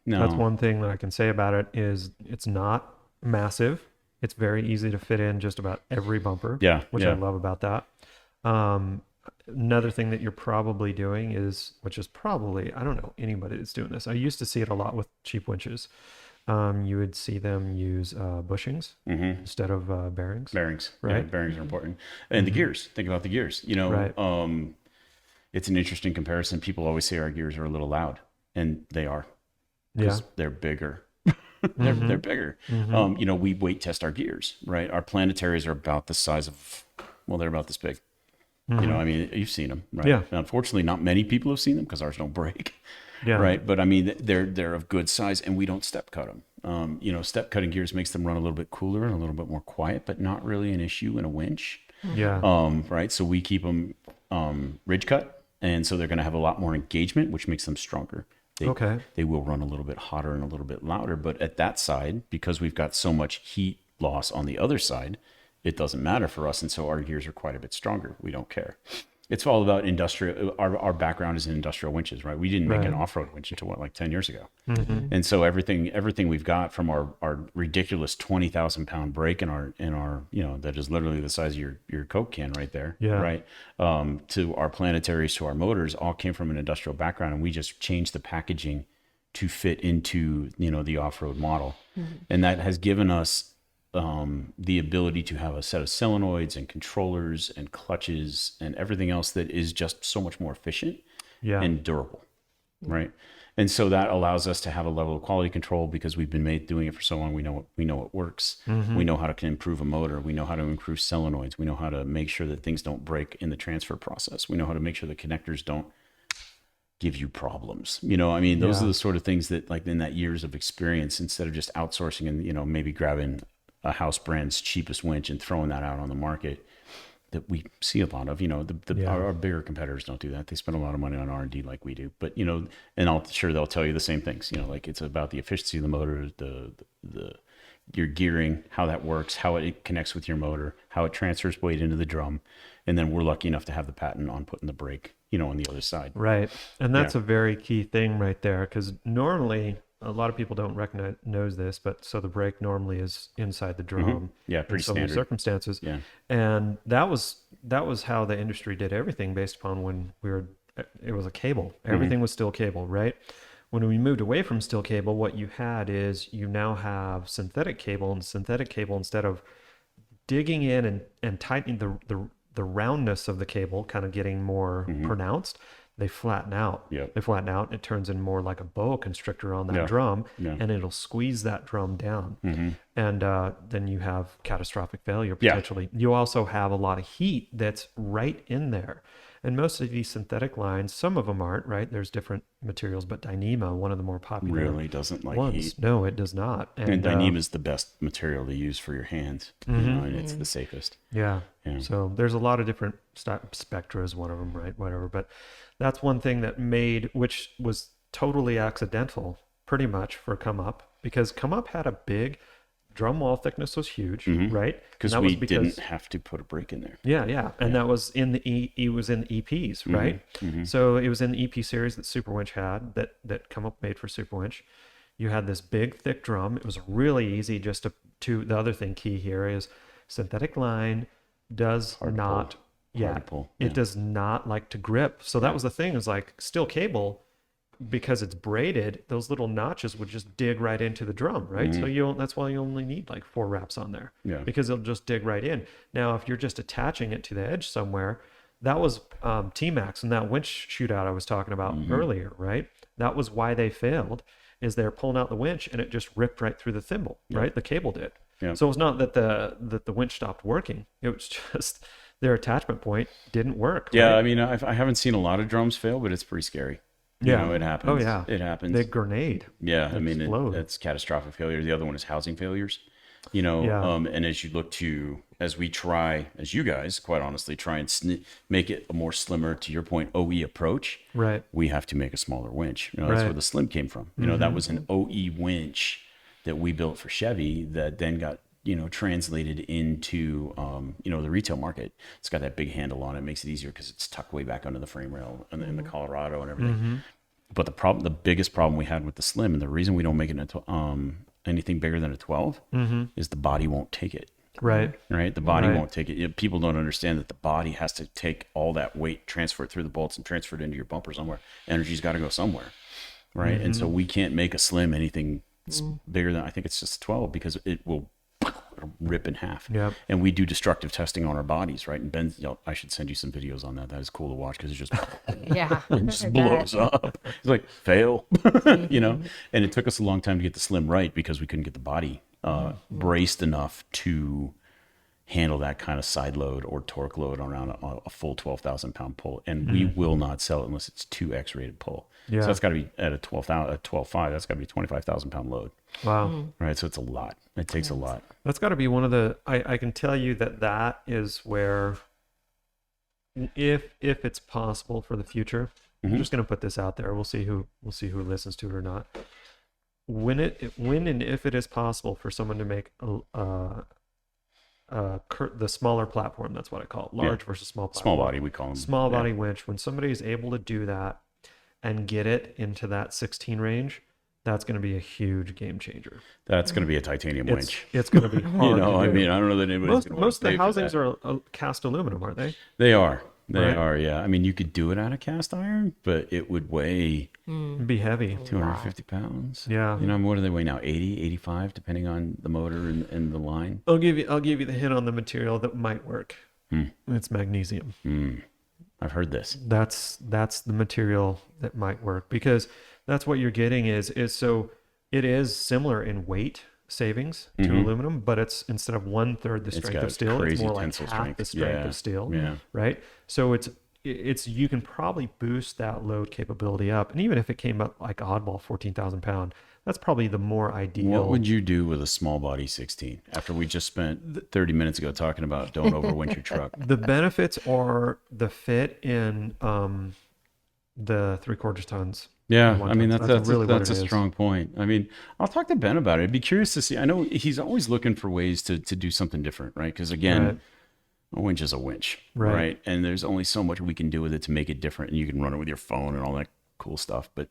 No. That's one thing that I can say about it is it's not massive. It's very easy to fit in just about every bumper, which I love about that. Another thing that you're probably doing which is probably, I don't know anybody that's doing this. I used to see it a lot with cheap winches. You would see them use bushings instead of bearings. Bearings, right? Yeah, bearings are important. And the gears, think about the gears. It's an interesting comparison. People always say our gears are a little loud, and they are because they're bigger. They're bigger. We weight test our gears, right? Our planetaries are about the size of, they're about this big. You've seen them, right? Yeah. Unfortunately, not many people have seen them because ours don't break. Yeah. Right. But they're of good size, and we don't step cut them. Step cutting gears makes them run a little bit cooler and a little bit more quiet, but not really an issue in a winch. Yeah. Right. So we keep them ridge cut, and so they're going to have a lot more engagement, which makes them stronger. They will run a little bit hotter and a little bit louder, but at that side, because we've got so much heat loss on the other side, it doesn't matter for us, and so our gears are quite a bit stronger. We don't care. It's all about industrial. Our background is in industrial winches, right? We didn't make an off-road winch until 10 years ago, and so everything we've got from our ridiculous 20,000 pound brake in our that is literally the size of your Coke can right there, right? To our planetaries, to our motors, all came from an industrial background, and we just changed the packaging to fit into the off-road model, and that has given us the ability to have a set of solenoids and controllers and clutches and everything else that is just so much more efficient and durable, right? And so that allows us to have a level of quality control because we've been doing it for so long. We know it works. We know how to improve a motor. We know how to improve solenoids. We know how to make sure that things don't break in the transfer process. We know how to make sure the connectors don't give you problems. Those are the sort of things that, like, in that years of experience, instead of just outsourcing and maybe grabbing a house brand's cheapest winch and throwing that out on the market, that we see a lot of. Our bigger competitors don't do that. They spend a lot of money on R&D like we do. But and they'll tell you the same things. Like, it's about the efficiency of the motor, your gearing, how that works, how it connects with your motor, how it transfers weight into the drum, and then we're lucky enough to have the patent on putting the brake, on the other side. Right, and that's a very key thing right there, because normally a lot of people don't knows this, but so the brake normally is inside the drum. Yeah, in pretty so many standard. circumstances. Yeah. And that was how the industry did everything based upon when it was a cable. Everything was still cable, right? When we moved away from steel cable, what you had is you now have synthetic cable, and synthetic cable, instead of digging in and tightening the roundness of the cable, kind of getting more pronounced, they flatten out. Yep. They flatten out, and it turns in more like a boa constrictor on that drum, and it'll squeeze that drum down. And then you have catastrophic failure potentially. You also have a lot of heat that's right in there. And most of these synthetic lines, some of them aren't, right? There's different materials, but Dyneema, one of the more popular Really doesn't like ones. heat. No, it does not. And Dyneema is the best material to use for your hands, you know, and it's the safest. Yeah. Yeah. So there's a lot of different Spectra is one of them, right? Whatever. But that's one thing that which was totally accidental, pretty much, for ComeUp, because ComeUp had a big drum wall thickness was huge, right? Because we didn't have to put a brake in there. Yeah. And that was in the it was in the EPs, right? So it was in the EP series that Super Winch had, that ComeUp made for Super Winch. You had this big thick drum. It was really easy just to the other thing key here is synthetic line does not pull. It does not like to grip. So that was the thing, is like steel cable, because it's braided, those little notches would just dig right into the drum, right? So that's why you only need like 4 wraps on there, because it'll just dig right in. Now, if you're just attaching it to the edge somewhere, that was T-Max and that winch shootout I was talking about earlier, right? That was why they failed, is they're pulling out the winch and it just ripped right through the thimble, right? The cable did. So it was not that the winch stopped working. It was just their attachment point didn't work. Yeah, right? I mean, I haven't seen a lot of drums fail, but it's pretty scary. You know, it happens. Oh, yeah. It happens. They grenade. Yeah, I mean, explode. it's catastrophic failure. The other one is housing failures. You know, and as you look to, as we try, as you guys, quite honestly, try and make it a more slimmer, to your point, OE approach, right? We have to make a smaller winch. You know, that's where the Slim came from. You know, that was an OE winch that we built for Chevy that then got, you know, translated into, you know, the retail market. It's got that big handle on it. It makes it easier because it's tucked way back under the frame rail and in the Colorado and everything. But the biggest problem we had with the Slim, and the reason we don't make it into anything bigger than a 12 is the body won't take it. Right. The body won't take it. People don't understand that the body has to take all that weight, transfer it through the bolts, and transfer it into your bumper somewhere. Energy's got to go somewhere, right? And so we can't make a Slim anything bigger than, I think it's just a 12, because it'll rip in half. Yep. And we do destructive testing on our bodies, right? And Ben, I should send you some videos on that. That is cool to watch, because it just it just blows up. It's like, fail, you know. And it took us a long time to get the Slim right, because we couldn't get the body braced enough to handle that kind of side load or torque load around a full 12,000 pound pull. And we will not sell it unless it's 2X rated pull. So that's got to be at a 12.5. That's got to be a 25,000 pound load. Wow. Right. So it's a lot. It takes a lot. That's got to be one of the, I can tell you that is where, if it's possible for the future, I'm just going to put this out there. We'll see who listens to it or not. When and if it is possible for someone to make the smaller platform, that's what I call it, large versus small platform. Small body, we call them. Small body winch. When somebody is able to do that and get it into that 16 range, that's going to be a huge game changer. That's going to be a titanium winch. It's going to be hard. You know, to do. I mean, I don't know that anybody's going to most of the housings are cast aluminum, aren't they? They are. They Right. are, yeah. I mean, you could do it out of cast iron, but it would weigh It'd be heavy. 250 pounds. Yeah. You know, what do they weigh now? 80, 85, depending on the motor and the line. I'll give you the hint on the material that might work. It's magnesium. I've heard this. That's the material that might work, because that's what you're getting is so it is similar in weight savings to aluminum, but it's instead of 1/3 the strength got of steel, it's crazy more like tensile half strength. the strength Yeah. of steel. Yeah. Right. So it's you can probably boost that load capability up, and even if it came up like oddball 14,000 pound, that's probably the more ideal. What would you do with a small body 16 after we just spent 30 minutes ago talking about don't overwinch your truck? The benefits are the fit in the 3/4 tons. Yeah, One I mean, ton. that's really what a it is. strong point. I mean, I'll talk to Ben about it. I'd be curious to see. I know he's always looking for ways to do something different, right? Because again, Right. a winch is a winch, Right. right? And there's only so much we can do with it to make it different. And you can run it with your phone and all that cool stuff. But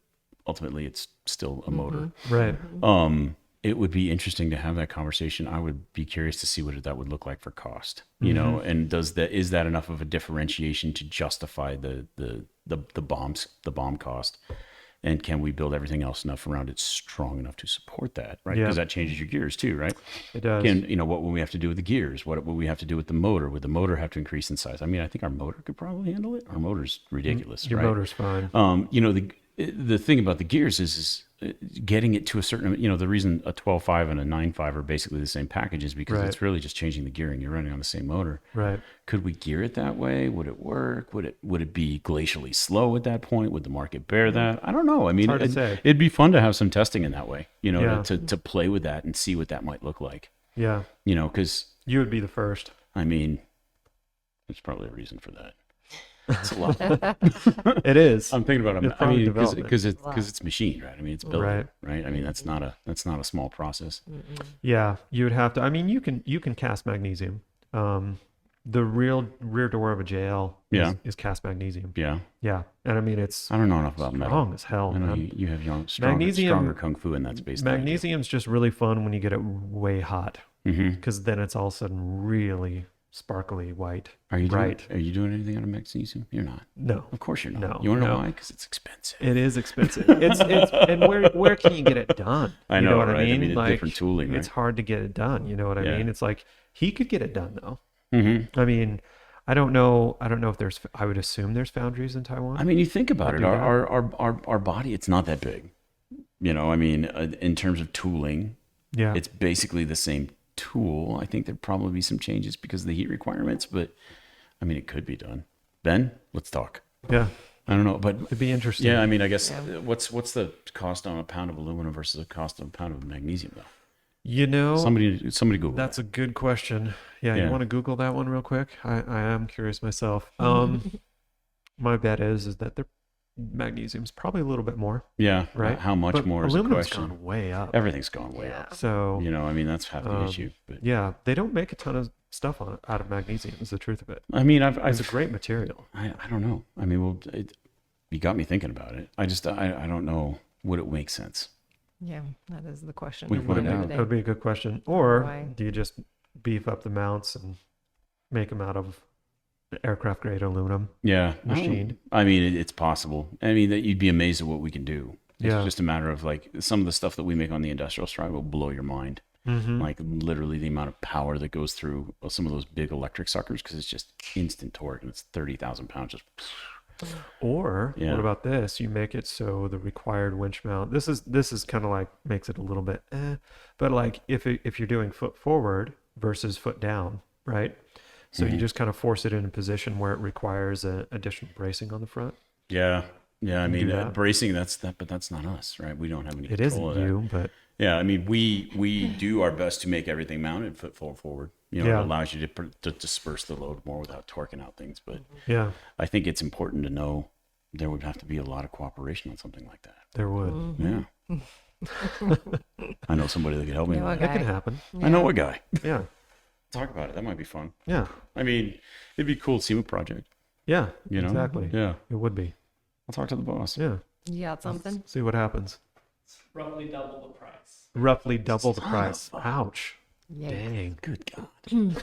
ultimately it's still a motor. Right. It would be interesting to have that conversation. I would be curious to see what that would look like for cost, you know, and is that enough of a differentiation to justify the bomb cost? And can we build everything else enough around it strong enough to support that, right? Yeah. Because that changes your gears too, right? It does. Again, you know, what will we have to do with the gears? What will we have to do with the motor? Would the motor have to increase in size? I mean, I think our motor could probably handle it. Our motor's ridiculous, Your right? motor's fine. You know, the thing about the gears is getting it to a certain, you know, the reason a 12.5 and a 9.5 are basically the same package is because Right. it's really just changing the gearing. You're running on the same motor. Right. Could we gear it that way? Would it work? Would it be glacially slow at that point? Would the market bear that? I don't know. I mean, hard to say. it'd be fun to have some testing in that way, you know, Yeah. to play with that and see what that might look like, Yeah. you know, because, You would be the first. I mean, there's probably a reason for that. It's a lot. It is. I'm thinking about it. It's I mean, product because development. it's machined, right? I mean, it's built, Right. right? I mean, that's not a small process. Yeah, you would have to. I mean, you can cast magnesium. The real rear door of a JL Yeah. is cast magnesium. Yeah, Yeah, and I mean it's I don't know enough about metal. strong as hell. I know Man. you have Magnesium- stronger kung fu in that space. than I do. Magnesium's just really fun when you get it way hot, Mhm. because then it's all of a sudden really sparkly white. Are you Right. doing anything out of magnesium? You're not. No, Of course you're not. No, You want to know no. why? Because it's expensive. it is expensive. It's and where can you get it done? I You know, what right? I mean? it's different tooling, It's right? hard to get it done. You know what I Yeah. mean? It's like he could get it done though. Mm-hmm. I mean, I don't know if there's. I would assume there's foundries in Taiwan. I mean, you think about it. do that. Our body, it's not that big. You know, I mean, in terms of tooling, yeah, it's basically the same tool. I think there'd probably be some changes because of the heat requirements, but I mean, it could be done. Ben, let's talk. yeah. I don't know, but It'd be interesting. yeah, I mean, I guess Yeah. what's the cost on a pound of aluminum versus the cost of a pound of magnesium, though? You know, Somebody Google that's that. a good question. Yeah, Yeah. you want to Google that one real quick? I am curious myself. My bet is that the magnesium's probably a little bit more, Yeah, right? How much But more is the aluminum's question? gone way up. Everything's gone way Yeah. up. So You know, I mean, that's half the Um, issue. But yeah, they don't make a ton of stuff out of magnesium. Is the truth of it. I mean, It's a great material. I don't know. I mean, well, you got me thinking about it. I don't know. Would it make sense? Yeah, that is the question. We of find the out. day. That would be a good question. Or Why? do you just beef up the mounts and make them out of aircraft grade aluminum? Yeah, Machined. I mean, it's possible. I mean, that you'd be amazed at what we can do. It's Yeah. just a matter of like some of the stuff that we make on the industrial side will blow your mind. Mm-hmm. Like literally the amount of power that goes through some of those big electric suckers because it's just instant torque and it's 30,000 pounds. Just Or Yeah. what about this? You make it so the required winch mount. This is kind of like makes it a little bit, but like if you're doing foot forward versus foot down, right? So you just kind of force it in a position where it requires additional bracing on the front. yeah. I mean, do that. bracing. But that's not us, right? We don't have any. It control of isn't that. you, but Yeah, I mean, we do our best to make everything mounted foot forward. You know, Yeah. it allows you to disperse the load more without torquing out things. But yeah, I think it's important to know there would have to be a lot of cooperation on something like that. there would. Yeah. I know somebody that could help me. Know with a that. It can guy. happen. I know a guy. Yeah, Talk about it. That might be fun. yeah, I mean, it'd be cool to see a project. yeah. You know? Exactly. Yeah. It would be. I'll talk to the boss. Yeah. You got something? See what happens. Roughly double the price. Roughly double the price. Ouch. Yeah. Dang. Good God.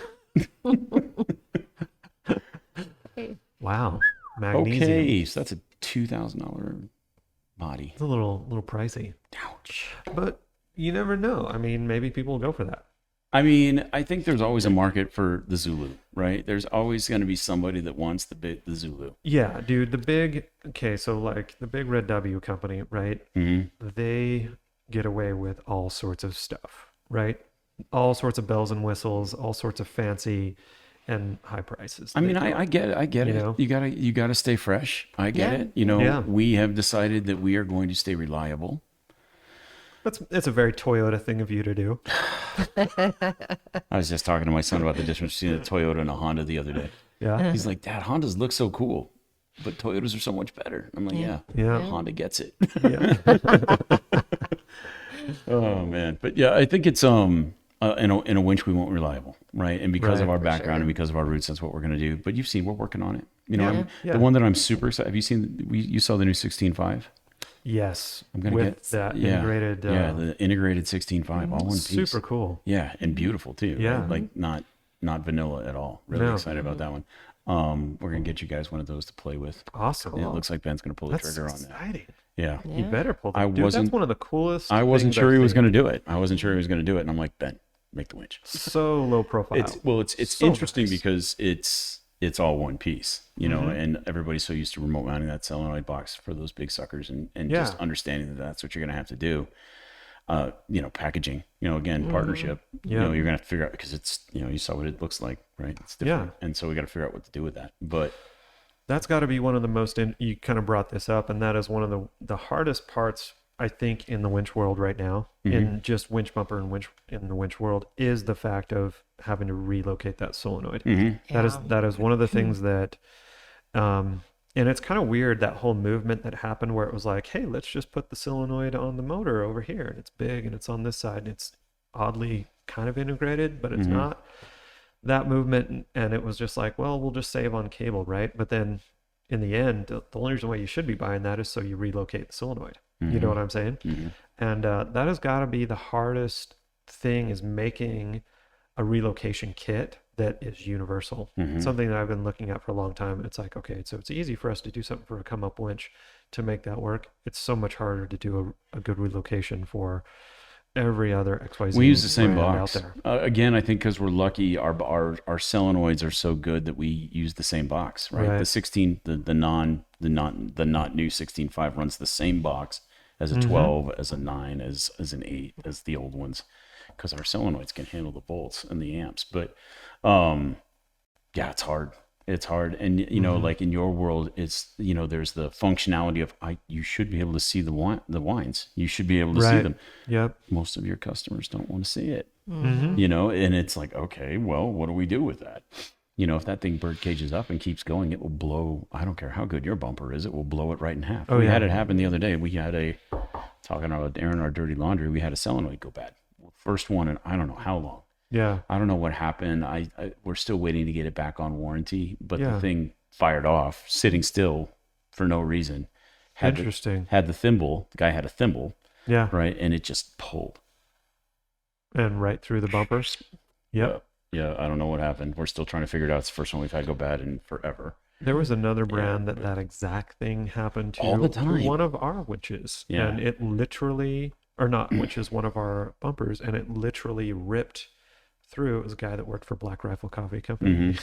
Wow. Magnesium. Okay, so that's a $2,000 body. It's a little pricey, Ouch. but you never know. I mean, maybe people will go for that. I mean, I think there's always a market for the Zulu, right? There's always going to be somebody that wants the Zulu. Yeah, dude. So like the big Red W company, right? Mm-hmm. They get away with all sorts of stuff, right? All sorts of bells and whistles, all sorts of fancy and high prices. I mean, I get it. I get You it. know? You gotta stay fresh. I get Yeah. it. You know, Yeah. we have decided that we are going to stay reliable. It's a very Toyota thing of you to do. I was just talking to my son about the difference between a Toyota and a Honda the other day. Yeah. He's like, Dad, Hondas look so cool, but Toyotas are so much better. I'm like, yeah, Yeah. Honda gets it. Yeah. Oh man, but yeah, I think it's in a winch we won't reliable, right? And because of Right. our For background sure. and because of our roots, that's what we're gonna do. But you've seen we're working on it. You know, Yeah. Yeah. the one that I'm super excited. Have you seen? You saw the new 16.5? Yes, I'm gonna with get that yeah, integrated. yeah, the integrated 16.5 all one piece. Super cool. Yeah, and beautiful too. Yeah. Right? Like not vanilla at all. Really No. excited about that one. We're gonna get you guys one of those to play with. Awesome. Yeah, it looks like Ben's gonna pull the That's trigger on that. exciting. Yeah. You Yeah. better pull that. I Dude, wasn't- that's one of the coolest. I wasn't things sure I've he was seen. gonna do it. I wasn't sure he was gonna do it, and I'm like, Ben, make the winch. So low profile. It's So interesting nice. because it's all one piece, you know, Mm-hmm. and everybody's so used to remote mounting that solenoid box for those big suckers, and Yeah. just understanding that that's what you're gonna have to do. You know, packaging, you know, again, partnership, you Yeah. know, you're gonna have to figure out, because it's, you know, you saw what it looks like, right? It's different. And so we got to figure out what to do with that. But That's got to be one of the most. You kind of brought this up, and that is one of the hardest parts, I think, in the winch world right now, in just winch bumper and winch in the winch world, is the fact of having to relocate that solenoid. That is one of the things that, and it's kind of weird, that whole movement that happened where it was like, hey, let's just put the solenoid on the motor over here, and it's big and it's on this side, and it's oddly kind of integrated, but it's not. That movement, and it was just like, well, we'll just save on cable, right? But then in the end, the only reason why you should be buying that is so you relocate the solenoid. You know what I'm saying? And that has got to be the hardest thing, is making a relocation kit that is universal. It's something that I've been looking at for a long time. It's like, okay, so it's easy for us to do something for a ComeUp winch to make that work. It's so much harder to do a good relocation for every other XYZ. we use the same brand box. out there. Again, I think because we're lucky, our solenoids are so good that we use the same box, right? Right. The 16, the not new 16.5 runs the same box as a 12, as a 9, as an 8, as the old ones, because our solenoids can handle the volts and the amps. But yeah, it's hard. It's hard. And you know, like in your world, it's, you know, there's the functionality of you should be able to see the wines. You should be able to see them. Yep. Most of your customers don't want to see it. You know, and it's like, okay, well, what do we do with that? You know, if that thing bird cages up and keeps going, it will blow. I don't care how good your bumper is, it will blow it right in half. We had it happen the other day. We had talking about airing our dirty laundry, we had a solenoid go bad. First one in I don't know how long. Yeah. I don't know what happened. We're still waiting to get it back on warranty, but Yeah. the thing fired off, sitting still for no reason. Interesting. Had the thimble. The guy had a thimble, Yeah. right? And it just pulled. And right through the bumpers. Yep. Yeah, I don't know what happened. We're still trying to figure it out. It's the first one we've had go bad in forever. There was another brand that exact thing happened to, All the to time. one of our winches. Yeah. And it literally, or not winches, one of our bumpers, and it literally ripped through. It was a guy that worked for Black Rifle Coffee Company.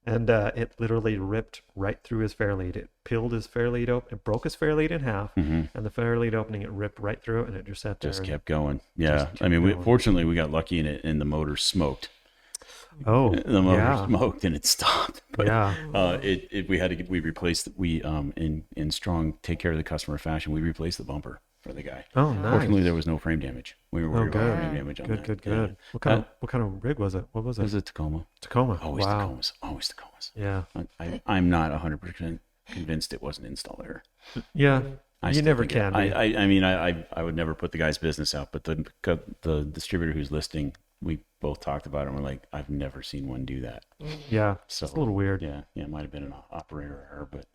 And it literally ripped right through his fairlead. It peeled his fairlead open. It broke his fairlead in half. And the fairlead opening, it ripped right through it, and it just sat there. Just and- kept going. Yeah. kept I mean, going. fortunately, we got lucky in it, and the motor smoked. Oh, The motor yeah. smoked, and it stopped. But Yeah. we replaced, in strong take care of the customer fashion, we replaced the bumper for the guy. Oh, nice. Fortunately, there was no frame damage. We were worried good. about frame damage on that. Good. Yeah. What kind of rig was it? What was It it? was a Tacoma. Tacoma. Always Wow. Tacomas. Always Tacomas. Yeah. I'm not 100% convinced it was an install error. Yeah. I You still never think can. be. I mean, I would never put the guy's business out, but the distributor who's listing, we both talked about it, and we're like, I've never seen one do that. Yeah. So It's a little weird. Yeah, it might have been an operator error, but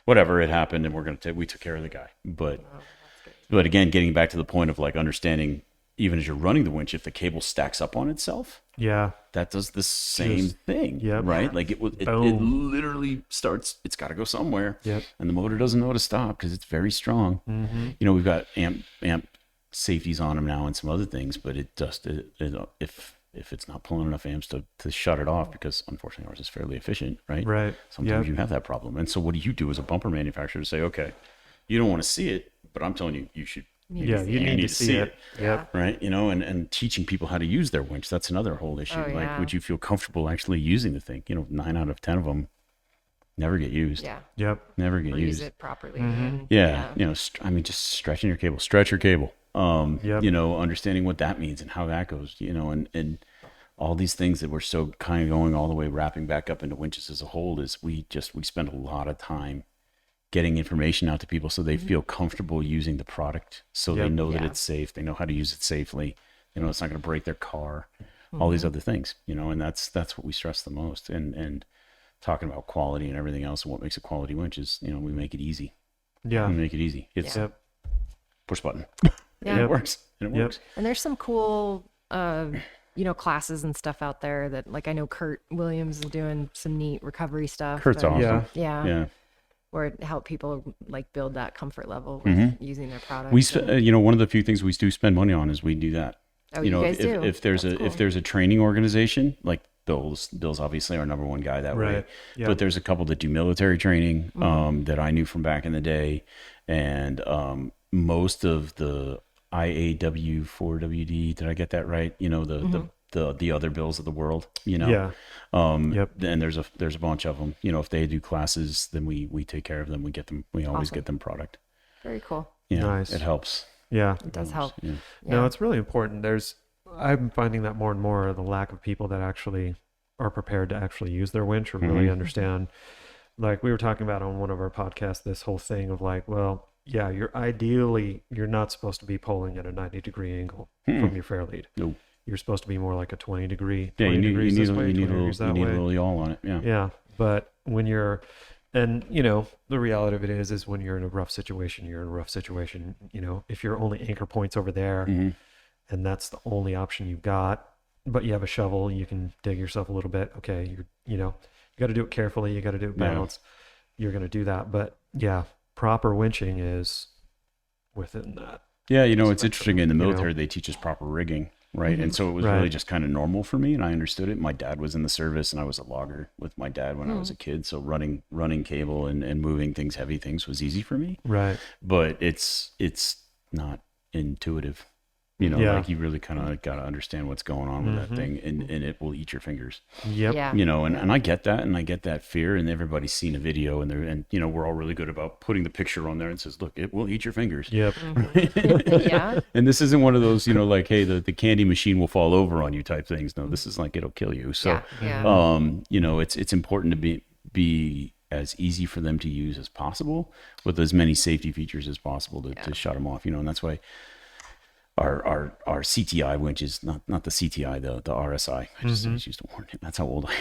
whatever, it happened, and we took care of the guy. But again, getting back to the point of like understanding, even as you're running the winch, if the cable stacks up on itself, Yeah. that does the same thing, yep. right? Like it Boom. literally starts. It's got to go somewhere, Yep. and the motor doesn't know to stop because it's very strong. You know, we've got amp safeties on them now and some other things, but if it's not pulling enough amps to shut it off, because unfortunately ours is fairly efficient, right? Right. Sometimes Yep. you have that problem, and so what do you do as a bumper manufacturer to say, okay, you don't want to see it, but I'm telling you, you should. Yeah. You need to see it. Yep. Right, you know, and teaching people how to use their winch, that's another whole issue. Oh, Like, yeah. would you feel comfortable actually using the thing? You know, 9 out of 10 of them never get used. Yeah. Yep. Never get Or use used. it properly. Yeah, you know, I mean, just stretching your cable, stretch your cable. Yep. You know, understanding what that means and how that goes. You know, and all these things that we're so kind of going all the way wrapping back up into winches as a whole is we spend a lot of time getting information out to people so they feel comfortable using the product, so they Yep. know that Yeah. it's safe, they know how to use it safely, they know it's not going to break their car, all these other things, you know, and that's what we stress the most. And talking about quality and everything else, and what makes a quality winch is, you know, we make it easy. Yeah. and make it easy. It's Yep. push button. Yeah. And it works. And it Yep. works. And there's some cool, classes and stuff out there that, like, I know Kurt Williams is doing some neat recovery stuff. Kurt's or- awesome. Yeah. Yeah. Yeah. Where it help people like build that comfort level with using their product. We, one of the few things we do spend money on is we do that. Oh, you guys do? If there's That's if cool. there's a training organization like Bill's obviously our number one guy that way. Right. Yeah. But there's a couple that do military training that I knew from back in the day, and most of the IAW 4WD. Did I get that right? The other Bills of the world. Yeah. Yep. And there's a bunch of them. If they do classes, then we take care of them. We get them. We always Awesome. get them product. Very cool. Yeah, Nice. It helps. Yeah. It does help. Yeah. No, Yeah. it's really important. I'm finding that more and more, the lack of people that actually are prepared to actually use their winch or really understand. Like we were talking about on one of our podcasts, this whole thing of like, well, yeah, you're not supposed to be pulling at a 90-degree angle from your fair lead. Nope. You're supposed to be more like a 20 degree. Yeah, 20 you need degrees this way, 20 a degrees that way. little yaw on it. Yeah. Yeah, but when you're, and the reality of it is when you're in a rough situation, you're in a rough situation. If your only anchor point's over there, and that's the only option you've got, but you have a shovel, you can dig yourself a little bit. Okay, you got to do it carefully. You got to do it balanced. You're going to do that, but yeah, proper winching is within that. Yeah, it's interesting. In the military, they teach us proper rigging, right? And so it was Right. really just kind of normal for me, and I understood it. My dad was in the service, and I was a logger with my dad when I was a kid. So running cable and moving heavy things was easy for me. Right. But it's not intuitive. Yeah. Like you really kind of got to understand what's going on with that thing, and it will eat your fingers. Yep. Yeah. And I get that, and I get that fear, and everybody's seen a video, and we're all really good about putting the picture on there and says, look, it will eat your fingers. Yep. Yeah. And this isn't one of those, like, hey, the candy machine will fall over on you type things. No, this is like, it'll kill you. So, Yeah. it's important to be as easy for them to use as possible with as many safety features as possible to shut them off, and that's why our CTI winches, not the CTI, the RSI. I just always used to warn it. That's how old I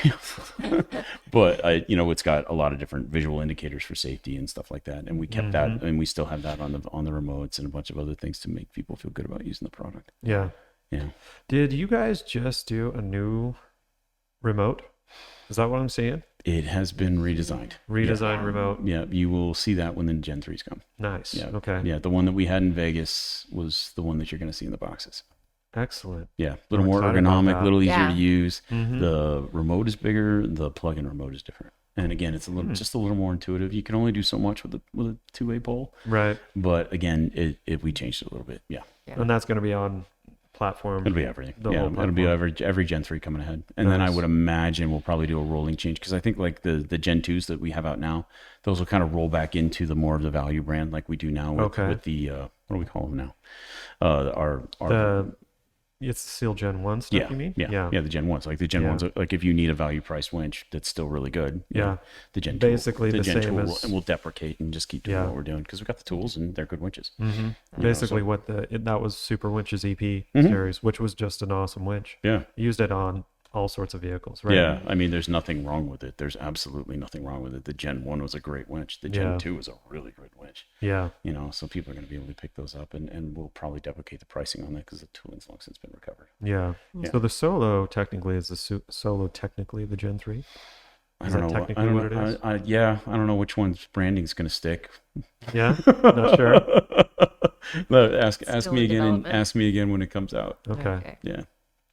am. But it's got a lot of different visual indicators for safety and stuff like that. And we kept that, and we still have that on the remotes and a bunch of other things to make people feel good about using the product. Yeah. Yeah. Did you guys just do a new remote? Is that what I'm seeing? It has been redesigned. Redesigned remote. Yeah, you will see that when the Gen 3s come. Nice. Yeah. Okay. Yeah, the one that we had in Vegas was the one that you're going to see in the boxes. Excellent. Yeah, a little I'm more excited about ergonomic, that. a little easier Yeah. to use. Mhm. The remote is bigger. The plug-in remote is different. And again, it's just a little more intuitive. You can only do so much with a two-way pole. Right. But again, we changed it a little bit. Yeah, Yeah. And that's going to be on platform. it'll be everything. The Yeah, whole it'll be platform. every Gen 3 coming ahead. And then I Nice. would imagine we'll probably do a rolling change because I think like the Gen 2s that we have out now, those will kind of roll back into the more of the value brand like we do now with the what do we call them now? It's the Seal Gen 1 stuff, yeah, you mean? yeah, the Gen 1s. Like the Gen Yeah. 1s, like if you need a value price winch that's still really good, Yeah. the Gen 2 Basically the Gen same 2 as- we'll deprecate and just keep doing Yeah. what we're doing because we've got the tools and they're good winches. Mm-hmm. know, Basically, so- that was Super Winch's EP Mhm. series, which was just an awesome winch. Yeah. Used it on all sorts of vehicles, right? Yeah, I mean, there's nothing wrong with it. There's absolutely nothing wrong with it. The Gen 1 was a great winch. The Gen Yeah. 2 was a really good winch. Yeah. So people are going to be able to pick those up, and we'll probably deprecate the pricing on that because the tooling's long since been recovered. Yeah. Yeah. So the Solo technically is the Gen 3. I Is don't that know. technically I don't what know. it is? I don't know which one's branding's going to stick. Yeah. Not sure. No, ask Still me in again and development. ask me again when it comes out. Okay. Yeah.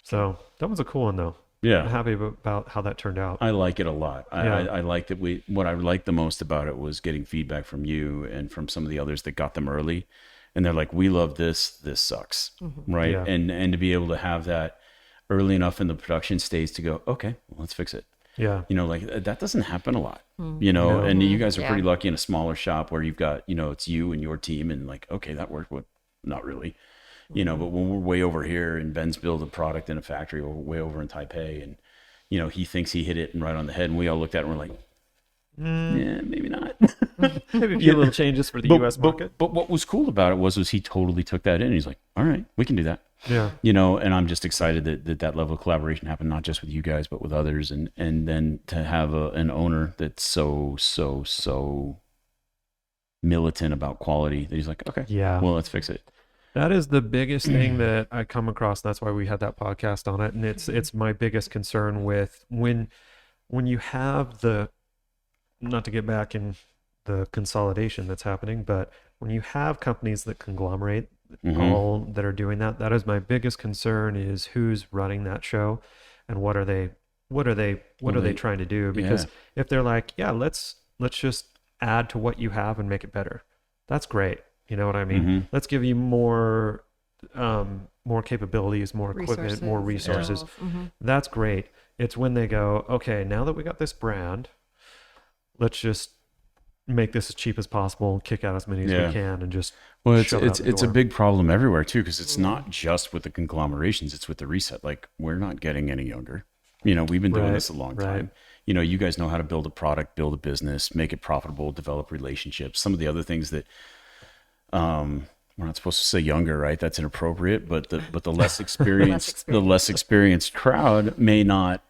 So that was a cool one though. I'm Yeah. happy about how that turned out. I like it a lot. Yeah. I like that what I liked the most about it was getting feedback from you and from some of the others that got them early. And they're like, we love this. This sucks. Right. Yeah. And to be able to have that early enough in the production stage to go, okay, well, let's fix it. Yeah. Like that doesn't happen a lot, No. and you guys are Yeah. pretty lucky in a smaller shop where you've got, it's you and your team and like, okay, that worked. What? Not really, but when we're way over here and Ben's build a product in a factory or way over in Taipei and, he thinks he hit it and right on the head. And we all looked at it and we're like, yeah, maybe not. Maybe a few little changes for the U.S. market. But what was cool about it was he totally took that in. He's like, all right, we can do that. Yeah. And I'm just excited that level of collaboration happened, not just with you guys, but with others. And then to have an owner that's so militant about quality that he's like, okay, Yeah. well, let's fix it. That is the biggest thing that I come across. That's why we had that podcast on it. And it's my biggest concern with when you have not to get back in the consolidation that's happening, but when you have companies that conglomerate all that are doing that is my biggest concern, is who's running that show and what are they trying to do? Because if they're like, yeah, let's just add to what you have and make it better, that's great. You know what I mean? Let's give you more capabilities, more equipment, more resources. That's great. It's when they go, okay, now that we got this brand, let's just make this as cheap as possible, kick out as many as we can, and just shove it out the it's a door. big problem everywhere too, because it's not just with the conglomerations, it's with the reset. Like, we're not getting any younger. We've been doing this a long time. You guys know how to build a product, build a business, make it profitable, develop relationships. Some of the other things that we're not supposed to say younger, right? That's inappropriate, but the less experienced the less experienced crowd may not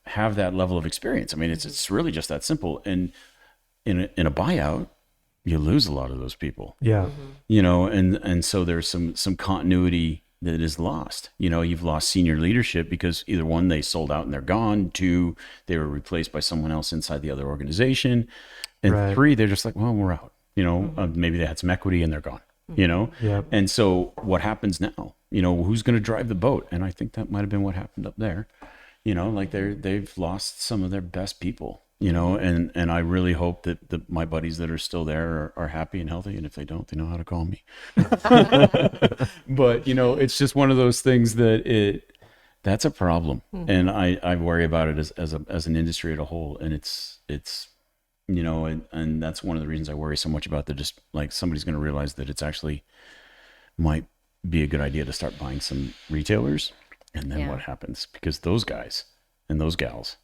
have that level of experience. I mean, it's really just that simple. And in a buyout, you lose a lot of those people. Yeah. And so there's some continuity that is lost. You've lost senior leadership because either one, they sold out and they're gone; two, they were replaced by someone else inside the other organization, and three, they're just like, well, we're out. Maybe they had some equity and they're gone. And so what happens now? Who's going to drive the boat? And I think that might have been what happened up there. Like they've lost some of their best people. And I really hope that my buddies that are still there are happy and healthy. And if they don't, they know how to call me. But, it's just one of those things that's a problem. And I worry about it as an industry as a whole. And it's and that's one of the reasons I worry so much about just like somebody's going to realize that it's actually might be a good idea to start buying some retailers. And then what happens? Because those guys and those gals,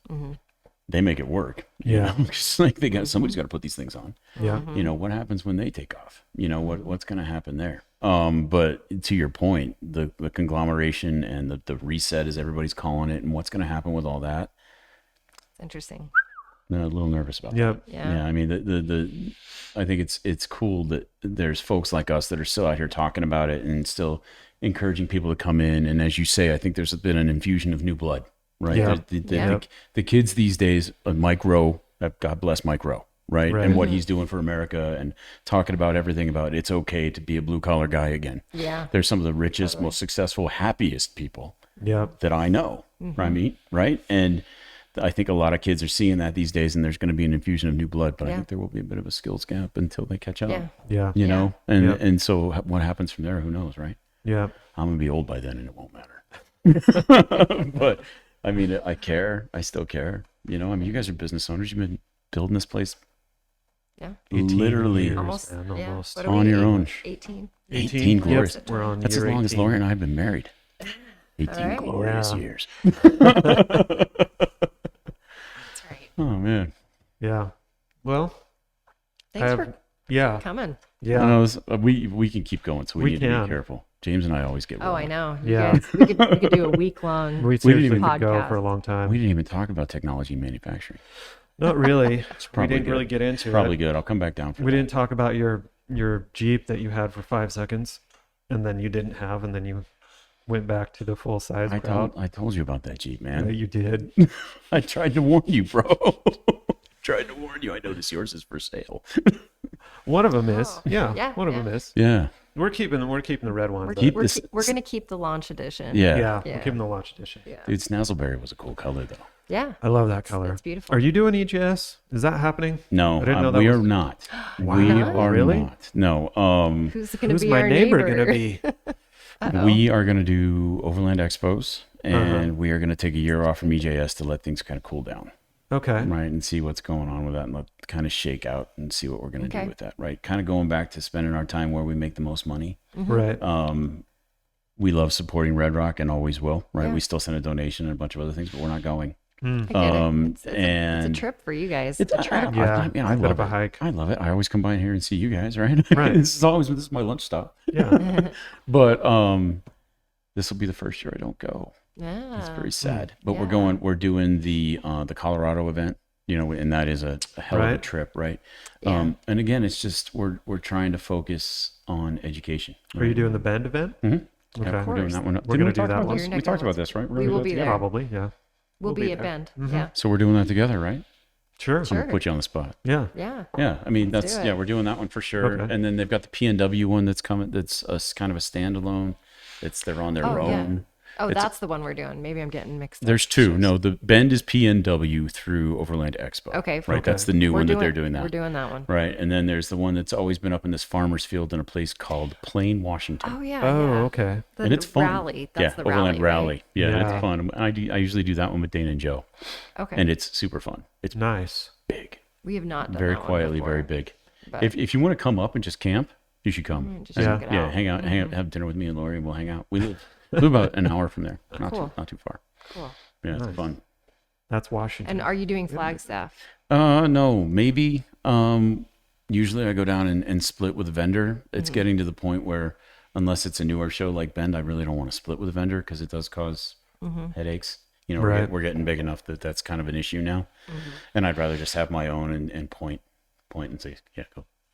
they make it work. It's like somebody's got to put these things on. What happens when they take off? What's going to happen there? But to your point, the conglomeration and the reset, as everybody's calling it, and what's going to happen with all that? It's interesting. I'm a little nervous about that. Yeah. I mean, I think it's cool that there's folks like us that are still out here talking about it and still encouraging people to come in. And as you say, I think there's been an infusion of new blood, right? The kids these days, Mike Rowe, God bless Mike Rowe, right? And what he's doing for America and talking about everything about it's okay to be a blue collar guy again. Yeah. They're some of the richest, most successful, happiest people that I know. I mean, right? And I think a lot of kids are seeing that these days, and there's going to be an infusion of new blood, but I think there will be a bit of a skills gap until they catch up. And so what happens from there, who knows, right? I'm going to be old by then and it won't matter. But I mean, I care. I still care. I mean, you guys are business owners. You've been building this place literally almost on your own. 18 glorious. Yep, we're on That's year as long 18. as Lori and I have been married. 18 right. glorious years. That's right. Oh man. Yeah. Well, Thanks for coming. Yeah. We can keep going, so we need to be careful. James and I always get I know. Yeah. Guys, we could do a week-long We seriously podcast. could go for a long time. We didn't even talk about technology and manufacturing. Not really. We probably didn't really get into it. Probably good. I'll come back down for We that. didn't talk about your Jeep that you had for 5 seconds and then you didn't have, and then you went back to the full size crowd. I told you about that Jeep, man. Yeah, you did. I tried to warn you, bro. Tried to warn you. I noticed yours is for sale. One of them is. Oh, Yeah. One of them is. Yeah. We're keeping the red one. We're, but- we're going to keep the launch edition. Yeah. We're keeping the launch edition. Yeah. Dude, Snazzleberry was a cool color, though. Yeah. I love that color. It's beautiful. Are you doing EJS? Is that happening? No, I didn't know that we was- are not. Wow. We are Really? not. No. Who's going to Who's be my our neighbor gonna be? We are going to do Overland Expos, and we are going to take a year off from EJS to let things kind of cool down. Okay. Right, and see what's going on with that, and let kind of shake out and see what we're going to Okay. do with that. Right, kind of going back to spending our time where we make the most money. Right. We love supporting Red Rock and always will. Right, Yeah. we still send a donation and a bunch of other things, but we're not going. I get it. It's and a trip for you guys. It's a trip. Yeah, I bit love of a it. hike. I love it. I always come by here and see you guys. Right. Right. This is my lunch stop. Yeah. But this will be the first year I don't go. Yeah. It's very sad. But Yeah. we're doing the Colorado event and that is a hell of a Right. trip, right? Yeah. And again, it's just we're trying to focus on education. Are you doing the Bend event? Mhm. Okay. Yeah, we're doing course. that one. We're Didn't gonna we do talk that about one. this? Your We neck talked of about the this, right? We will be there. Probably, yeah. We'll be be at there. Bend. Mm-hmm. Yeah. So we're doing that together, right? Sure. I'm gonna Sure. put you on the spot. Yeah. Yeah. Yeah, I mean Let's do it. we're doing that one for sure. Okay. And then they've got the PNW one that's coming. That's kind of a standalone. They're on their Oh, yeah. own. Oh, It's- that's the one we're doing. Maybe I'm getting mixed up. There's two. No, the Bend is PNW through Overland Expo. Okay, right. fine. That's the new We're one that they're doing that. We're doing that one. Right, and then there's the one that's always been up in this farmer's field in a place called Plain, Washington. Oh, yeah. Oh, yeah. okay. The And it's fun. rally. That's yeah, the Overland rally. Rally. Yeah, Yeah. it's fun. I usually do that one with Dana and Joe, Right? Okay. and it's super fun. It's Nice. big, we have not done very that one quietly, very before, big. but If you want to come up and just camp, you should come. just Yeah. check it Yeah, out. hang out, have dinner with me and Lori, and we'll hang out. We live about an hour from there, Cool. not too far. Cool. Yeah, Nice. it's fun. That's Washington. And are you doing Flagstaff? No, maybe. Usually I go down and split with a vendor. It's Mm-hmm. getting to the point where, unless it's a newer show like Bend, I really don't want to split with a vendor because it does cause Mm-hmm. headaches. Right. We're getting big enough that that's kind of an issue now, and I'd rather just have my own and point and say, yeah,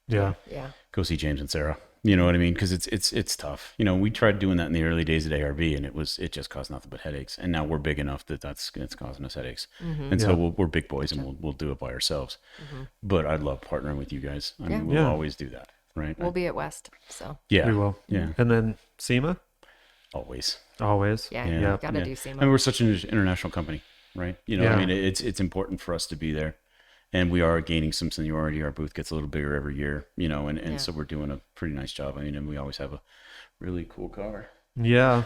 yeah. Yeah. go see James and Sarah. You know what I mean? Because it's tough. We tried doing that in the early days at ARB, and it just caused nothing but headaches. And now we're big enough that it's causing us headaches. And so Yeah. we're big boys, and we'll do it by ourselves. But I'd love partnering with you guys. I Yeah. mean, we'll Yeah. always do that, right? We'll be at West. So Yeah, We will. Yeah, And then SEMA? always. Always. yeah, Yeah, you gotta yeah. do I SEMA. mean, we're such an international company, right? I Yeah. mean, it's important for us to be there. And we are gaining some seniority. Our booth gets a little bigger every year, and Yeah. so we're doing a pretty nice job. I mean, and we always have a really cool car. Yeah.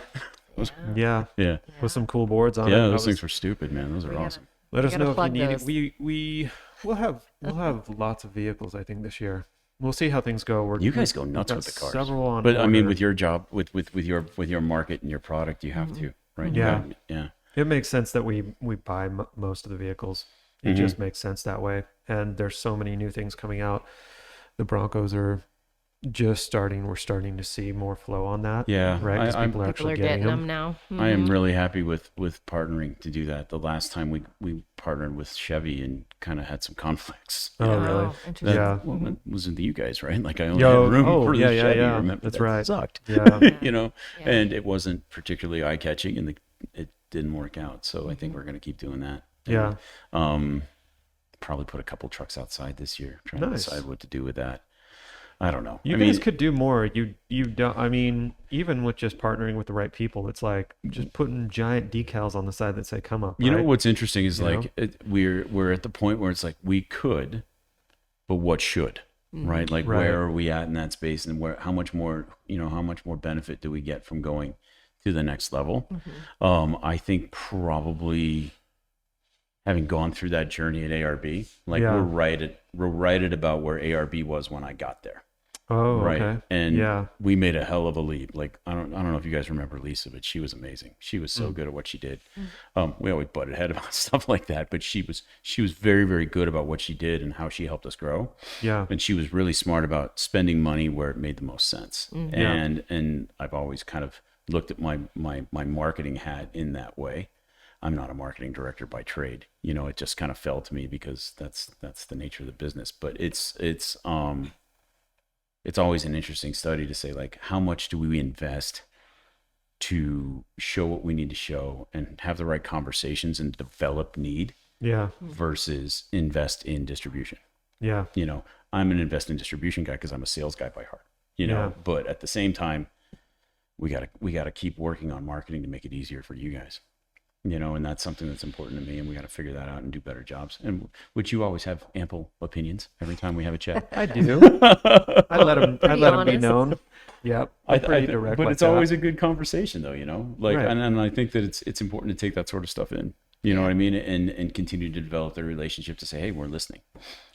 Yeah. Yeah. With some cool boards on it. Yeah, I those was- things were stupid, man. Those are We gotta- awesome. Let We us gotta know if you plug need those. it. We'll have lots of vehicles, I think, this year. We'll see how things go. You guys go we've nuts got with the cars. Several on But I mean, order. with your job, with your market and your product, you have to, right? You Yeah. gotta- yeah. It makes sense that we buy most of the vehicles. It just makes sense that way. And there's so many new things coming out. The Broncos are just starting. We're starting to see more flow on that. Yeah, Right. Because I'm- people are People actually are getting them. now. I am really happy with partnering to do that. The last time we partnered with Chevy and kind of had some conflicts. Oh, really? Interesting. That, Yeah. Well, that wasn't you guys, right? Like I only Yo, had room oh, for the yeah, Chevy. yeah. Remember, That's that right. Sucked. Yeah. Yeah. And it wasn't particularly eye catching, and it didn't work out. So I think we're going to keep doing that. Yeah. Probably put a couple trucks outside this year. Trying Nice. to decide what to do with that. I don't know. You I guys mean, could do more. You don't. I mean, even with just partnering with the right people, it's like just putting giant decals on the side that say "Come Up." you know right? what's interesting is You like we're at the point where it's like we could, but what should, right? Like Right. where are we at in that space, and how much more benefit do we get from going to the next level? I think probably having gone through that journey at ARB, like Yeah. we're right at about where ARB was when I got there. Oh, Right. okay. And Yeah. we made a hell of a leap. Like I don't know if you guys remember Lisa, but she was amazing. She was so good at what she did. We always butted head about stuff like that, but she was very, very good about what she did and how she helped us grow. Yeah. And she was really smart about spending money where it made the most sense. And I've always kind of looked at my marketing hat in that way. I'm not a marketing director by trade. It just kind of fell to me because that's the nature of the business. But it's always an interesting study to say, like, how much do we invest to show what we need to show and have the right conversations and develop need Yeah. versus invest in distribution. Yeah. I'm an invest in distribution guy because I'm a sales guy by heart, Yeah. but at the same time, we gotta keep working on marketing to make it easier for you guys. And that's something that's important to me, and we got to figure that out and do better jobs. And which you always have ample opinions every time we have a chat. I do. I let them. I let them be honest. known. Yep. I'm pretty direct. but like it's that. always a good conversation, though. Like, Right. and I think that it's important to take that sort of stuff in. You know what I mean? And continue to develop the relationship to say, hey, we're listening.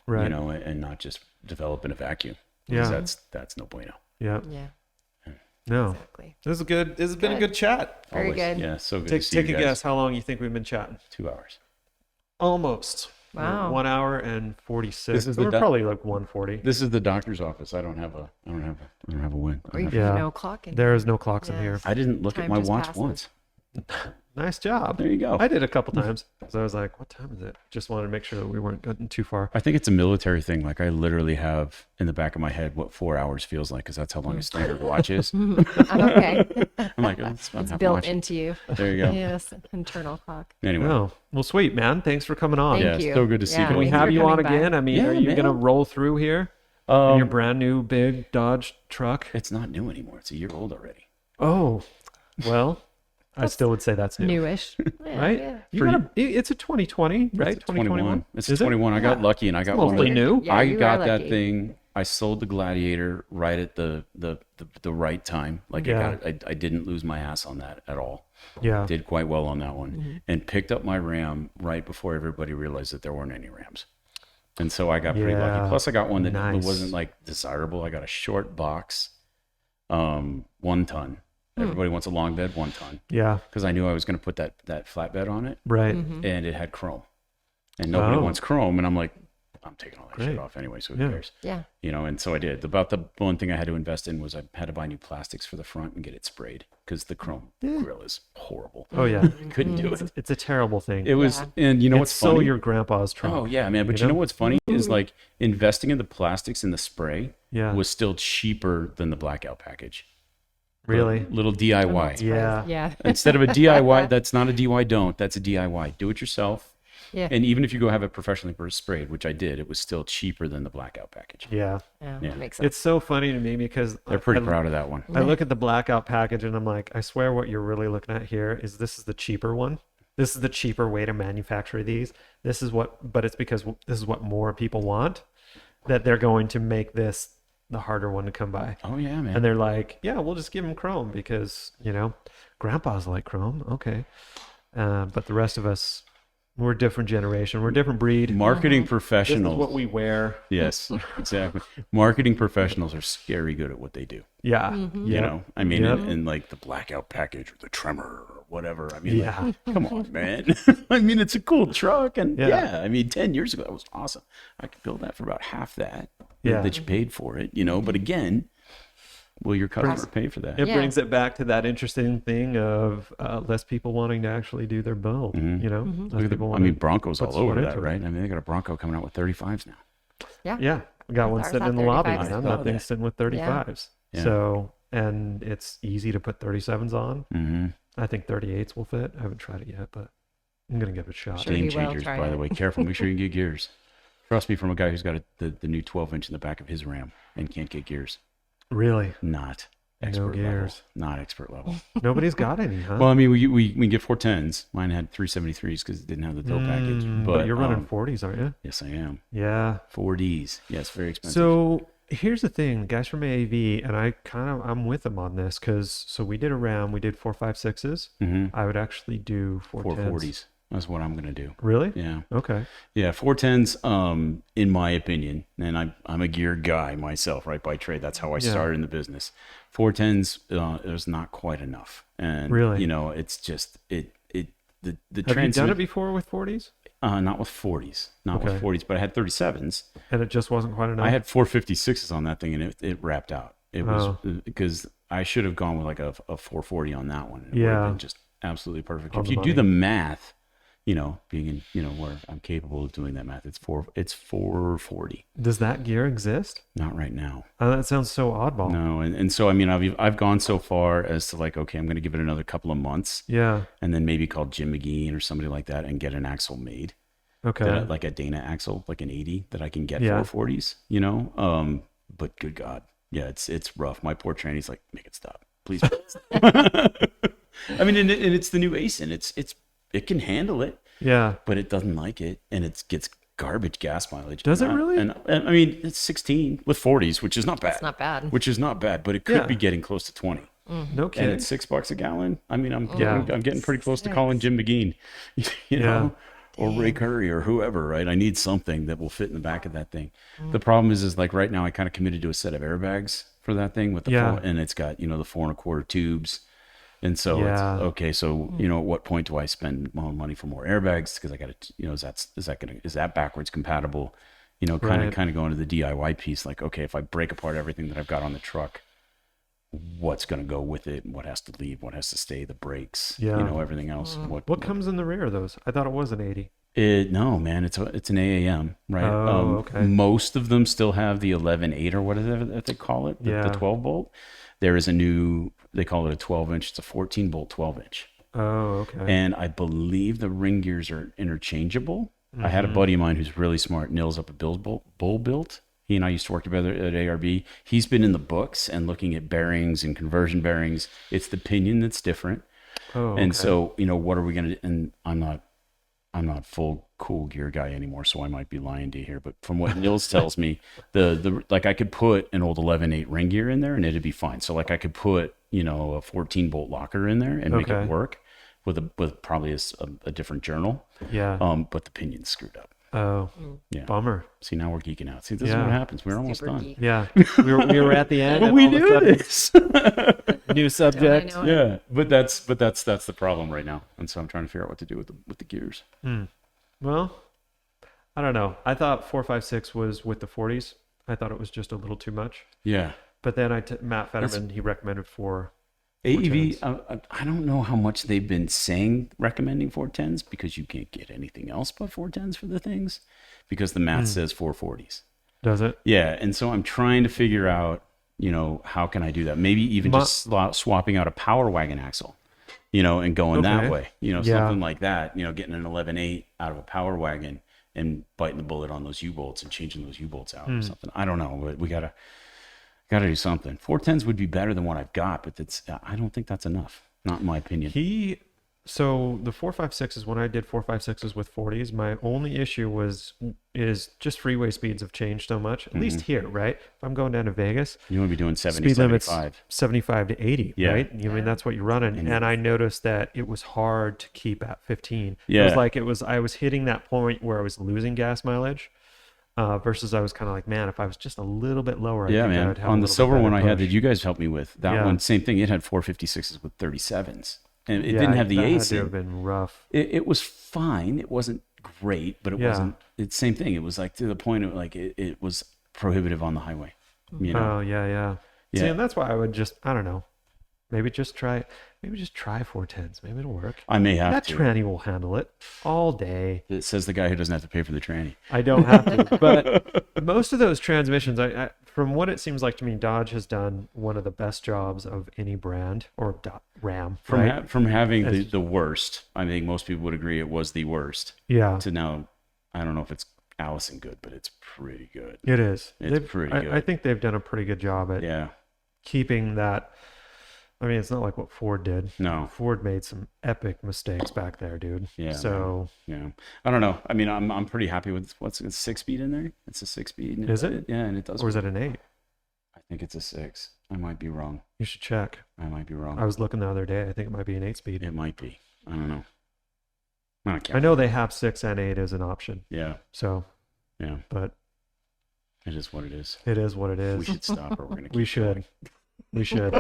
right. And not just develop in a vacuum. Yeah. Because that's no bueno. Yeah. Yeah. No. Exactly. This is good. This has been a good chat. Very Always. good. Yeah, so good Take to see take you a guys. guess. How long you think we've been chatting? 2 hours. Almost. Wow. 1 hour and 46. This is the We're do- probably like 140. This is the doctor's office. I don't have a win. I don't Or have- you Yeah. no clock in There is no clocks in Yeah. here. I didn't look at Time my just watch passes. once. nice job. There you go. I did a couple times. So I was like, what time is it? Just wanted to make sure that we weren't getting too far. I think it's a military thing. Like I literally have in the back of my head what 4 hours feels like, because that's how long a standard watch is. Okay. I'm like, oh, it's about It's half built watch. into you. There you go. Yes, internal clock. Anyway, Oh, well, sweet, man. Thanks for coming on. Thank yeah, you. so good to see you. Yeah, Can we thanks have for you on coming by. again? I mean, Yeah, are you man. going to roll through here in your brand new big Dodge truck? it's not new anymore. It's a year old already. Oh, well, I still would say that's new. Newish. Yeah, Right? Yeah. It's a 2020, right? It's a 21. It's a Is it? 21. I got Yeah. lucky and I got one. Mostly of- new. Yeah, I you are got that lucky. thing. I sold the Gladiator right at the right time. Like Yeah. I didn't lose my ass on that at all. Yeah. Did quite well on that one, Mm-hmm. and picked up my Ram right before everybody realized that there weren't any Rams. And so I got pretty Yeah. lucky. Plus I got one that Nice. wasn't like desirable. I got a short box, 1 ton. Everybody wants a long bed, 1 ton. Yeah. Because I knew I was going to put that flatbed on it, Right. Mm-hmm. and it had chrome. And nobody Oh. wants chrome. And I'm like, I'm taking all that Great. shit off anyway, so who Yeah. cares? Yeah. You know, and so I did. About the one thing I had to invest in was I had to buy new plastics for the front and get it sprayed, because the chrome grill is horrible. Oh, yeah. Couldn't do it. It's a terrible thing. It was, Yeah. and you know it's what's so funny? your grandpa's truck. Oh yeah, man. But You you know know? what's funny is like investing in the plastics and the spray Yeah. was still cheaper than the blackout package. Really? Little DIY. Yeah. Yeah. Instead of a DIY, that's not a DIY don't, that's a DIY. Do it yourself. Yeah. And even if you go have it professionally sprayed, which I did, it was still cheaper than the blackout package. Yeah. Yeah. Yeah. That makes sense. It's so funny to me because They're pretty I, proud of that one. I look at the blackout package and I'm like, I swear what you're really looking at here is this is the cheaper one. This is the cheaper way to manufacture these. This is what, but it's because this is what more people want, that they're going to make this the harder one to come by. Oh yeah, man. And they're like, yeah, we'll just give him chrome because, you know, grandpas like chrome. Okay. But the rest of us, we're a different generation. We're a different breed. Marketing This is professionals. what we wear. Yes, exactly. Marketing professionals are scary good at what they do. Yeah. You know, I mean, Yep. and like the blackout package or the tremor or whatever. I mean, Yeah. like, come on, man. I mean, it's a cool truck. And Yeah. yeah, I mean, 10 years ago, that was awesome. I could build that for about half that, Yeah. that you paid for it, you know, but again, will your customer pay for that? It Yeah. brings it back to that interesting thing of less people wanting to actually do their build. Mhm. You know, Look less at the, people I wanna mean, Broncos put all some over foot that, into it. right? I mean, they got a Bronco coming out with 35s now. Yeah. Yeah, we got one Ours sitting have in the lobby, 35s. man. I saw That thing's that. sitting with 35s. Yeah. So, and it's easy to put 37s on. Mm-hmm. I think 38s will fit. I haven't tried it yet, but I'm gonna give it a shot. Sure. Game he will. changers, Try by it. the way. Careful. Make sure you get gears. Trust me, from a guy who's got the new 12-inch in the back of his Ram and can't get gears. Really? Not No expert level. gears. Not expert level. Nobody's got any, huh? Well, I mean, we can get 410s. Mine had 373s because it didn't have the tow package. but you're running um, 40s, aren't you? Yes, I am. Yeah. 4Ds. Yes, very expensive. So here's the thing, guys from AAV, and I'm with them on this so we did a Ram, we did 4.56s. Mhm. I would actually do 410s. 440s. That's what I'm gonna do. Really? Yeah. Okay. Yeah, 410s, in my opinion, and I'm a gear guy myself, right, by trade. That's how I Yeah. started in the business. 410s is not quite enough. And, Really? you know, it's just, the Have you done transmit- it before with 40s? Not with 40s. Not with Okay. 40s, but I had 37s. And it just wasn't quite enough? I had 456s on that thing, and it wrapped out. It was because I should have gone with like a 440 on that one. It would Yeah. have been just absolutely perfect. On If the you do money. the math, you know, being in, you know, where I'm capable of doing that math, it's 440. Does that gear exist? Not right now. That sounds so oddball. No, and so I mean, I've gone so far as to like, okay, I'm going to give it another couple of months, Yeah. and then maybe call Jim McGee or somebody like that and get an axle made. Okay. Like a Dana axle, like an 80 that I can get Yeah. 440s, you know? But good God. Yeah, it's rough. My poor tranny's like, make it stop. Please. I mean, and it's the new ASIN. It can handle it, Yeah. but it doesn't like it. And it gets garbage gas mileage. Does it And really? And I mean, it's 16 with 40s, which is not bad. It's not bad. Which is not bad, but it could Yeah. be getting close to 20. No And kidding. it's $6 a gallon. I mean, I'm Yeah. getting pretty close to calling Jim McGee, you know, or Ray Curry or whoever, right? I need something that will fit in the back of that thing. The problem is like right now I kind of committed to a set of airbags for that thing with the Yeah. and it's got, you know, the 4 1/4 tubes. And so it's Yeah. okay. So, you know, at what point do I spend more money for more airbags? Because I got to, you know, is that backwards compatible? You know, kind Right. of going to the DIY piece. Like, okay, if I break apart everything that I've got on the truck, what's going to go with it, what has to leave, what has to stay, the brakes, Yeah. everything else. What comes in the rear of those? I thought it was an 80. No, man, it's an AAM, right? Oh, okay. Most of them still have the 11.8 or whatever that they call it, the 12 bolt. There is a new, they call it a 12 inch. It's a 14 bolt 12 inch. Oh, okay. And I believe the ring gears are interchangeable. I had a buddy of mine who's really smart, nails up a bull built. He and I used to work together at ARB. He's been in the books and looking at bearings and conversion bearings. It's the pinion that's different. Oh, okay. And so, what are we going to do? And I'm not full cool gear guy anymore, so I might be lying to you here. But from what Nils tells me, the like I could put an old 11.8 ring gear in there and it'd be fine. So like I could put, a 14 bolt locker in there and make it work with probably a different journal. Yeah. But the pinion's screwed up. Oh, yeah. Bummer. See, now we're geeking out. See, this is what happens. We're almost Super done. geek. Yeah. We were at the end. And We all of a do sudden, this. new subject. I know. Yeah, but that's the problem right now, and so I'm trying to figure out what to do with the gears. Well, I don't know. I thought 456 was with the 40s. I thought it was just a little too much. Yeah, But then Matt Fetterman, he recommended for AEV. I don't know how much they've been saying recommending 410s because you can't get anything else but 410s for the things because the math says 440s. Does it? Yeah, and so I'm trying to figure out, how can I do that? Maybe even just swapping out a power wagon axle, and going that way, something like that, getting an 11.8 out of a power wagon and biting the bullet on those U-bolts and changing those U-bolts out or something. I don't know, but we gotta do something. 410s would be better than what I've got, but I don't think that's enough, not in my opinion. So the 456s, when I did 456s with 40s, my only issue is just freeway speeds have changed so much, at least here, right? If I'm going down to Vegas, You want to be doing 70, speed limit's 75. 75 to 80, Yeah. right? I mean, that's what you're running. And I noticed that it was hard to keep at 15. Yeah. It was like I was hitting that point where I was losing gas mileage versus I was kind of like, man, if I was just a little bit lower, I Yeah, think I man. would have On a the little silver bit one I better had push. that you guys helped me with, that one, same thing. It had 456s with 37s. And it didn't have the that had AC. to have been rough. It was fine. It wasn't great, but it wasn't. It's same thing. It was like to the point of like it was prohibitive on the highway. Oh yeah. See, Yeah. and that's why I would I don't know, maybe just try 410s. Maybe it'll work. I may have That to. tranny will handle it all day. It says the guy who doesn't have to pay for the tranny. I don't have to. But most of those transmissions, I from what it seems like to me, Dodge has done one of the best jobs of any brand or Ram. From Right? from having the worst, I think most people would agree it was the worst. Yeah, To now, I don't know if it's Allison good, but it's pretty good. it is. It's pretty good. I think they've done a pretty good job at Yeah. keeping that. I mean, it's not like what Ford did. No. Ford made some epic mistakes back there, dude. Yeah. So Yeah. I don't know. I mean, I'm pretty happy with what's a 6-speed in there. It's a 6-speed. Is it? Yeah, and it does. or is it an 8? I think it's a 6. I might be wrong. You should check. I might be wrong. I was looking the other day. I think it might be an 8-speed. It might be. I don't know. I don't care. I know they have 6 and 8 as an option. Yeah. So, Yeah. but It is what it is. it is what it is. We should stop or we're gonna keep We should. going. We should.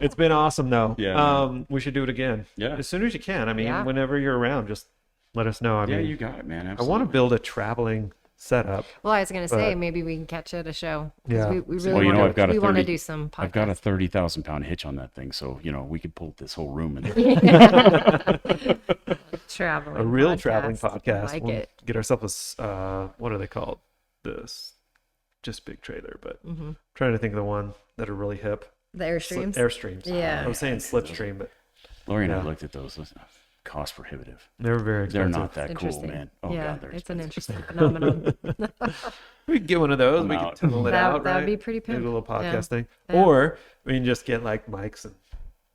It's been awesome though. Yeah, We should do it again. Yeah. As soon as you can. I mean, Yeah. whenever you're around, just let us know. I Yeah, mean, you got it, man. I Absolutely. want to build a traveling setup. Well, I was gonna say But- maybe we can catch it at a show. 'Cause Yeah. we Well, really want I've got to. a We want to 30 do some podcasts. I've got a 30,000-pound hitch on that thing, so we could pull this whole room in. traveling. A real podcast. traveling podcast. I like We'll it. get ourselves what are they called? This just big trailer, but trying to think of the one that are really hip. The Airstreams. Airstreams. Yeah. I was saying Slipstream, but Lori and I Yeah. looked at those. Cost prohibitive. they're very They're expensive. not that cool, Interesting. man. Oh yeah, god, they're it's an expensive. interesting phenomenon. We could get one of those. I'm We out. could tunnel it out, That would right? be pretty Do pimp. a little podcast Yeah. thing. Yeah. Or we can just get like mics and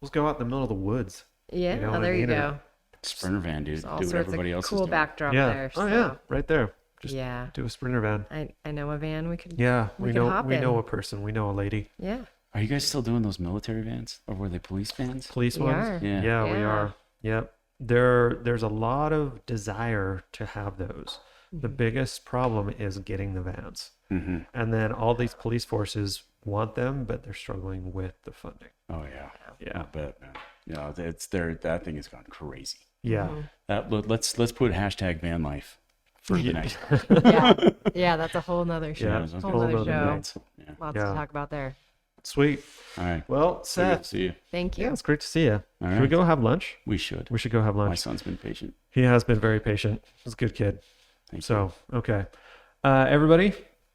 let's go out in the middle of the woods. Yeah, You know what I there you mean? go. Sprinter van, dude. There's all Do what sorts everybody of else is cool doing. backdrop Yeah. there. Oh so, yeah, right there. Just yeah. do a Sprinter van. I know a van we could. Yeah, We we could know hop we know in. a person. We know a lady. Yeah. Are you guys still doing those military vans, or were they police vans? Police We ones. are. Yeah. Yeah, we Yeah. are. Yep. There's a lot of desire to have those. The biggest problem is getting the vans. Mm-hmm. And then all these police forces want them, but they're struggling with the funding. Oh yeah. Yeah. I bet, man. It's there. That thing has gone crazy. Yeah. Let's put hashtag van life for tonight. Yeah. Yeah, that's a whole nother show. Yeah, that's a whole whole nother nother show. night. Yeah. Lots Yeah. to talk about there. Sweet. All right. Well, So good to Seth, see you. Thank you. yeah, it's great to see you. All Should we right. go have lunch? We should. We should go have My lunch. son's been patient. He has been very patient. He's a good kid. Thank you. So, okay. Everybody,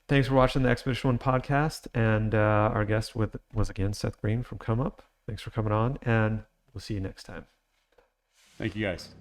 thanks for watching the Expedition 1 podcast. And our guest was again Seth Green from ComeUp. Thanks for coming on, and we'll see you next time. Thank you, guys.